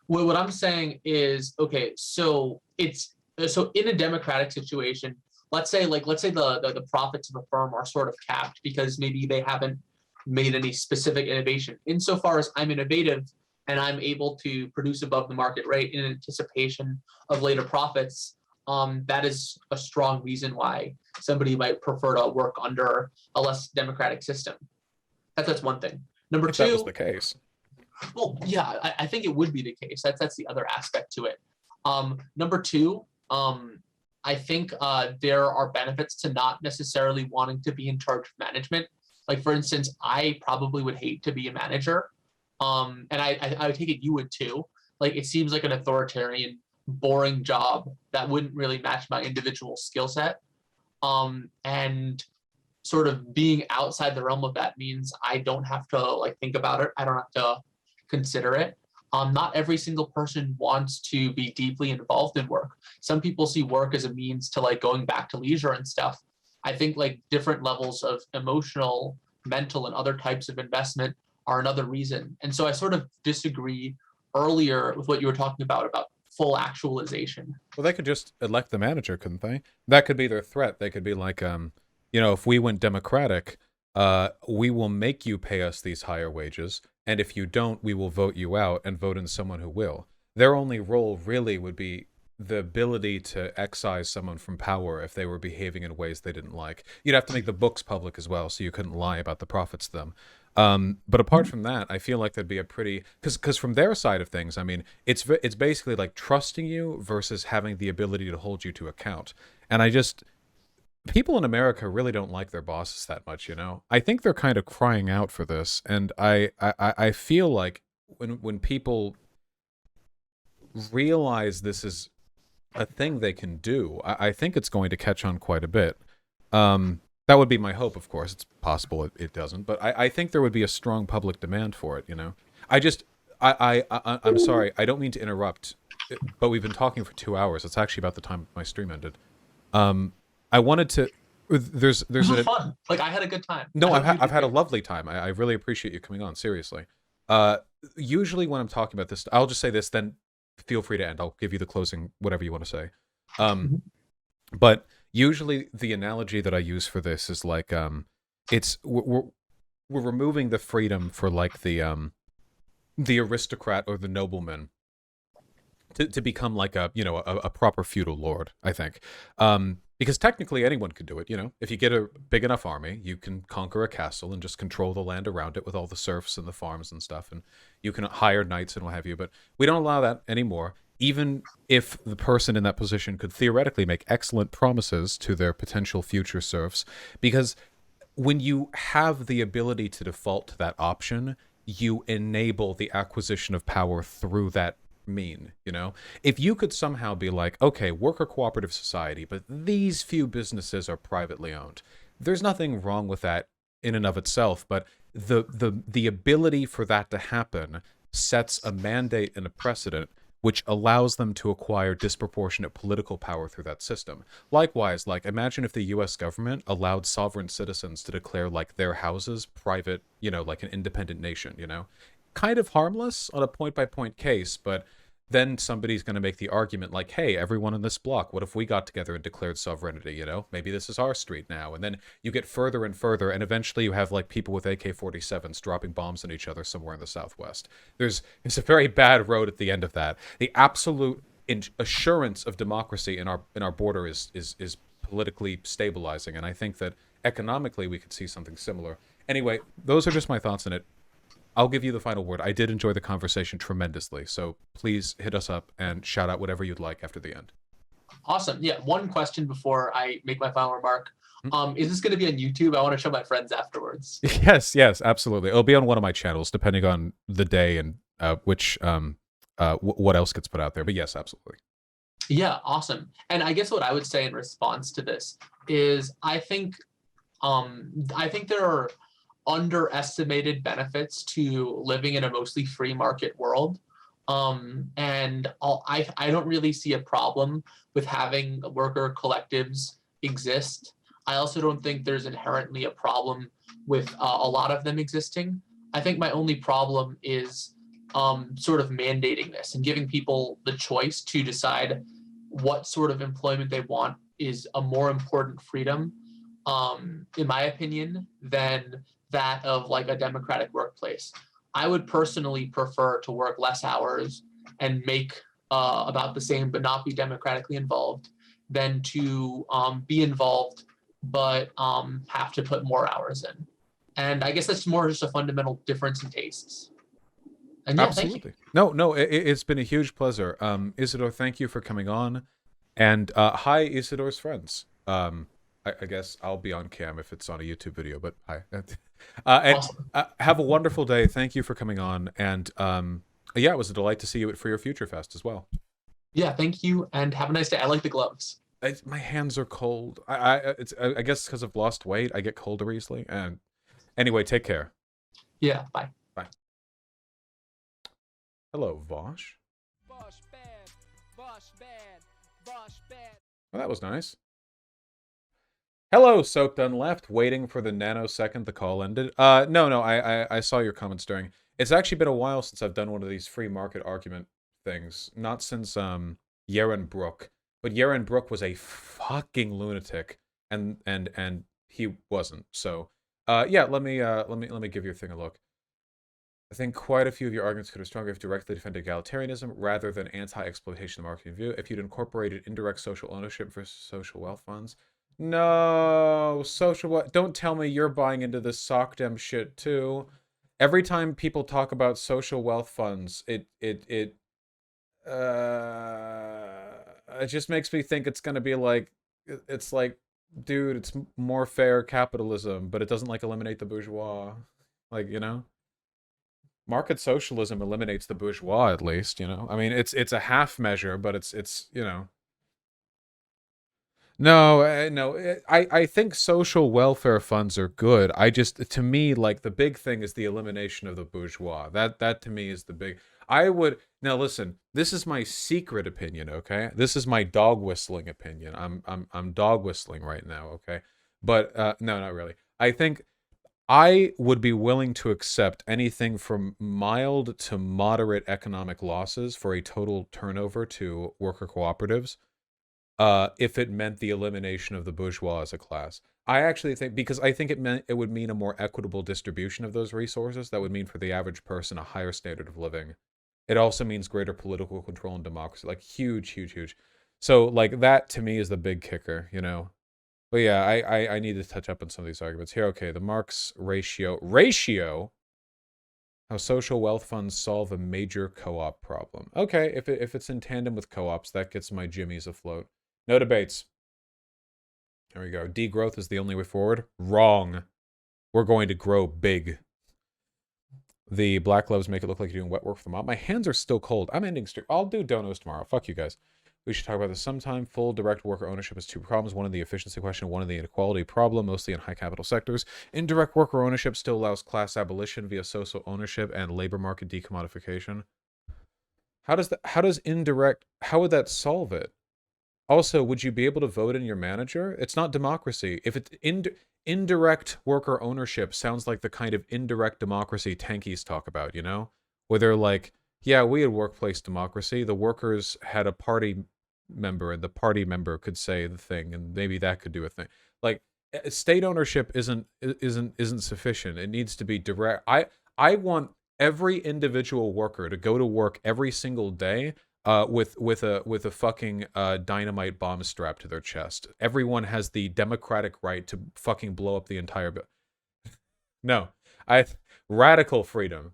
what I'm saying is, okay, so it's so in a democratic situation, let's say the profits of a firm are sort of capped because maybe they haven't made any specific innovation. Insofar as I'm innovative and I'm able to produce above the market rate in anticipation of later profits, that is a strong reason why somebody might prefer to work under a less democratic system. That's one thing. Number If that was the two, case. well, yeah, I think it would be the case. That's the other aspect to it. Number two, I think there are benefits to not necessarily wanting to be in charge of management. Like for instance, I probably would hate to be a manager, and I would take it you would too. Like it seems like an authoritarian, boring job that wouldn't really match my individual skill set. And sort of being outside the realm of that means I don't have to like think about it. I don't have to consider it. Not every single person wants to be deeply involved in work. Some people see work as a means to like going back to leisure and stuff. I think like different levels of emotional, mental, and other types of investment are another reason. And so I sort of disagree earlier with what you were talking about full actualization. Well, they could just elect the manager, couldn't they? That could be their threat. They could be like, if we went democratic, we will make you pay us these higher wages, and if you don't, we will vote you out and vote in someone who will. Their only role really would be the ability to excise someone from power if they were behaving in ways they didn't like. You'd have to make the books public as well, so you couldn't lie about the profits to them. But apart from that, I feel like that'd be a pretty because from their side of things, I mean, it's basically like trusting you versus having the ability to hold you to account. And I just people in America really don't like their bosses that much, you know. I think they're kind of crying out for this, and I feel like when people realize this is a thing they can do, I think it's going to catch on quite a bit. That would be my hope, of course. It's possible it doesn't, but I think there would be a strong public demand for it, you know. I'm sorry, I don't mean to interrupt, but we've been talking for 2 hours. It's actually about the time my stream ended. I wanted to. There's This was fun. Like I had a good time. No, I I've hope you I've had a did. lovely time. I really appreciate you coming on. Seriously. Usually when I'm talking about this, I'll just say this. Then feel free to end. I'll give you the closing, whatever you want to say. Um, Mhm. but usually the analogy that I use for this is like it's we're removing the freedom for like the aristocrat or the nobleman to become like a proper feudal lord, I think. Because technically anyone could do it, you know. If you get a big enough army, you can conquer a castle and just control the land around it with all the serfs and the farms and stuff, and you can hire knights and what have you. But we don't allow that anymore. Even if the person in that position could theoretically make excellent promises to their potential future serfs, because when you have the ability to default to that option, you enable the acquisition of power through that mean, you know? If you could somehow be like, okay, worker cooperative society, but these few businesses are privately owned. There's nothing wrong with that in and of itself, but the ability for that to happen sets a mandate and a precedent which allows them to acquire disproportionate political power through that system. Likewise, like, imagine if the US government allowed sovereign citizens to declare, like, their houses private, like an independent nation, Kind of harmless on a point-by-point case, but then somebody's going to make the argument like, hey, everyone in this block, what if we got together and declared sovereignty, Maybe this is our street now. And then you get further and further, and eventually you have, like, people with AK-47s dropping bombs on each other somewhere in the Southwest. It's a very bad road at the end of that. The absolute assurance of democracy in our border is politically stabilizing, and I think that economically we could see something similar. Anyway, those are just my thoughts on it. I'll give you the final word. I did enjoy the conversation tremendously, so please hit us up and shout out whatever you'd like after the end. Awesome. Yeah, one question before I make my final remark. Is this going to be on YouTube? I want to show my friends afterwards. Yes, absolutely. It'll be on one of my channels, depending on the day and what else gets put out there. But yes, absolutely. Yeah, awesome. And I guess what I would say in response to this is I think there are underestimated benefits to living in a mostly free market world. And I don't really see a problem with having worker collectives exist. I also don't think there's inherently a problem with a lot of them existing. I think my only problem is sort of mandating this and giving people the choice to decide what sort of employment they want is a more important freedom, in my opinion, than that of like a democratic workplace. I would personally prefer to work less hours and make about the same but not be democratically involved than to be involved but have to put more hours in. And I guess that's more just a fundamental difference in tastes. And yeah, absolutely. Thank you. No, it's been a huge pleasure. Isidore, thank you for coming on. And hi, Isidore's friends. I guess I'll be on cam if it's on a YouTube video, but hi. Awesome. Have a wonderful day. Thank you for coming on. And yeah, it was a delight to see you for your Future Fest as well. Yeah, thank you, and have a nice day. I like the gloves. My hands are cold. I guess because I've lost weight, I get colder easily. And anyway, take care. Yeah, bye. Bye. Hello, Vaush. Vaush bad. Vaush bad. Vaush bad. Well, that was nice. Hello, Soaked Unleft, waiting for the nanosecond the call ended. No, I saw your comments during. It's actually been a while since I've done one of these free market argument things. Not since Yeren Brook. But Yeren Brook was a fucking lunatic, and he wasn't. So, yeah, let me give your thing a look. I think quite a few of your arguments could have stronger if directly defended egalitarianism rather than anti-exploitation of the market view. If you'd incorporated indirect social ownership for social wealth funds. No, social what? Don't tell me you're buying into this sockdem shit too. Every time people talk about social wealth funds, it just makes me think it's gonna be like, it's like, dude, it's more fair capitalism, but it doesn't like eliminate the bourgeois, like, market socialism eliminates the bourgeois, at least, I mean, it's a half measure, but it's no, I think social welfare funds are good. To me, like, the big thing is the elimination of the bourgeois. That to me is the big. Now listen, this is my secret opinion, okay? This is my dog whistling opinion. I'm dog whistling right now, okay? But no, not really. I think I would be willing to accept anything from mild to moderate economic losses for a total turnover to worker cooperatives, if it meant the elimination of the bourgeois as a class. I actually think, because I think it would mean a more equitable distribution of those resources. That would mean for the average person a higher standard of living. It also means greater political control and democracy, like huge. So like that to me is the big kicker, But yeah, I need to touch up on some of these arguments here. Okay, the Marx ratio, how social wealth funds solve a major co-op problem. Okay, if it's in tandem with co-ops, that gets my jimmies afloat. No debates. There we go. Degrowth is the only way forward. Wrong. We're going to grow big. The black gloves make it look like you're doing wet work for the mob. My hands are still cold. I'm ending stream. I'll do donos tomorrow. Fuck you guys. We should talk about this sometime. Full direct worker ownership has two problems. One in the efficiency question, one in the inequality problem, mostly in high capital sectors. Indirect worker ownership still allows class abolition via social ownership and labor market decommodification. How would that solve it? Also, would you be able to vote in your manager? It's not democracy. If it's indirect worker ownership sounds like the kind of indirect democracy tankies talk about, you know? Where they're like, yeah, we had workplace democracy. The workers had a party member, and the party member could say the thing, and maybe that could do a thing. Like, state ownership isn't sufficient. It needs to be direct. I want every individual worker to go to work every single day with a fucking dynamite bomb strapped to their chest. Everyone has the democratic right to fucking blow up the entire. No, radical freedom.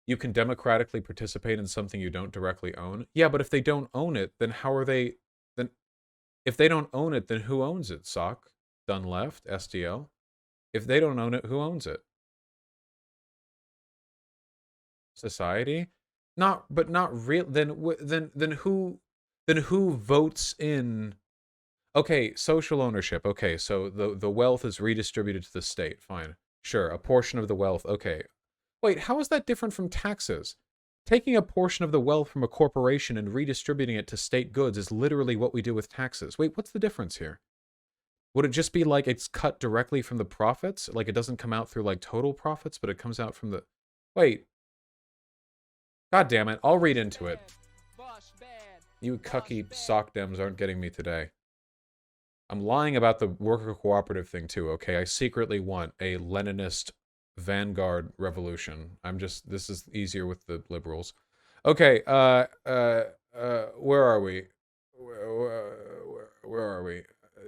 You can democratically participate in something you don't directly own. Yeah, but if they don't own it, then how are they? Then, if they don't own it, then who owns it? Sock, done left, SDL. If they don't own it, who owns it? Society. Not real. Then who votes in? Okay, social ownership. Okay, so the wealth is redistributed to the state. Fine, sure, a portion of the wealth. Okay, wait, how is that different from taxes? Taking a portion of the wealth from a corporation and redistributing it to state goods is literally what we do with taxes. Wait, what's the difference here? Would it just be like it's cut directly from the profits? Like it doesn't come out through like total profits, but it comes out from the. Wait. God damn it, I'll read into it. You cucky sock dems aren't getting me today. I'm lying about the worker cooperative thing too, okay? I secretly want a Leninist vanguard revolution. This is easier with the liberals. Okay, where are we? Where are we?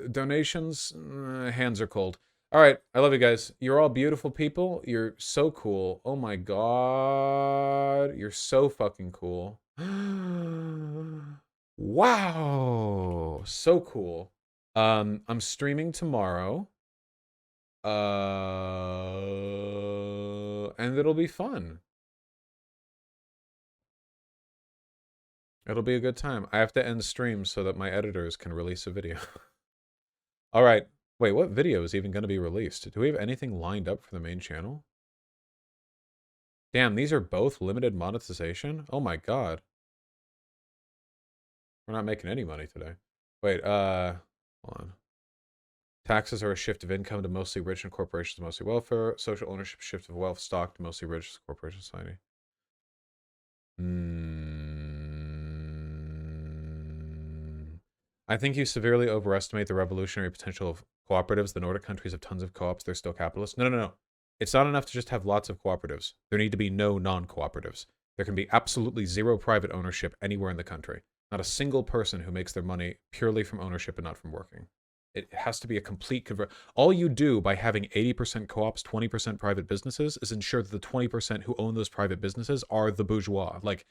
Donations? Hands are cold. All right, I love you guys. You're all beautiful people. You're so cool. Oh my god. You're so fucking cool. Wow. So cool. I'm streaming tomorrow. And it'll be fun. It'll be a good time. I have to end stream so that my editors can release a video. All right. Wait, what video is even going to be released? Do we have anything lined up for the main channel? Damn, these are both limited monetization? Oh my god. We're not making any money today. Wait, hold on. Taxes are a shift of income to mostly rich and corporations to mostly welfare. Social ownership shift of wealth stock to mostly rich corporation society. I think you severely overestimate the revolutionary potential of cooperatives. The Nordic countries have tons of co-ops. They're still capitalist. No. It's not enough to just have lots of cooperatives. There need to be no non-cooperatives. There can be absolutely zero private ownership anywhere in the country. Not a single person who makes their money purely from ownership and not from working. It has to be a complete convert. All you do by having 80% co-ops, 20% private businesses is ensure that the 20% who own those private businesses are the bourgeois. Like,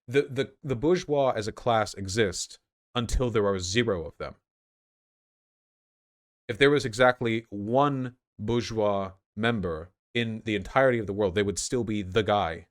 the bourgeois as a class exist until there are zero of them. If there was exactly one bourgeois member in the entirety of the world, they would still be the guy.